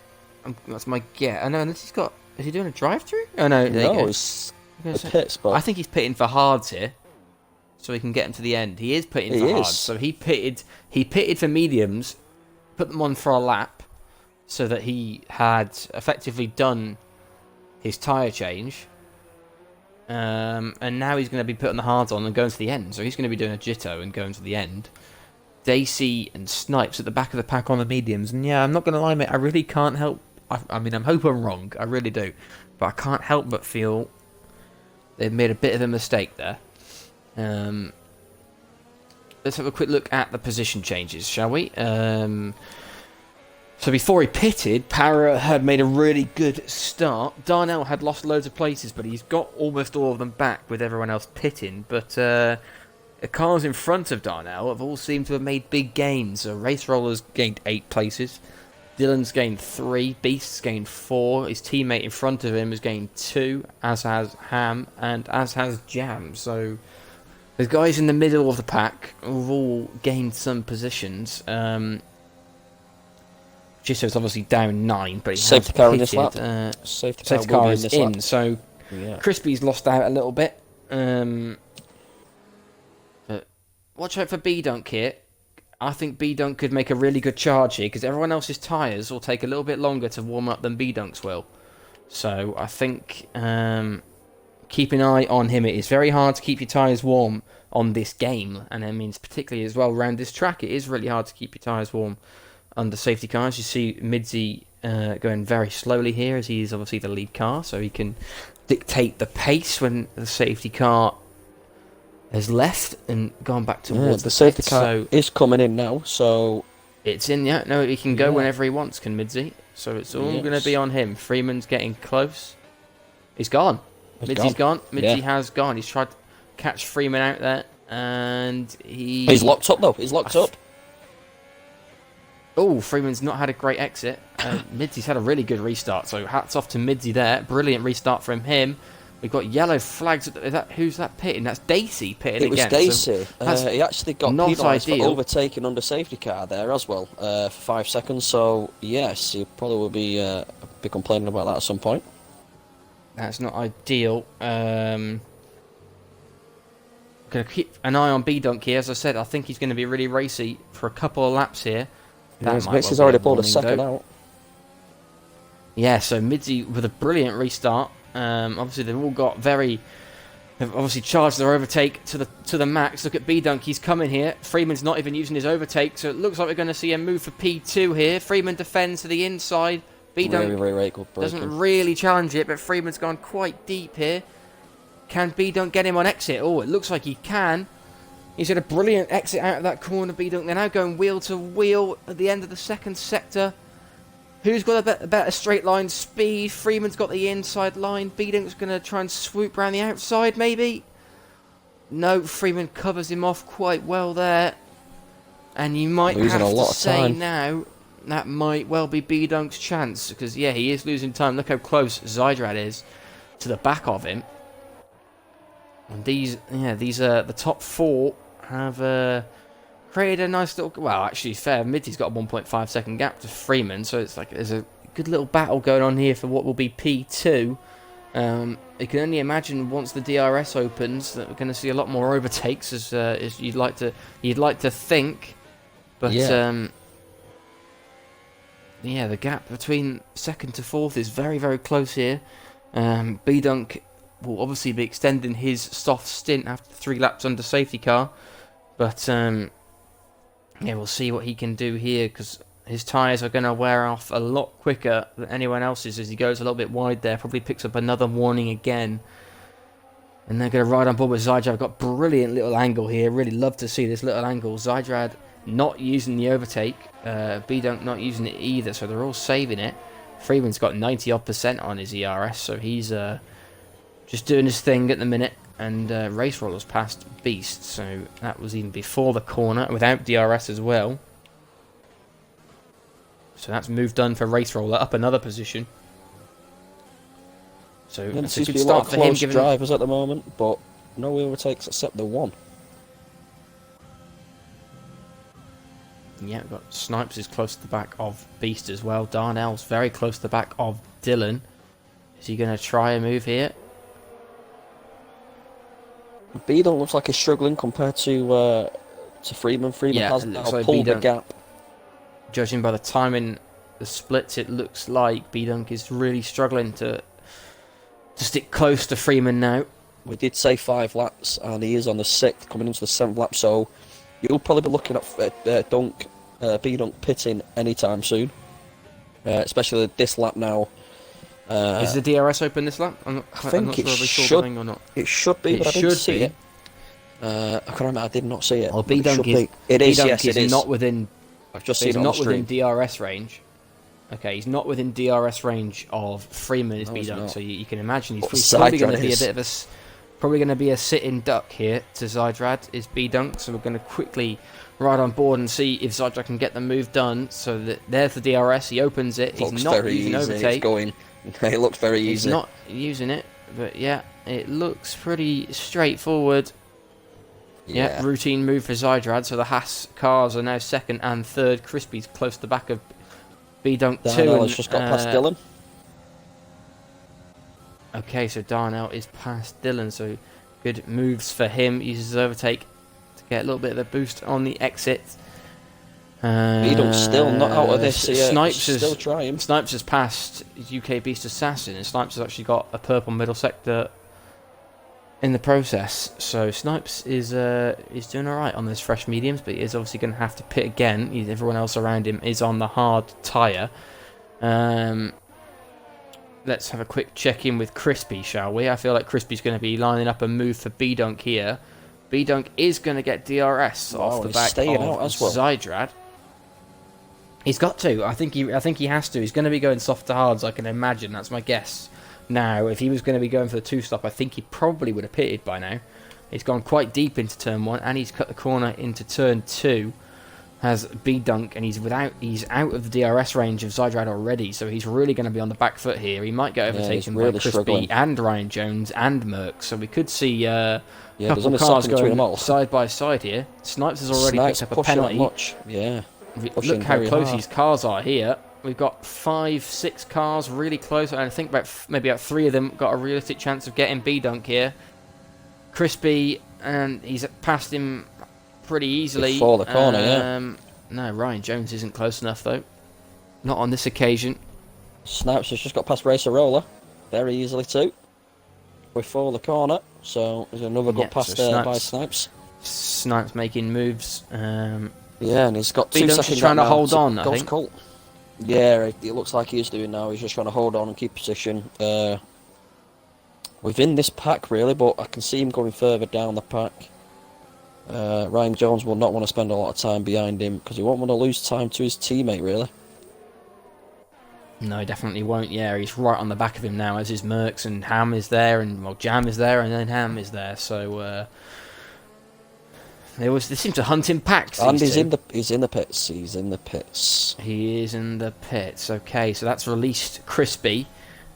A: That's my guess. I know, unless he's got. Is he doing a drive-through? Oh no, there you
B: No,
A: go.
B: it's
A: I was
B: the
A: gonna say-
B: pits, but
A: I think he's pitting for hards here, so he can get him to the end. He is pitting
B: He
A: for
B: is.
A: hards, so he pitted for mediums, put them on for a lap, so that he had effectively done his tyre change. And now he's going to be putting the hards on and going to the end. So he's going to be doing a Jitto and going to the end. Dacey and Snipes at the back of the pack on the mediums. And yeah, I'm not going to lie, mate, I really can't help. I mean, I'm hoping I'm wrong. I really do. But I can't help but feel they've made a bit of a mistake there. Let's have a quick look at the position changes, shall we? So before he pitted, Para had made a really good start. Darnell had lost loads of places, but he's got almost all of them back with everyone else pitting. But the cars in front of Darnell have all seemed to have made big gains. So Race Roller's gained 8 places. Dylan's gained 3. Beast's gained 4. His teammate in front of him has gained 2, as has Ham, and as has Jam. So the guys in the middle of the pack have all gained some positions. Gisso's obviously down 9, but he
B: Safety
A: has
B: car in this
A: pitted.
B: lap. Safety
A: Safety
B: car will
A: car
B: be
A: is
B: in this
A: in,
B: lap.
A: so
B: Yeah.
A: Crispy's lost out a little bit. But watch out for B-Dunk here. I think B-Dunk could make a really good charge here, because everyone else's tyres will take a little bit longer to warm up than B-Dunk's will. So I think keep an eye on him. It is very hard to keep your tyres warm on this game, and that means particularly as well around this track, it is really hard to keep your tyres warm under safety cars. You see Midzi going very slowly here, as he is obviously the lead car, so he can dictate the pace when the safety car has left and gone back towards
B: the safety
A: pits,
B: car
A: so
B: is coming in now, so
A: it's in. Yeah, no, he can go whenever he wants, can Midzi. So it's all going to be on him. Freeman's getting close. He's gone. Midzi's gone. Midzi has gone. He's tried to catch Freeman out there, and he's
B: locked up though. He's locked up.
A: Oh, Freeman's not had a great exit. Midzi's had a really good restart, so hats off to Midzi there. Brilliant restart from him. We've got yellow flags. Who's that pitting? That's Dacey pitting again.
B: It was Dacey.
A: So
B: he actually got penalised for overtaking under safety car there as well for 5 seconds. So yes, he probably will be complaining about that at some point.
A: That's not ideal. Going to keep an eye on B-Dunk here. As I said, I think he's going to be really racy for a couple of laps here.
B: He's already pulled a second out.
A: Yeah, so Midzi with a brilliant restart. Obviously, they've all got they've obviously charged their overtake to the max. Look at B-Dunk, he's coming here. Freeman's not even using his overtake, so it looks like we're going to see him move for P2 here. Freeman defends to the inside. B-Dunk doesn't really challenge it, but Freeman's gone quite deep here. Can B-Dunk get him on exit? Oh, it looks like he can. He's had a brilliant exit out of that corner, B-Dunk. They're now going wheel to wheel at the end of the second sector. Who's got a better straight line speed? Freeman's got the inside line. B-Dunk's going to try and swoop around the outside, maybe? No, Freeman covers him off quite well there. And you might have to say now, that might well be B-Dunk's chance. Because, yeah, he is losing time. Look how close Zydrad is to the back of him. And these the top 4 have created a nice little... Well, actually, fair. Midzi's got a 1.5 second gap to Freeman, so it's like there's a good little battle going on here for what will be P2. You can only imagine once the DRS opens that we're going to see a lot more overtakes, as you'd like to think. But yeah, the gap between second to fourth is very, very close here. B-Dunk will obviously be extending his soft stint after 3 laps under safety car, but yeah, we'll see what he can do here, because his tyres are going to wear off a lot quicker than anyone else's as he goes a little bit wide there. Probably picks up another warning again. And they're going to ride on board with Zydrad. Got brilliant little angle here. Really love to see this little angle. Zydrad not using the overtake. B-Dunk not using it either, so they're all saving it. Freeman's got 90-odd% on his ERS, so he's just doing his thing at the minute. And Race Roller's past Beast, so that was even before the corner, without DRS as well. So that's move done for Race Roller, up another position. So it's a good start for him. Given
B: drivers at the moment, but no overtakes except the one.
A: Yeah, we've got Snipes is close to the back of Beast as well. Darnell's very close to the back of Dylan. Is he going to try a move here?
B: B-Dunk looks like he's struggling compared to Freeman. Freeman has now pulled the gap.
A: Judging by the time in the splits, it looks like B-Dunk is really struggling to stick close to Freeman now.
B: We did say 5 laps, and he is on the 6th, coming into the 7th lap, so you'll probably be looking at B-Dunk pitting anytime soon, especially this lap now.
A: Is the DRS open this lap? I'm not sure if we saw the thing or not.
B: It should be, but I didn't see it. I can't remember, I did not see it.
A: Well, B-Dunk is,
B: it is
A: not within...
B: I've just seen it
A: on the stream. He's not within DRS range. Okay, he's not within DRS range of Freeman is B-Dunk, so you can imagine he's probably going to be a bit of a... Probably going to be a sit-in duck here to Zydrad is B-Dunk, so we're going to quickly ride on board and see if Zydrad can get the move done. So that there's the DRS, he opens it, he's not using overtake.
B: It looks very easy.
A: He's not using it, but yeah, it looks pretty straightforward. Yeah, routine move for Zydrad, so the Haas cars are now 2nd and 3rd. Crispy's close to the back of B-Dunk 2.
B: Darnell
A: And,
B: has just got past Dylan.
A: Okay, so Darnell is past Dylan, so good moves for him. Uses his overtake to get a little bit of a boost on the exit.
B: B-Dunk's still not out of this.
A: Snipes is
B: still trying.
A: Snipes has passed UK Beast Assassin, and Snipes has actually got a purple middle sector in the process. So Snipes is doing alright on those fresh mediums, but he is obviously going to have to pit again. Everyone else around him is on the hard tyre. Let's have a quick check-in with Crispy, shall we? I feel like Crispy's going to be lining up a move for B-Dunk here. B-Dunk is going to get DRS off the back of Zydrad. He's got to. I think he has to. He's going to be going soft to hards, I can imagine. That's my guess. Now, if he was going to be going for the two-stop, I think he probably would have pitted by now. He's gone quite deep into turn 1, and he's cut the corner into turn 2. Has B-Dunk, and he's out of the DRS range of Zydrad already, so he's really going to be on the back foot here. He might get overtaken by Crispy and Ryan Jones and Merck, so we could see a couple of cars going side by side here. Snipes has already picked up a penalty. Look how close these cars are here. We've got 5-6 cars really close, and I think maybe about 3 of them got a realistic chance of getting B-Dunk here. Crispy, and he's passed him pretty easily.
B: Before the corner,
A: No, Ryan Jones isn't close enough, though. Not on this occasion.
B: Snipes has just got past Racer Roller very easily, too. Before the corner, so there's another good pass there by Snipes.
A: Snipes making moves.
B: And he's got 2 seconds
A: trying to hold on, I think.
B: Colt. Yeah, it looks like he is doing now. He's just trying to hold on and keep position within this pack, really, but I can see him going further down the pack. Ryan Jones will not want to spend a lot of time behind him because he won't want to lose time to his teammate, really.
A: No, he definitely won't. Yeah, he's right on the back of him now, as is Merckx, and Ham is there, and Jam is there, and then Ham is there. So they seem to hunt in packs.
B: And he's in the pits. He's in the pits.
A: He is in the pits. Okay, so that's released Crispy.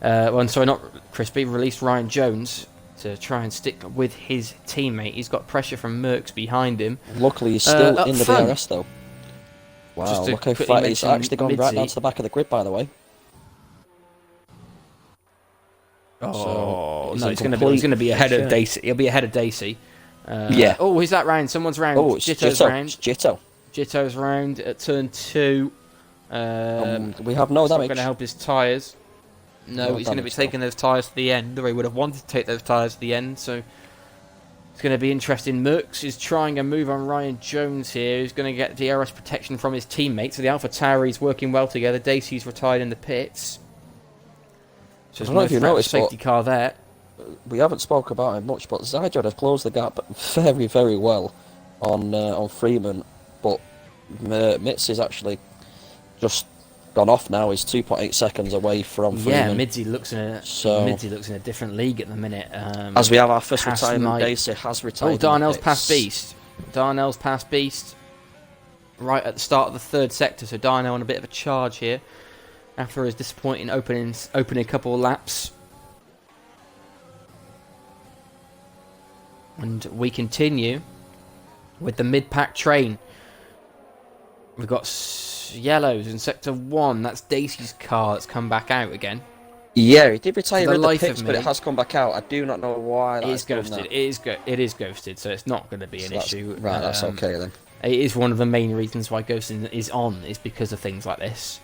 A: Not Crispy. Released Ryan Jones to try and stick with his teammate. He's got pressure from Merckx behind him.
B: Luckily, he's still in the DRS though. Wow, look how far he's actually gone right down to the back of the grid, by the way.
A: Oh, so no, he's going to be ahead of Dacey. He'll be ahead of Dacey. Oh, who's that round? Someone's round.
B: Oh, it's
A: Jitto's round.
B: Jitto.
A: Jitto's round at turn 2.
B: We have no damage.
A: Not going to help his tyres. No, he's going to be taking those tyres to the end, or he would have wanted to take those tyres to the end, so it's going to be interesting. Merckx is trying a move on Ryan Jones here, who's going to get DRS protection from his teammates. So the Alpha Tauris working well together. Dacey's retired in the pits. So there's no if you noticed, safety car there.
B: We haven't spoke about him much, but Zydrad has closed the gap very, very well on Freeman, but Mitz is actually just gone off now. He's 2.8 seconds away from Freeman.
A: Yeah, Midzi looks in a different league at the minute.
B: As we have our first retirement, Dacey has retired.
A: Oh, Darnell's past Beast. Darnell's past Beast. Right at the start of the 3rd sector, so Darnell on a bit of a charge here after his disappointing opening couple of laps. And we continue with the mid-pack train. We've got yellows in sector 1. That's Dacey's car that's come back out again.
B: Yeah, he did retire in the pits, but it has come back out. I do not know why.
A: It is ghosted. It is ghosted, so it's not going to be an issue.
B: Right, that's okay then.
A: It is one of the main reasons why ghosting is on, is because of things like this.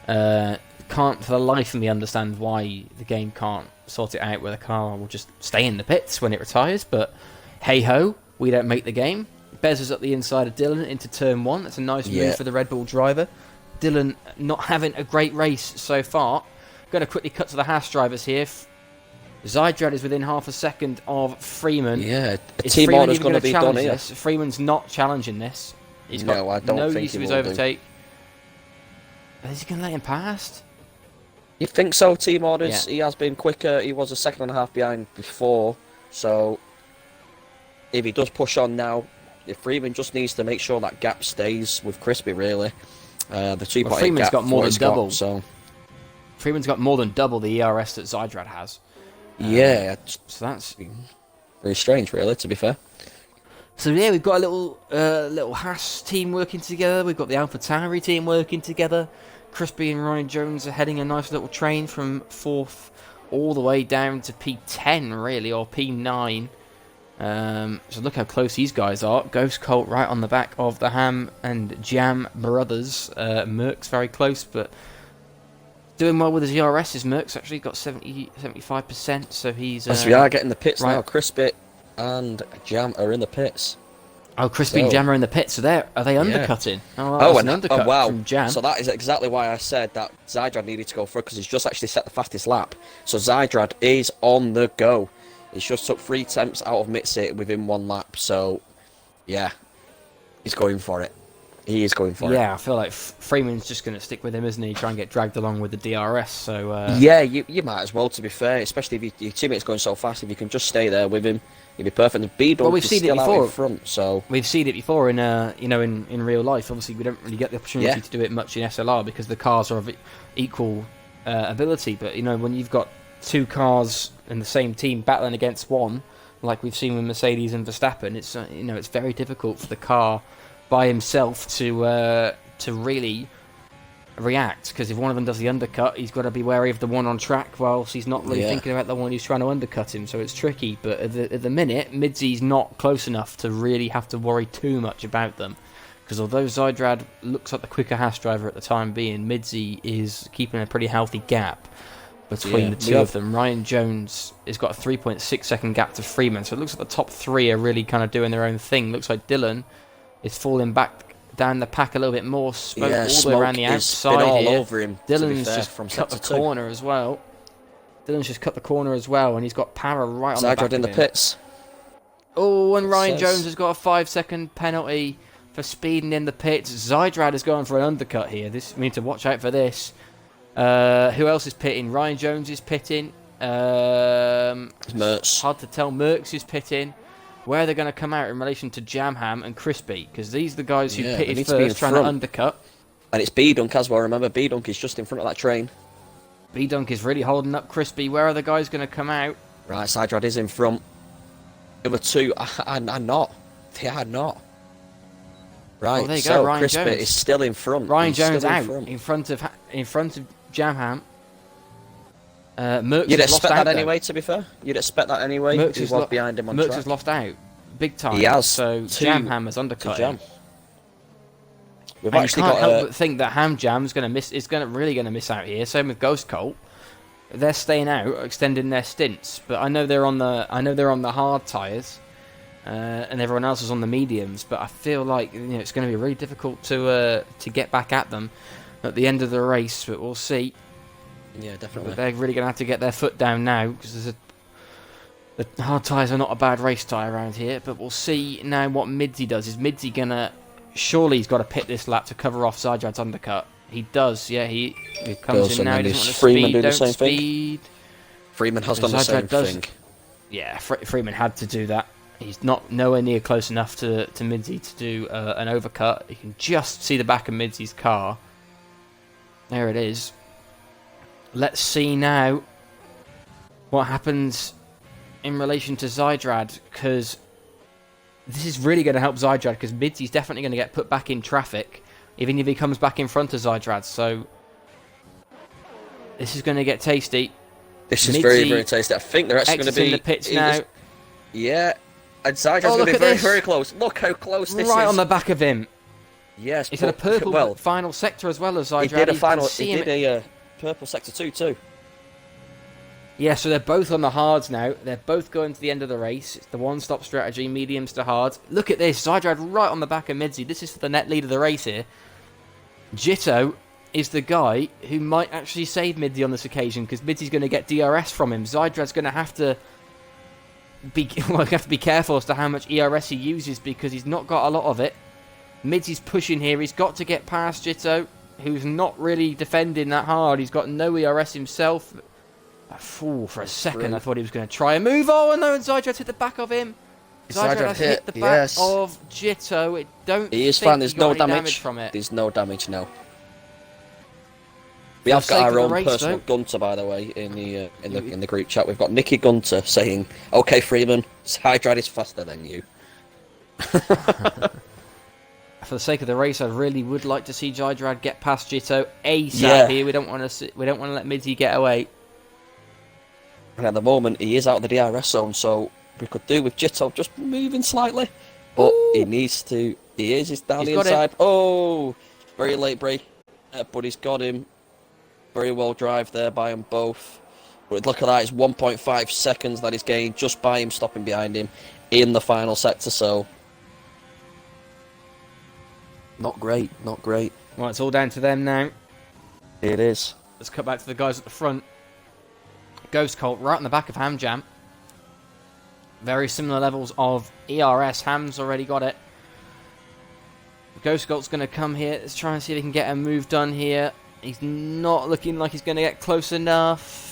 A: Can't for the life of me understand why the game can't sort it out where the car will just stay in the pits when it retires, but hey ho, we don't make the game. Bez is at the inside of Dylan into turn 1. That's a nice move for the Red Bull driver. Dylan not having a great race so far. Going to quickly cut to the Haas drivers here. Zydrad is within half a second of Freeman.
B: Yeah, a team order's going to be done here.
A: Freeman's not challenging this. He's got no use of his overtake. Is he going to let him past?
B: You think so, team orders? Yeah. He has been quicker. He was a second and a half behind before. So, if he does push on now, if Freeman just needs to make sure that gap stays with Crispy, really. The 2.8
A: Freeman's
B: gap
A: got more than double.
B: So
A: Freeman's got more than double the ERS that Zydrad has.
B: Yeah.
A: So that's
B: very strange, really, to be fair.
A: So yeah, we've got a little Haas team working together. We've got the Alpha Tauri team working together. Crispy and Ryan Jones are heading a nice little train from 4th all the way down to P10, really, or P9. So look how close these guys are. Ghost Colt right on the back of the Ham and Jam brothers. Merck's very close, but doing well with his ERS. His Merck's actually got 75%, so he's...
B: As we are getting the pits
A: right.
B: now, Crispy and Jam are in the pits.
A: Oh, Crispy and Jam are in the pits, so are they undercutting?
B: An
A: undercut
B: wow.
A: from Jam.
B: So that is exactly why I said that Zydrad needed to go through, because he's just actually set the fastest lap. So Zydrad is on the go. He's just took 3 attempts out of Mitzi within 1 lap, so yeah, he's going for it. He is going for it.
A: Yeah, I feel like Freeman's just going to stick with him, isn't he? Try and get dragged along with the DRS. So
B: yeah, you might as well, to be fair, especially if your teammate's going so fast. If you can just stay there with him, you'll be perfect. And B-Dog is still out in front, so
A: we've seen it before in in real life. Obviously, we don't really get the opportunity to do it much in SLR because the cars are of equal ability. But when you've got 2 cars in the same team battling against one, like we've seen with Mercedes and Verstappen, it's it's very difficult for the car by himself to really react, because if one of them does the undercut, he's got to be wary of the one on track whilst he's not really thinking about the one who's trying to undercut him, so it's tricky. But at the minute, Midsy's not close enough to really have to worry too much about them, because although Zydrad looks like the quicker Haas driver at the time being, Midsy is keeping a pretty healthy gap between the two of them. Ryan Jones has got a 3.6 second gap to Freeman, so it looks like the top 3 are really kind of doing their own thing. Looks like Dylan is falling back down the pack a little bit more. Smoke all the way around the outside
B: all
A: here.
B: over him,
A: Dylan's just cut the corner as well. And he's got power right on the back
B: Zydrad in the pits.
A: Oh, and Ryan Jones has got a 5-second penalty for speeding in the pits. Zydrad is going for an undercut here. We need to watch out for this. Who else is pitting? Ryan Jones is pitting.
B: Merckx.
A: Hard to tell. Merckx is pitting. Where they're going to come out in relation to Jamham and Crispy, because these are the guys who pitted first, trying to undercut.
B: And it's B-Dunk as well. Remember, B-Dunk is just in front of that train.
A: B-Dunk is really holding up Crispy. Where are the guys going to come out?
B: Right, Zydrad is in front. The other 2 are not. They are not. Right,
A: there you go. Ryan
B: Crispy
A: Jones
B: is still in front.
A: Ryan Jones out in front of Jamham. Merckx
B: You'd
A: has lost
B: expect that
A: out,
B: anyway, to be fair. You'd expect that anyway.
A: Merckx
B: he was behind him on
A: Merckx
B: track.
A: has lost out big time.
B: He has.
A: So Jamham has undercut him.
B: We've
A: And
B: actually
A: you can't
B: got
A: help but think that Ham Jam's going to miss. Is really going to miss out here. Same with Ghost Colt. They're staying out, extending their stints. But I know they're on the hard tyres, and everyone else is on the mediums. But I feel like it's going to be really difficult to get back at them at the end of the race. But we'll see.
B: Yeah, definitely.
A: They're really going to have to get their foot down now, because the hard tyres are not a bad race tyre around here. But we'll see now what Midsy does. Is Midsy going to... Surely he's got to pit this lap to cover off Zydrad's undercut. He does, yeah. He comes in now. He doesn't want to
B: Freeman
A: speed.
B: do the
A: Don't
B: same
A: speed.
B: thing? Freeman has done the same thing.
A: Yeah, Freeman had to do that. He's not nowhere near close enough to Midsy to do an overcut. You can just see the back of Midsy's car. There it is. Let's see now what happens in relation to Zydrad, because this is really going to help Zydrad, because Midsy's definitely going to get put back in traffic, even if he comes back in front of Zydrad. So this is going to get tasty.
B: This is very, very tasty. I think they're actually going to be
A: in the pits now.
B: Yeah, and Zydrad's going to be very, very close. Look how close this is.
A: Right on the back of him.
B: Yes,
A: he's had a purple final sector as well as Zydrad.
B: He did a final. He did a purple sector 2 too.
A: Yeah, so they're both on the hards now. They're both going to the end of the race. It's the one-stop strategy, mediums to hards. Look at this. Zydrad right on the back of Midsy. This is for the net lead of the race here. Jitto is the guy who might actually save Midsy on this occasion, because Midsy's going to get DRS from him. Zydrad's going to have to be careful as to how much ERS he uses, because he's not got a lot of it. Midsy's pushing here. He's got to get past Jitto, who's not really defending that hard. He's got no ERS himself. For a second, I thought he was going to try and move. Oh, and no, and Zydrad hit the back of him. Zydrad has hit the back of Jitto.
B: He is fine. There's no
A: damage from it.
B: There's no damage, no. We have got our own personal Gunter, by the way, in the group chat. We've got Nicky Gunter saying, "Okay, Freeman, Zydrad is faster than you."
A: for the sake of the race, I really would like to see Zydrad get past Jitto ASAP
B: Yeah.
A: here. We don't want to let Midzi get away.
B: And at the moment, he is out of the DRS zone, so we could do with Jitto just moving slightly. But he needs to. He's down the inside. Oh, very late break, but he's got him. Very well drive there by them both. But look at that, it's 1.5 seconds that he's gained just by him stopping behind him in the final sector, so not great, not great.
A: Well, it's all down to them now.
B: It is.
A: Let's cut back to the guys at the front. Ghost Colt right on the back of Ham Jam. Very similar levels of ERS. Ham's already got it. Ghost Colt's going to come here. Let's try and see if he can get a move done here. He's not looking like he's going to get close enough.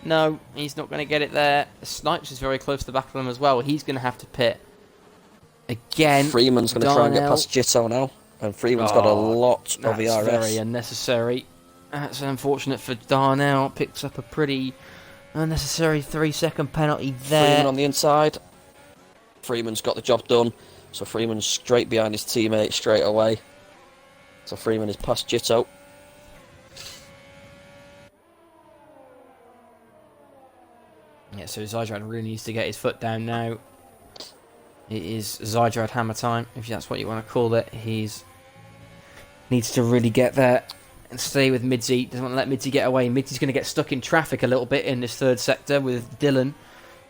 A: No, he's not going to get it there. Snipes is very close to the back of them as well. He's going to have to pit. Again,
B: Freeman's going to try and get past Jitto now. And Freeman's got a lot of ERS.
A: That's very unnecessary. That's unfortunate for Darnell. Picks up a pretty unnecessary 3-second penalty there.
B: Freeman on the inside. Freeman's got the job done. So Freeman's straight behind his teammate straight away. So Freeman is past Jitto.
A: Yeah, so Zydrad really needs to get his foot down now. It is Zydrad hammer time, if that's what you want to call it. He's needs to really get there and stay with Midzi. Doesn't want to let Midzi get away. Midzi's going to get stuck in traffic a little bit in this third sector with Dylan.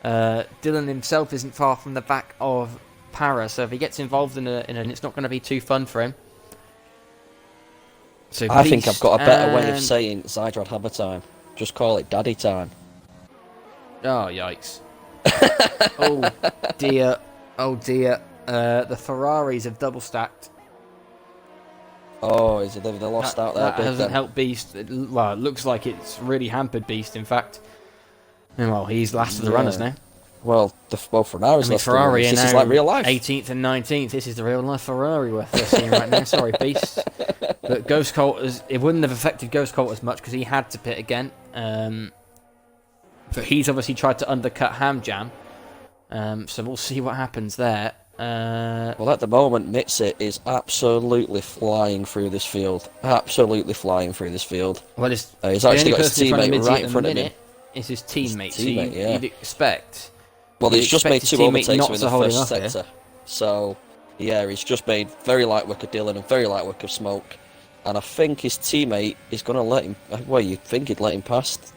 A: Dylan himself isn't far from the back of Para, so if he gets involved in it's not going to be too fun for him. So
B: I think I've got a better way of saying Zydrad hammer time. Just call it daddy time.
A: Oh, yikes. Oh, dear. Oh, dear. The Ferraris have double stacked.
B: Oh, is it they lost out there?
A: That hasn't helped Beast. Well, it looks like it's really hampered Beast, in fact. And, well, he's last of the runners now.
B: Well, Ferrari's last of the
A: Ferrari
B: runners. This
A: now
B: is like real life.
A: 18th and 19th. This is the real life Ferrari we're seeing right now. Sorry, Beast. But Ghost Colt, it wouldn't have affected Ghost Colt as much because he had to pit again. But he's obviously tried to undercut Ham Jam. So we'll see what happens there.
B: Well, at the moment, Mitsit is absolutely flying through this field. Absolutely flying through this field.
A: Well,
B: he's actually got his teammate right in front of him.
A: It's his teammate.
B: Yeah.
A: You'd expect.
B: Well, he's just made 2 overtakes in the first sector.
A: Here.
B: So, yeah, he's just made very light work of Dylan and very light work of Smoke. And I think his teammate is going to let him... Well, you'd think he'd let him past.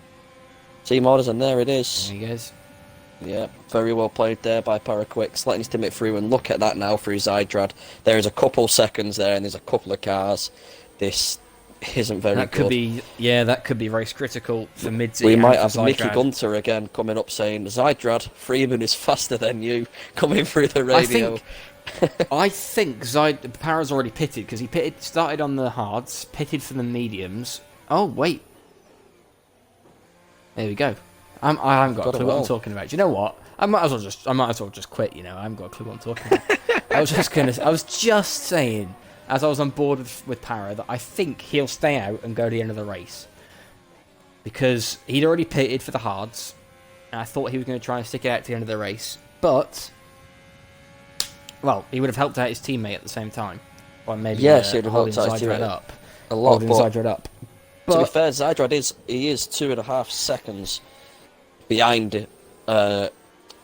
B: Team orders, and there it is.
A: There he goes.
B: Yeah, very well played there by Paraquix, letting his teammate through, and look at that now through Zydrad. There is a couple seconds there, and there's a couple of cars. This isn't very
A: good. That could be race critical for Midzi.
B: We might have Mickey Gunter again coming up saying, Zydrad, Freeman is faster than you, coming through the radio.
A: I think Para's already pitted, because he started on the hards, pitted for the mediums. Oh, wait. There we go. I haven't got a clue what I'm talking about. Do you know what? I might as well just quit. You know, I haven't got a clue what I'm talking about. I was just saying, as I was on board with Para, that I think he'll stay out and go to the end of the race because he'd already pitted for the hards, and I thought he was going to try and stick it out to the end of the race. But, well, he would have helped out his teammate at the same time, or maybe
B: he'd have
A: holding
B: helped out his
A: Zydrad
B: teammate
A: up.
B: A lot,
A: holding Zydrad up.
B: But, to be fair, Zydrad is 2.5 seconds behind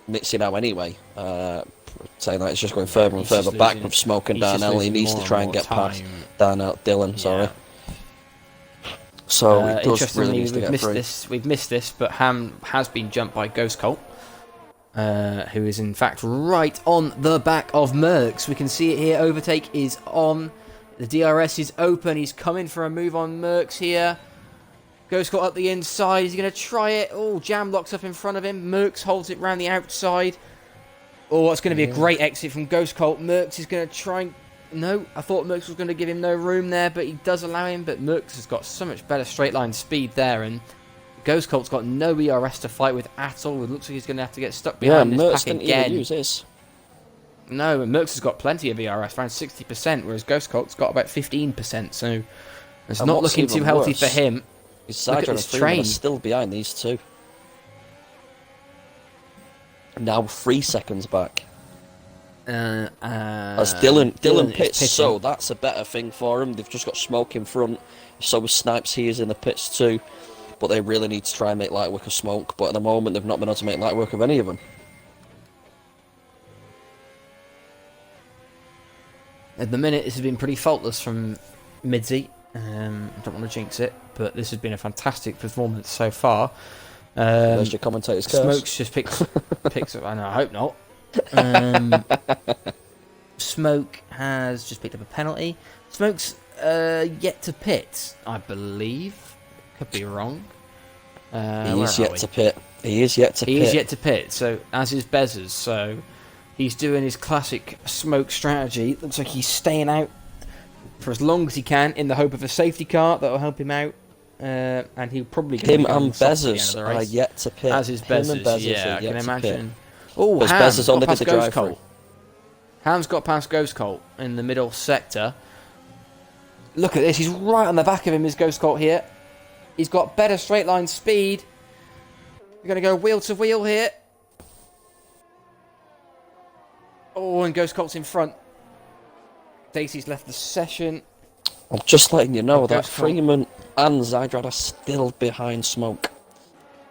B: Mitzi now anyway. Saying that it's just going further and further back with Smoke and Darnell. He needs to try and get past Dylan. Sorry. So it does really need to get through.
A: We've missed this, but Ham has been jumped by Ghost Colt, who is in fact right on the back of Mercs. We can see it here. Overtake is on. The DRS is open. He's coming for a move on Mercs here. Ghost Colt up the inside. He's going to try it. Oh, Jam locks up in front of him. Mercs holds it round the outside. Oh, it's going to be a great exit from Ghost Colt. Mercs is going to try and... No, I thought Mercs was going to give him no room there, but he does allow him. But Mercs has got so much better straight line speed there, and Ghost Colt's got no ERS to fight with at all. It looks like he's going to have to get stuck behind this pack again.
B: Yeah, Mercs didn't even use his.
A: No, Mercs has got plenty of ERS, around 60%, whereas Ghost Colt's got about 15%, so it's not looking too healthy for him.
B: His Zydrad and Freeman are still behind these two. Now 3 seconds back. As Dylan
A: is
B: pits,
A: pitting.
B: so that's a better thing for them. They've just got Smoke in front, so with Snipes he is in the pits too. But they really need to try and make light work of Smoke. But at the moment, they've not been able to make light work of any of them.
A: At the minute, this has been pretty faultless from Midzy. I don't want to jinx it, but this has been a fantastic performance so far.
B: There's your commentator's curse.
A: Smoke's just picks up. I know. I hope not. Smoke has just picked up a penalty. Smoke's yet to pit, I believe. Could be wrong.
B: He is yet to pit. He is yet to pit.
A: He is yet to pit. So as is Bezzers. So he's doing his classic Smoke strategy. Looks like he's staying out for as long as he can in the hope of a safety car that will help him out. And he'll probably
B: him and Bezzers are yet to pit.
A: As is Bezzers, yeah, I can imagine.
B: Oh, Ham's got past Ghost Colt.
A: Ham's got past Ghost Colt in the middle sector. Look at this, he's right on the back of him, is Ghost Colt here. He's got better straight line speed. We're going to go wheel to wheel here. Oh, and Ghost Colt's in front. Dacey's left the session.
B: I'm just letting you know that Freeman and Zydrad are still behind Smoke.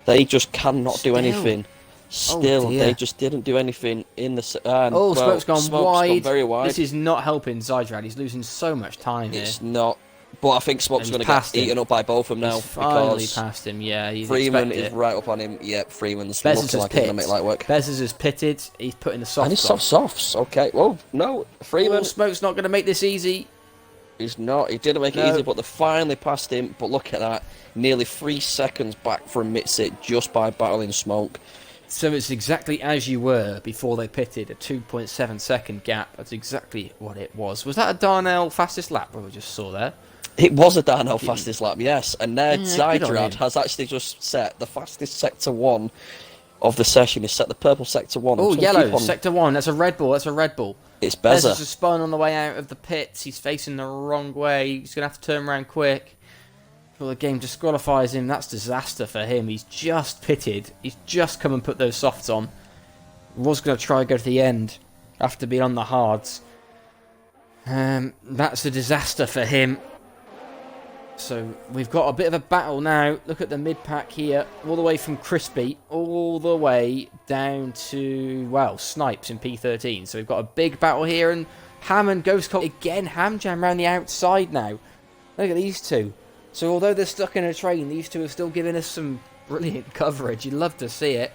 B: They just cannot do anything. Still, they just didn't do anything in the...
A: Smoke's gone wide.
B: Gone very wide.
A: This is not helping Zydrad. He's losing so much time here.
B: It's not. But I think Smoke's going to get eaten up by both of them now.
A: He's finally passed him, yeah.
B: Freeman is right up on him. Yep, Freeman's looking like he's going to make light work.
A: Bezzers has pitted. He's putting the softs on.
B: And he's softs. Okay. Well, no. Freeman...
A: Smoke's not going to make this easy.
B: He's not. He didn't make it easy, but they finally passed him. But look at that. Nearly 3 seconds back from Mitsit just by battling Smoke.
A: So it's exactly as you were before they pitted, a 2.7 second gap. That's exactly what it was. Was that a Darnell fastest lap we just saw there?
B: It was a Darnell fastest lap, yes. And there, Zydrad has actually just set the fastest sector 1 of the session. He's set the purple sector 1.
A: Oh, yellow, sector 1. That's a Red Bull. That's a Red Bull.
B: It's Bezer.
A: Bezos has spun on the way out of the pits. He's facing the wrong way. He's going to have to turn around quick. Well, the game disqualifies him. That's disaster for him. He's just pitted. He's just come and put those softs on. Was going to try and go to the end after being on the hards. That's a disaster for him. So we've got a bit of a battle now. Look at the mid-pack here. All the way from Crispy. All the way down to, well, Snipes in P13. So we've got a big battle here. And Ham and Ghost Colt again. Ham Jam around the outside now. Look at these two. So although they're stuck in a train, these two are still giving us some brilliant coverage. You'd love to see it.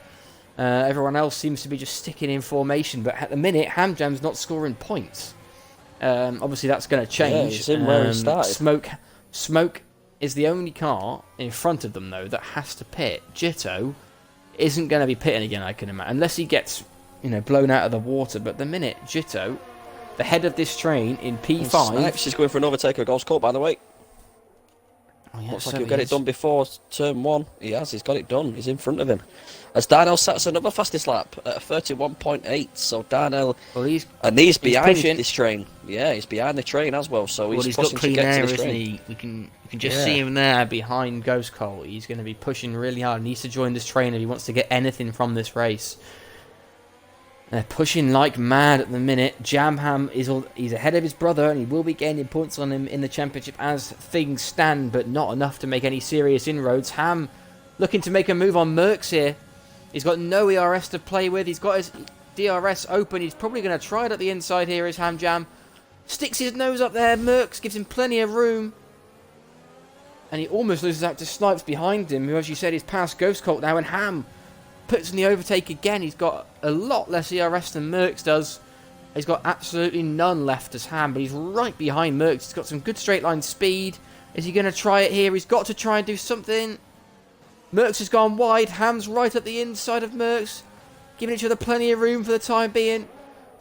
A: Everyone else seems to be just sticking in formation. But at the minute, Ham Jam's not scoring points. Obviously, that's going to change.
B: Yeah, he's in where he started.
A: Smoke is the only car in front of them, though, that has to pit. Jitto isn't going to be pitting again, I can imagine. Unless he gets, blown out of the water. But the minute Jitto, the head of this train in P5...
B: Snipes, he's going for an overtake of Ghost Colt, by the way.
A: Oh, yeah,
B: Looks like he'll get it done before turn 1. He has, he's got it done. He's in front of him. As Darnell sets another fastest lap at 31.8. So Darnell...
A: Well, he's
B: behind
A: pushing.
B: this train. Yeah, he's behind the train as well. So he's
A: got
B: pushing
A: clean
B: to get
A: air,
B: to this
A: isn't
B: train.
A: he? We can just see him there behind Ghost Colt. He's going to be pushing really hard. He needs to join this train if he wants to get anything from this race. They're pushing like mad at the minute. Jamham he's ahead of his brother, and he will be gaining points on him in the championship as things stand, but not enough to make any serious inroads. Ham looking to make a move on Merckx here. He's got no ERS to play with. He's got his DRS open. He's probably going to try it at the inside here, is Ham Jam. Sticks his nose up there. Merckx gives him plenty of room. And he almost loses out to Snipes behind him, who, as you said, is past Ghost Colt now, and Ham puts in the overtake again. He's got a lot less ERS than Merckx does. He's got absolutely none left as Ham, but he's right behind Merckx. He's got some good straight line speed. Is he going to try it here? He's got to try and do something. Merckx has gone wide. Ham's right at the inside of Merckx, giving each other plenty of room for the time being.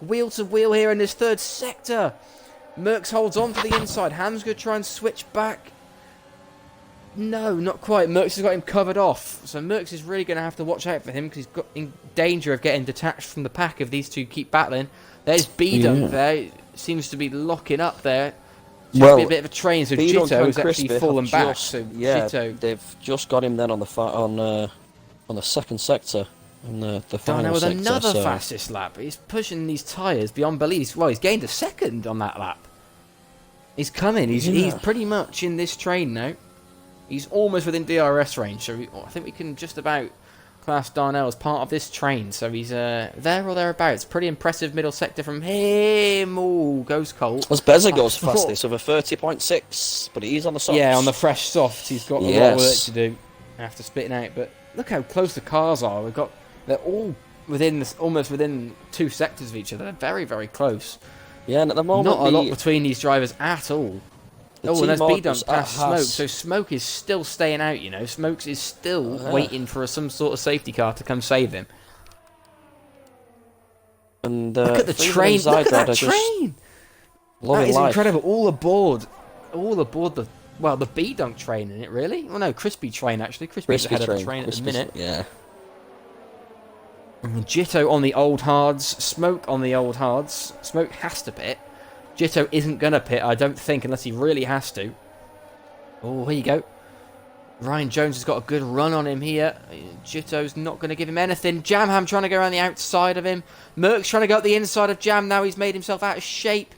A: Wheel to wheel here in this third sector. Merckx holds on to the inside. Ham's going to try and switch back. No, not quite. Merckx has got him covered off. So Merckx is really going to have to watch out for him because he's got in danger of getting detached from the pack if these two keep battling. There's B-Dunk there. Seems to be locking up there. Just be a bit of a train, so Jitto has actually fallen back. So
B: yeah,
A: Jitto...
B: they've just got him then on the second sector. And the
A: Darnell
B: final
A: with
B: sector,
A: another
B: so
A: fastest lap. He's pushing these tyres beyond belief. Well, he's gained a second on that lap. He's coming. He's pretty much in this train now. He's almost within DRS range, so I think we can just about class Darnell as part of this train. So he's there or thereabouts. Pretty impressive middle sector from him. Oh, goes Colt.
B: as Beza goes fastest with a 30.6, but he's on the softs.
A: Yeah, on the fresh softs, he's got a lot of work to do after spitting out. But look how close the cars are. They're all almost within 2 sectors of each other. They're very, very close.
B: Yeah, and at the moment,
A: not a lot between these drivers at all. Oh, and there's B-Dunk past Smoke, so Smoke is still staying out, you know. Smoke is still waiting for some sort of safety car to come save him.
B: And
A: look at the train, look at that train! That is incredible, all aboard the B-Dunk train, isn't it, really? Well, no, Crispy train, actually. Crispy's ahead of the train at the minute.
B: Yeah.
A: And Jitto on the old hards, Smoke on the old hards. Smoke has to pit. Jitto isn't going to pit, I don't think, unless he really has to. Oh, here you go. Ryan Jones has got a good run on him here. Jitto's not going to give him anything. Jamham trying to go around the outside of him. Merck's trying to go up the inside of Jam. Now he's made himself out of shape.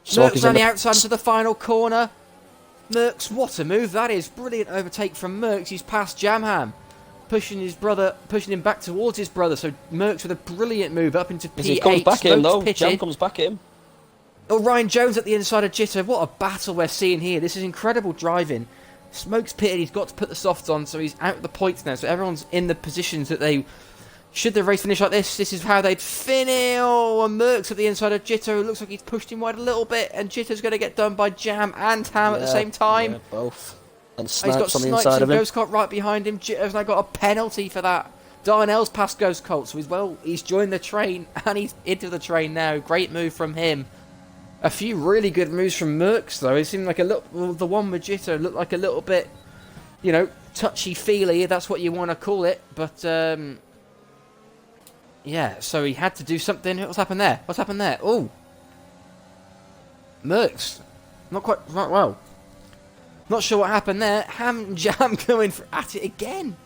A: Merck's around the outside into the final corner. Merck's, what a move that is. Brilliant overtake from Merck's. He's past Jamham. Pushing him back towards his brother. So Merck's with a brilliant move up into P8.
B: He comes back in, though. Jam comes back in.
A: Oh, Ryan Jones at the inside of Jitto. What a battle we're seeing here. This is incredible driving. Smoke's pitted. He's got to put the softs on, so he's out of the points now. So everyone's in the positions that they... Should the race finish like this is how they'd finish. Oh, and Merck's at the inside of Jitto. Looks like he's pushed him wide a little bit, and Jitto's going to get done by Jam and Tam at the same time.
B: Yeah, both. And
A: Snipes he's got on the Snipes inside and of him. Ghost Colt right behind him. Jitto's now got a penalty for that. Darnell's past Ghost Colt, so he's joined the train, and he's into the train now. Great move from him. A few really good moves from Merckx, though. It seemed like the one with Jitto looked like a little bit, you know, touchy-feely, if that's what you want to call it. But, yeah, so he had to do something. What's happened there? What's happened there? Oh! Merckx. Not well. Not sure what happened there. Ham and Jam going at it again.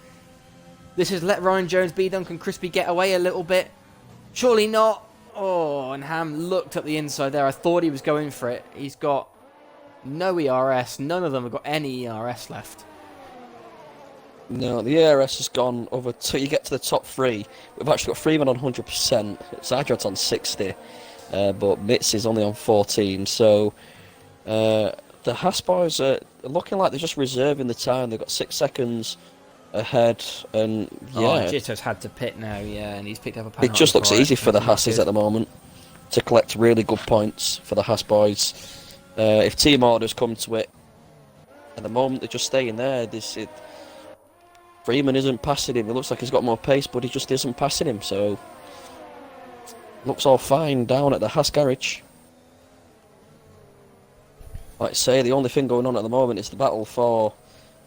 A: This has let Ryan Jones, B-Dunk and Crispy get away a little bit. Surely not. Oh, and Ham looked at the inside there. I thought he was going for it. He's got no ERS. None of them have got any ERS left.
B: No, the ERS has gone over to... You get to the top 3. We've actually got Freeman on 100%. Zydrat's on 60. But Mitz is only on 14. So, the Haas boys are looking like they're just reserving the time. They've got 6 seconds ahead, and yeah.
A: Jitto's had to pit now, yeah, and he's picked up a penalty.
B: It just looks easy for the Haasses at the moment to collect really good points for the Haas boys. If team orders come to it, at the moment they're just staying there. Freeman isn't passing him. It looks like he's got more pace, but he just isn't passing him. So looks all fine down at the Haas garage. Like I say, the only thing going on at the moment is the battle for...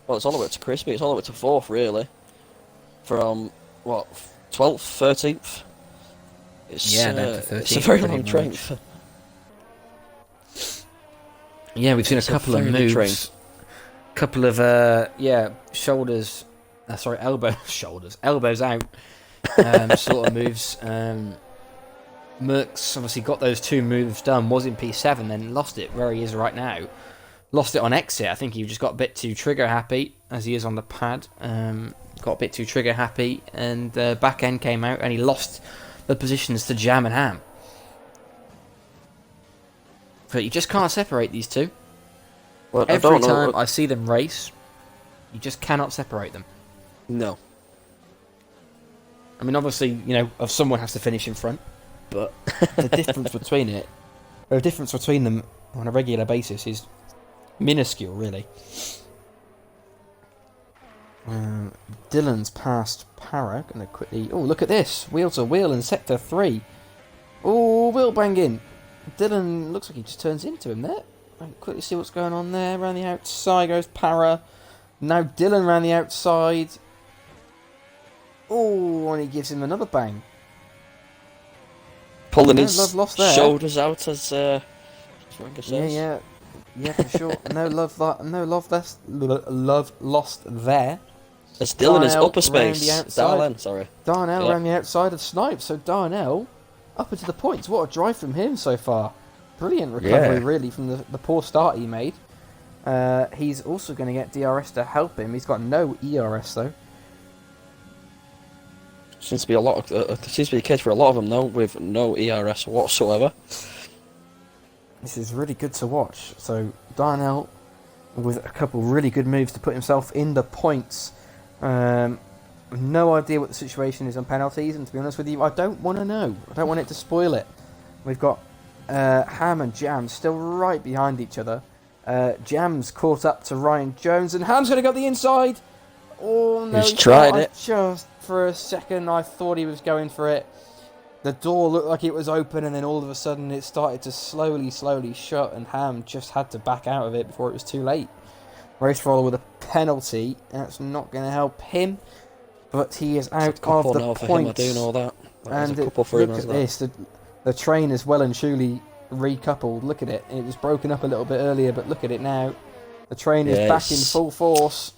B: Well, it's all the way to Crispy. It's all the way to 4th, really. From, what, 12th, 13th? It's a very long train.
A: Yeah, we've seen a couple of moves. Couple of, shoulders... elbows out. Sort of moves. Merckx obviously got those 2 moves done, was in P7, then lost it where he is right now. Lost it on exit. I think he just got a bit too trigger happy, as he is on the pad. Got a bit too trigger happy, and the back end came out, and he lost the positions to Jam and Ham. But you just can't separate these two.
B: Well,
A: Every time I see them race, you just cannot separate them.
B: No.
A: I mean, obviously, you know, if someone has to finish in front, but the difference between them on a regular basis is minuscule, really. Dylan's past Para. Gonna quickly... Oh, look at this. Wheel to wheel in Sector 3. Oh, wheel banging. Dylan looks like he just turns into him there. Quickly see what's going on there. Around the outside goes Para. Now Dylan around the outside. Oh, and he gives him another bang.
B: Pulling his shoulders out as
A: Yeah, for sure. No love lost there.
B: As Dylan is
A: Darnell
B: upper
A: round the
B: space.
A: outside.
B: Darlen, sorry.
A: Darnell
B: Yep.
A: around the outside of Snipes. So Darnell up into the points. What a drive from him so far. Brilliant recovery, really, from the poor start he made. He's also going to get DRS to help him. He's got no ERS though.
B: Seems to be the case for a lot of them though, with no ERS whatsoever.
A: This is really good to watch. So Darnell with a couple really good moves to put himself in the points. No idea what the situation is on penalties, and to be honest with you, I don't want to know. I don't want it to spoil it. We've got Ham and Jam still right behind each other. Jam's caught up to Ryan Jones, and Ham's going to go the inside. Oh no!
B: He's tried it.
A: Just for a second, I thought he was going for it. The door looked like it was open, and then all of a sudden, it started to slowly shut, and Ham just had to back out of it before it was too late. Race Roller with a penalty. That's not going to help him, but he is out of the points.
B: For him, I do know that.
A: And
B: a couple for him
A: look
B: as
A: at
B: well.
A: this. The train is well and truly recoupled. Look at it. It was broken up a little bit earlier, but look at it now. The train is back in full force.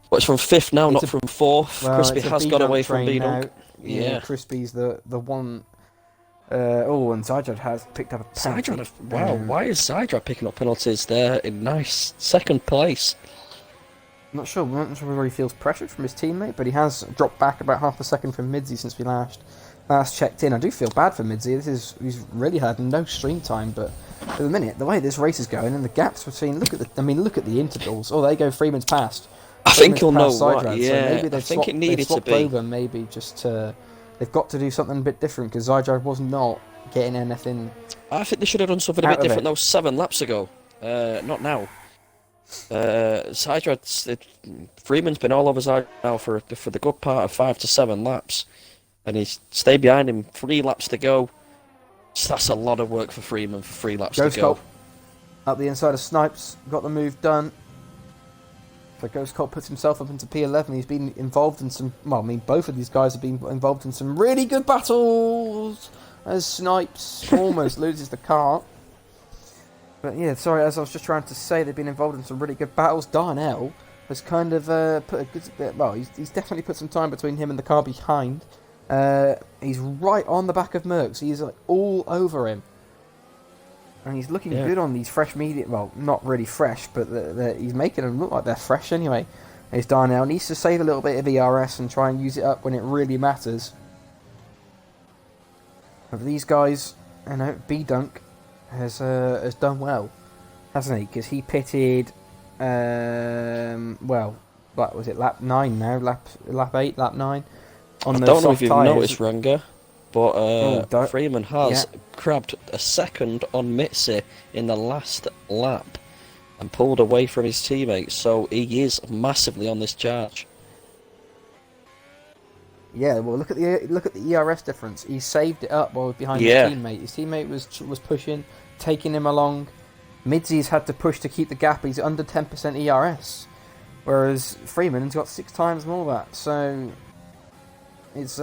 B: But it's from 5th now, not from 4th.
A: Well,
B: Crispy has got away from B-Dunk.
A: Yeah, Crispy's the one. And Zydrad has picked up a penalty.
B: Wow, why is Zydrad picking up penalties there in nice second place?
A: Not sure whether he feels pressured from his teammate, but he has dropped back about half a second from Midzi since we last checked in. I do feel bad for Midzi. He's really had no stream time, but for the minute, the way this race is going and the gaps between, look at the intervals. Oh, there you go, Freeman's passed.
B: I think he'll know
A: what.
B: what.
A: Yeah,
B: So
A: maybe
B: I think it needed to be.
A: Over, maybe just to, they've got to do something a bit different because Zydrad was not getting anything.
B: I think they should have done something a bit different though 7 laps ago. Not now. Freeman's been all over Zydrad now for the good part of 5 to 7 laps, and he's stayed behind him 3 laps to go. So that's a lot of work for Freeman for 3 laps to go.
A: Up the inside of Snipes, got the move done. So Ghost Cult puts himself up into P11. He's been involved in some. Well, I mean, both of these guys have been involved in some really good battles. As Snipes almost loses the car. But yeah, sorry, as I was just trying to say, they've been involved in some really good battles. Darnell has kind of put a good bit. Well, he's definitely put some time between him and the car behind. He's right on the back of Merckx. He's like all over him. And he's looking good on these fresh medium. Well, not really fresh, but he's making them look like they're fresh anyway. He's Darnell needs to save a little bit of ERS and try and use it up when it really matters. But these guys, you know, B-Dunk has done well, hasn't he? Because he pitted, well, what was it, lap 9 now? Lap 8, lap 9? On the
B: I don't know
A: soft
B: if you've
A: tyres.
B: noticed, Ranga, but Freeman has grabbed a second on Mitzi in the last lap and pulled away from his teammates, so he is massively on this charge.
A: Yeah, well, look at the ERS difference. He saved it up while he was behind his teammate. His teammate was pushing, taking him along. Midsy's had to push to keep the gap. He's under 10% ERS, whereas Freeman's got 6 times more of that. So it's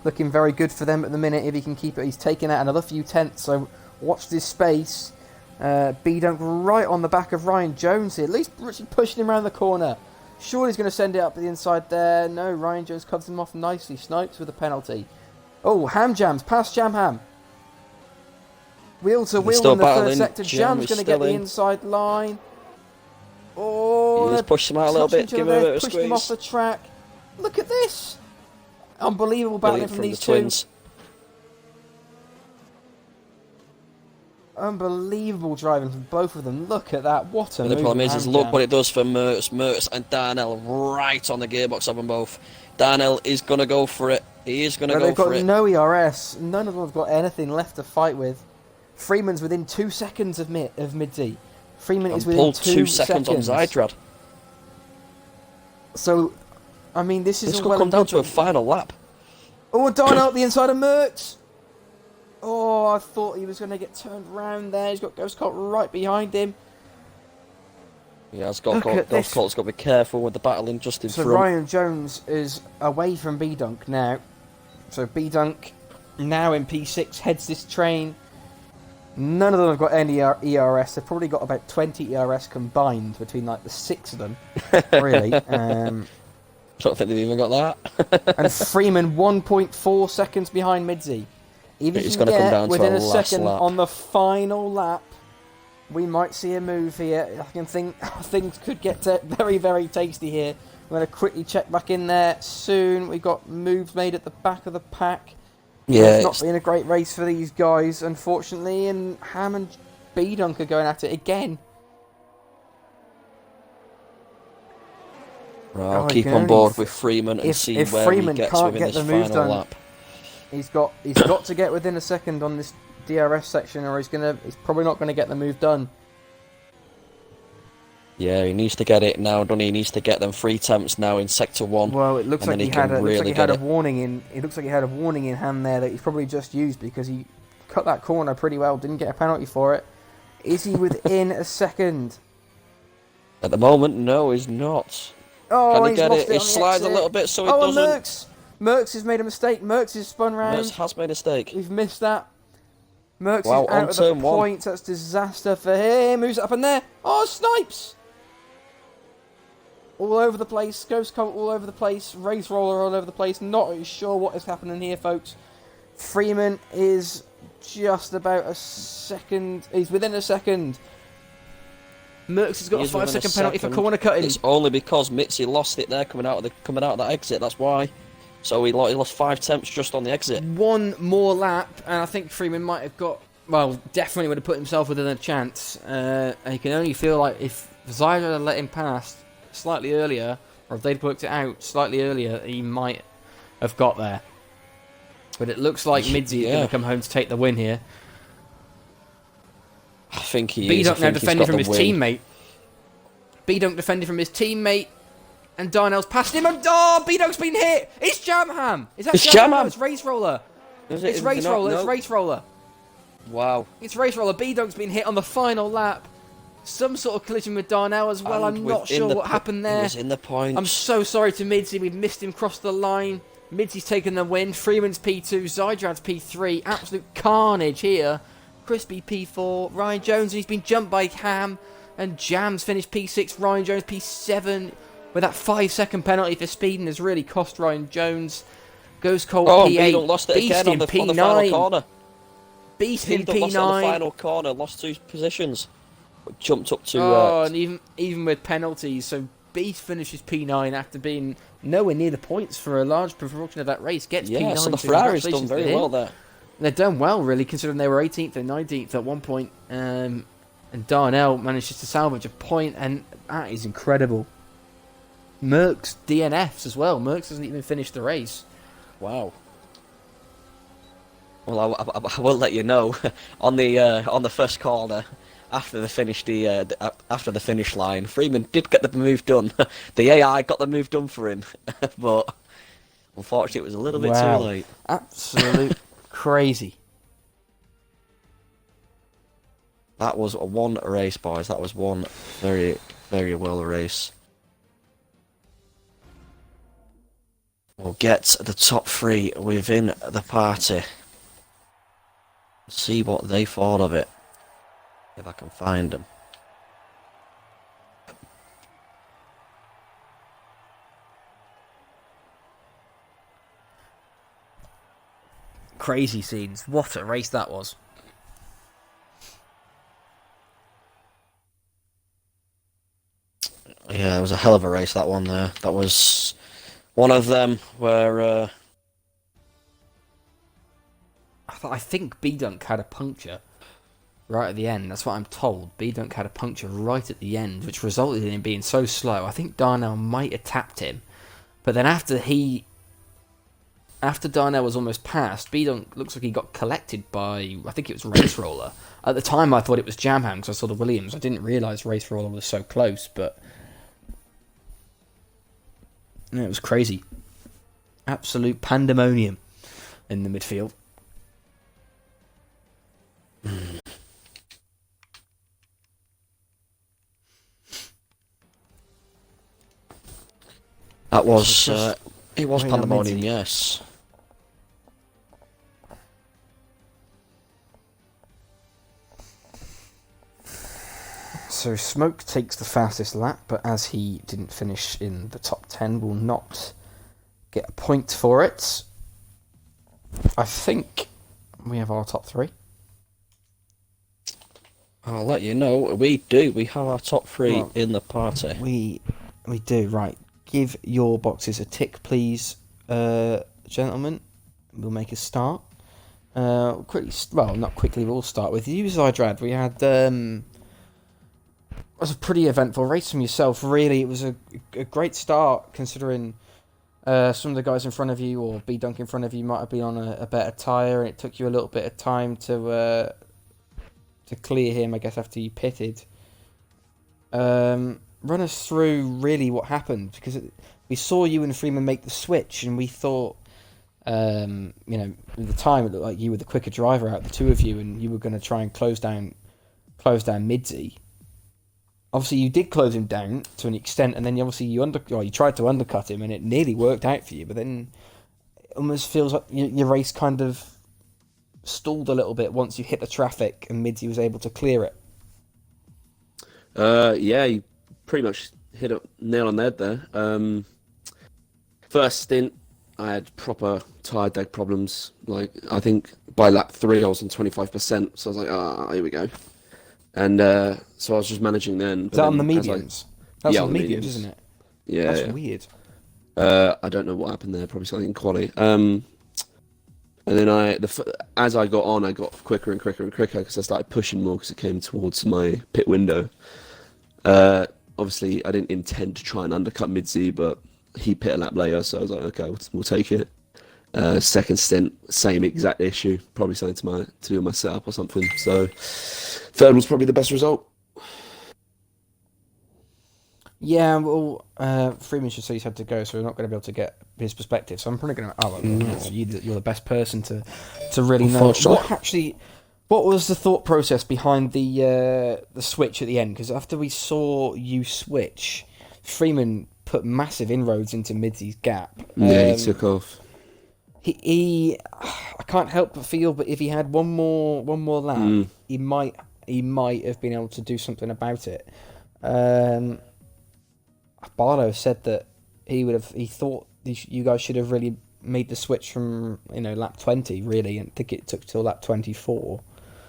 A: looking very good for them at the minute. If he can keep it, he's taking out another few tenths. So watch this space. B-Dunk right on the back of Ryan Jones here. At least pushing him around the corner. Sure, he's going to send it up to the inside there. No, Ryan Jones covers him off nicely. Snipes with a penalty. Oh, Ham Jams past Jam Ham. Wheel to wheel in the third sector. Jam's going to get the inside line. Oh,
B: he's pushed him out a little bit. Give him a bit of a squeeze.
A: Pushed him off the track. Look at this. Unbelievable battling from these two.
B: Twins.
A: Unbelievable driving from both of them. Look at that. What a move.
B: The problem is look what it does for Merckx and Darnell right on the gearbox of them both. Darnell is going to go for it. He is going to go for it.
A: They've got no ERS. None of them have got anything left to fight with. Freeman's within 2 seconds of Midzy. Freeman is within 2
B: seconds on Zydrad.
A: So, I mean, this is...
B: This could come down to a final lap.
A: Oh, Darnell at the inside of Merckx. Oh, I thought he was going to get turned around there. He's got Ghost Cult right behind him.
B: Yeah, Ghost Cult's got to be careful with the battling just in front.
A: So Ryan Jones is away from B-Dunk now. So B-Dunk, now in P6, heads this train. None of them have got any ERS. They've probably got about 20 ERS combined between like the 6 of them, really.
B: don't think they've even got that.
C: And Freeman 1.4 seconds behind Midzi. If
B: It's
C: he
B: going
C: can
B: to come
C: get
B: down to
C: within
B: a
C: a
B: last
C: second
B: lap.
C: on the final lap, we might see a move here. I can think things could get very, very tasty here. We're going to quickly check back in there soon. We've got moves made at the back of the pack.
B: Yeah,
C: It's not been a great race for these guys, unfortunately, and Ham and B-Dunk are going at it again.
B: Right, I'll
C: Oh,
B: keep on board with Freeman and see
C: if
B: where
C: Freeman
B: he gets
C: can't
B: within
C: get
B: this
C: the move
B: final
C: done,
B: lap.
C: he's got to get within a second on this DRS section, or he's probably not gonna get the move done.
B: Yeah, he needs to get it now, doesn't he? He needs to get them 3 temps now in sector 1.
C: Well, it looks like he had a
B: it.
C: warning in. It looks like he had a warning in hand there that he's probably just used because he cut that corner pretty well. Didn't get a penalty for it. Is he within a second?
B: At the moment, no, he's not.
C: Oh,
B: Can he
C: he's
B: get
C: lost
B: it?
C: it
B: He
C: on the
B: slides a
C: exit.
B: little bit so he
C: Oh,
B: doesn't.
C: and Merckx has made a mistake. Merckx has spun round.
B: Merckx has made a mistake.
C: We've missed that. Merckx
B: Wow,
C: is
B: on
C: out of the
B: turn 1.
C: points. That's disaster for him. Moves it up in there. Oh, snipes! All over the place. Ghost Colt all over the place. Race Roller all over the place. Not really sure what is happening here, folks. Freeman is just about a second. He's within a second. Merckx has got a 5-second penalty for corner cutting.
B: It's only because Mitzi lost it there coming out of that exit. That's why. So he lost 5 temps just on the exit.
C: One more lap, and I think Freeman might have got. Well, definitely would have put himself within a chance. And you can only feel like if Zyra had let him pass slightly earlier, or if they'd worked it out slightly earlier, he might have got there. But it looks like Midzi is going to come home to take the win here.
B: I think he is.
C: B-Dunk now defending from his teammate. B-Dunk defending from his teammate. And Darnell's passing him. And B-Dunk's been hit. It's Jamham. Is that Jamham? No, it's Race Roller. It's Race Roller. It's Race Roller.
B: Wow.
C: It's Race Roller. B-Dunk's been hit on the final lap. Some sort of collision with Darnell as well. I'm not sure what happened there.
B: He was in the points.
C: I'm so sorry to Midzi. We've missed him cross the line. Midzi's taken the win. Freeman's P2. Zydrad's P3. Absolute carnage here. Crispy P4. Ryan Jones, he's been jumped by Ham. And Jam's finished P6. Ryan Jones P7. With that 5-second penalty for speeding has really cost Ryan Jones. Ghost Colt P8.
B: Lost it again on the final corner.
C: Beast in P9.
B: Lost on the final corner. Lost 2 positions. Jumped up to...
C: and even with penalties. So Beast finishes P9 after being nowhere near the points for a large proportion of that race. Gets P9.
B: Yeah, so the Ferrari's done very well there.
C: They've done well, really, considering they were 18th and 19th at one point. And Darnell manages to salvage a point, and that is incredible. Merckx DNFs as well. Merckx hasn't even finished the race.
B: Wow. Well, I will let you know on the first corner after the finish line. Freeman did get the move done. The AI got the move done for him, but unfortunately it was a little bit too late.
C: Absolute crazy.
B: That was one race, boys. That was one very, very well race. We'll get the top 3 within the party. See what they thought of it. If I can find them.
C: Crazy scenes. What a race that was.
B: Yeah, it was a hell of a race, that one there. That was one of them where...
C: I think B-Dunk had a puncture right at the end. That's what I'm told. B-Dunk had a puncture right at the end, which resulted in him being so slow. I think Darnell might have tapped him. But then after Darnell was almost passed, B-Dunk looks like he got collected by, I think it was Race Roller. At the time I thought it was Jamham because I saw the Williams. I didn't realise Race Roller was so close, but... yeah, it was crazy. Absolute pandemonium in the midfield.
B: That was... it was pandemonium, yes.
C: So Smoke takes the fastest lap, but as he didn't finish in the top 10, will not get a point for it. I think we have our top 3.
B: I'll let you know. We do. We have our top 3 in the party.
C: We do, right. Give your boxes a tick, please, gentlemen. We'll make a start. Not quickly, we'll start with you, Zydrad. We had... it was a pretty eventful race from yourself, really. It was a great start, considering some of the guys in front of you, or B-Dunk in front of you, might have been on a better tyre, and it took you a little bit of time to clear him, I guess, after you pitted. Run us through really what happened, because we saw you and Freeman make the switch, and we thought, at the time it looked like you were the quicker driver out of the two of you, and you were going to try and close down Midzy. Obviously, you did close him down to an extent, and then you tried to undercut him, and it nearly worked out for you. But then it almost feels like your race kind of stalled a little bit once you hit the traffic, and Midzy was able to clear it.
D: Yeah, you pretty much hit a nail on the head there. First stint, I had proper tyre deg problems. Like, I think by lap 3 I was on 25%, so I was like, here we go. And so I was just managing then.
C: Is that on the mediums? That's
D: yeah,
C: on the mediums, isn't it?
D: Yeah.
C: That's weird.
D: I don't know what happened there, probably something in quali. And then as I got on, I got quicker and quicker and quicker, because I started pushing more because it came towards my pit window. Obviously, I didn't intend to try and undercut Midzy, but he pit a lap later, so I was like, okay, we'll take it. Second stint, same exact issue, probably something to do with my setup or something. So third was probably the best result.
C: Yeah, well, Freeman should say he's had to go, so we're not going to be able to get his perspective. So I'm probably going to... you're the best person to really know. What was the thought process behind the switch at the end? Because after we saw you switch, Freeman put massive inroads into Midzy's gap.
D: Yeah, he took off.
C: I can't help but feel, but if he had one more lap, he might have been able to do something about it. Barlow said that he thought you guys should have really made the switch from lap 20 really, and I think it took till lap 24.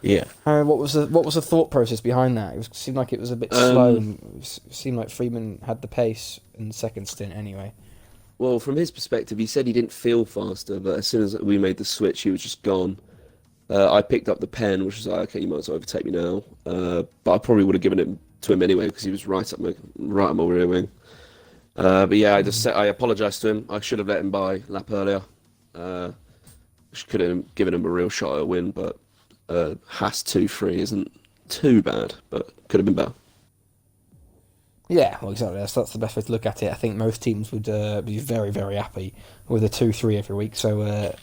D: Yeah.
C: What was the thought process behind that? It seemed like it was a bit slow, and it seemed like Freeman had the pace in the second stint anyway.
D: Well, from his perspective, he said he didn't feel faster, but as soon as we made the switch, he was just gone. I picked up the pen, which was like, okay, you might as well overtake me now. But I probably would have given it to him anyway, because he was right up my rear wing. But yeah, I apologised to him. I should have let him by a lap earlier. Could have given him a real shot at a win, but Haas 2-3 isn't too bad, but could have been better.
C: Yeah, well, exactly. That's the best way to look at it. I think most teams would be very, very happy with a 2-3 every week. So,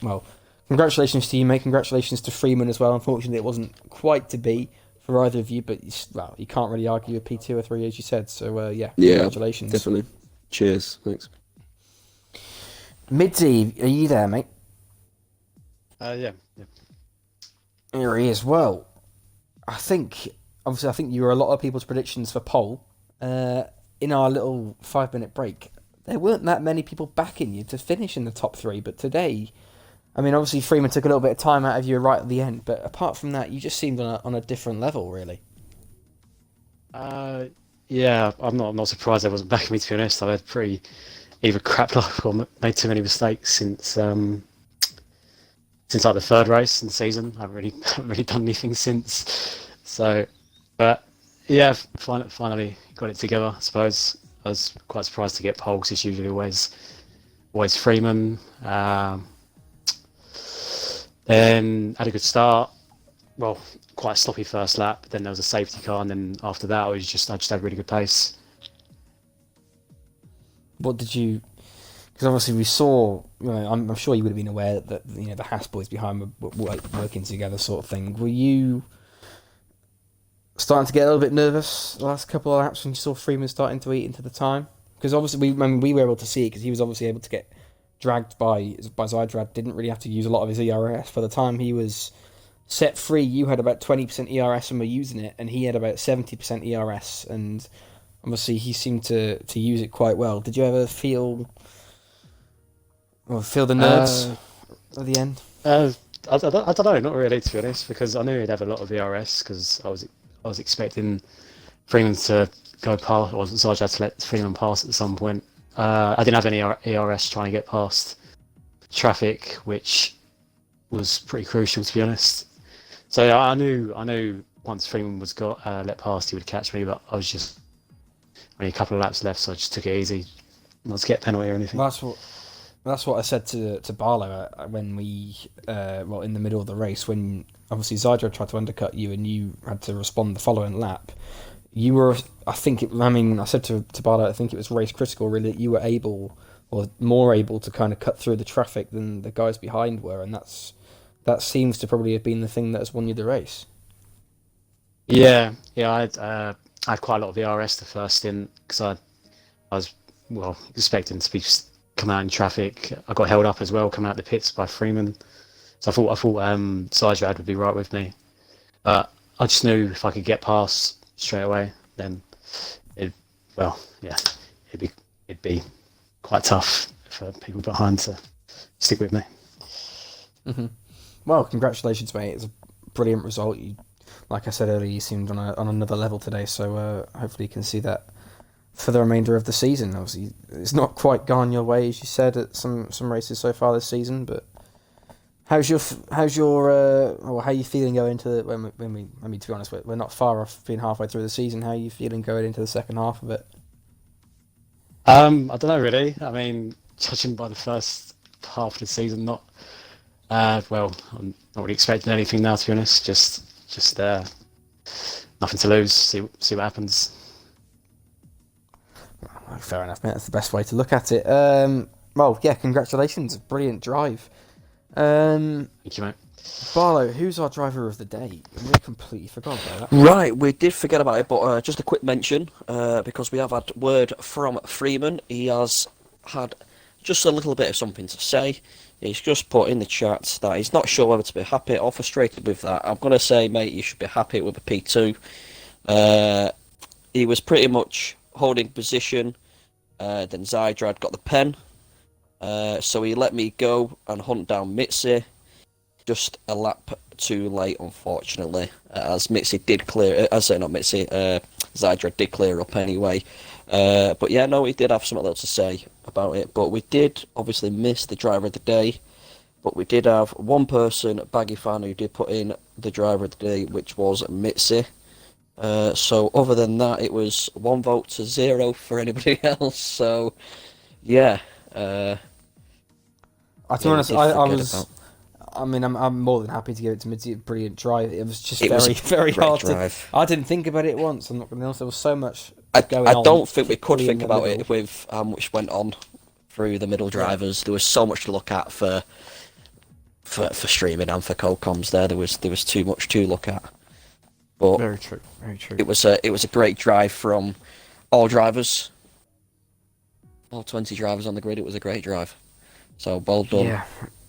C: congratulations to you, mate. Congratulations to Freeman as well. Unfortunately, it wasn't quite to be for either of you, but you can't really argue a P2 or 3, as you said. So, congratulations.
D: Definitely. Cheers. Thanks.
C: Midzy, are you there, mate?
E: Yeah.
C: Here he is. Well, I think you were a lot of people's predictions for pole. In our little 5-minute break, there weren't that many people backing you to finish in the top 3, but today, I mean, obviously Freeman took a little bit of time out of you right at the end, but apart from that, you just seemed on a different level, really.
E: Yeah, I'm not surprised they wasn't backing me, to be honest. I've had pretty either crap luck or made too many mistakes since like the third race in the season. I haven't really done anything since. So, but yeah, finally got it together. I suppose I was quite surprised to get pole, because it's usually always Freeman. Then had a good start. Well, quite a sloppy first lap. Then there was a safety car, and then after that, I just had a really good pace.
C: What did you? Because obviously we saw. I'm sure you would have been aware that the Haas boys behind were working together, sort of thing. Were you starting to get a little bit nervous the last couple of laps when you saw Freeman starting to eat into the time? Because obviously we were able to see it, because he was obviously able to get dragged by Zydrad. Didn't really have to use a lot of his ERS. By the time he was set 3, you had about 20% ERS and were using it, and he had about 70% ERS, and obviously he seemed to use it quite well. Did you ever feel the nerves at the end?
E: I don't know, not really, to be honest, because I knew he'd have a lot of ERS because I was expecting Freeman to go past, or Sarge had to let Freeman pass at some point. I didn't have any ERS trying to get past traffic, which was pretty crucial, to be honest. So I knew once Freeman was got let past, he would catch me, but I was just only a couple of laps left, so I just took it easy, not to get a penalty or anything.
C: That's what I said to Barlow when we in the middle of the race, when obviously Zydra tried to undercut you and you had to respond the following lap. You were, I said to Barlow, I think it was race critical really, that you were able, or more able, to kind of cut through the traffic than the guys behind were, and that seems to probably have been the thing that has won you the race.
E: Yeah, I had quite a lot of ERS the first stint because I was expecting to be coming out in traffic. I got held up as well coming out the pits by Freeman, so I thought Sajrad would be right with me, but I just knew if I could get past straight away, then it'd be quite tough for people behind to stick with me.
C: Mm-hmm. Well, congratulations, mate. It's a brilliant result. Like I said earlier, you seemed on another level today, so hopefully you can see that for the remainder of the season. Obviously, it's not quite gone your way, as you said, at some races so far this season, but how are you feeling going into to be honest, we're not far off being halfway through the season. How are you feeling going into the second half of it?
E: I don't know really. I mean, judging by the first half of the season, I'm not really expecting anything now, to be honest. Just nothing to lose. See what happens.
C: Well, fair enough, mate. That's the best way to look at it. Congratulations, brilliant drive.
E: Thank you, mate.
C: Barlow, who's our driver of the day? We completely forgot about that.
B: Right, we did forget about it, but just a quick mention, because we have had word from Freeman. He has had just a little bit of something to say. He's just put in the chat that he's not sure whether to be happy or frustrated with that. I'm going to say, mate, you should be happy with a P2. He was pretty much holding position, then Zydrad got the pen. So he let me go and hunt down Mitzi. Just a lap too late, unfortunately, as Mitzi did clear. Zydrad did clear up anyway. But yeah, no, he did have something else to say about it. But we did obviously miss the driver of the day. But we did have one person, Baggy fan, who did put in the driver of the day, which was Mitzi. So other than that, it was 1 vote to 0 for anybody else. So yeah.
C: To be honest, I'm more than happy to give it to Mitzi. Brilliant drive. It was just very hard drive. I didn't think about it once. I'm not going to be honest. There was so much going on.
B: I don't think we could think about it with how much went on through the middle drivers. There was so much to look at for streaming and for co-coms. There was too much to look at. But
C: very true.
B: It was a great drive from all drivers, all 20 drivers on the grid. It was a great drive. So well done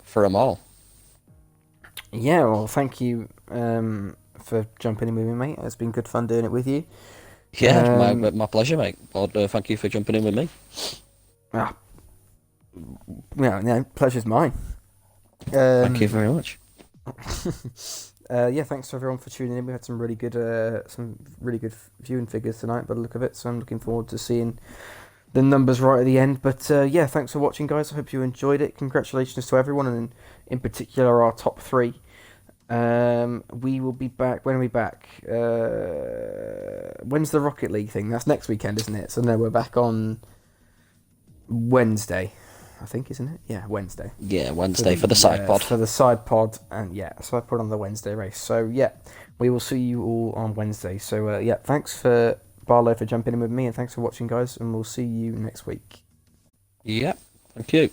B: for them all.
C: Yeah, well, thank you for jumping in with me, mate. It's been good fun doing it with you.
B: Yeah, my pleasure, mate. Well, thank you for jumping in with me.
C: Pleasure's mine.
B: Thank you very much.
C: Thanks to everyone for tuning in. We had some really good viewing figures tonight by the look of it, so I'm looking forward to seeing the numbers right at the end. But thanks for watching, guys. I hope you enjoyed it. Congratulations to everyone, and in particular our top 3. We will be back. When are we back? When's the Rocket League thing? That's next weekend, isn't it? So no, we're back on Wednesday, I think, isn't it? Yeah, Wednesday.
B: Yeah, Wednesday for the side pod.
C: For the side pod, and side pod on the Wednesday race. So we will see you all on Wednesday. So thanks for Barlow for jumping in with me, and thanks for watching, guys, and we'll see you next week.
B: Yeah, thank you.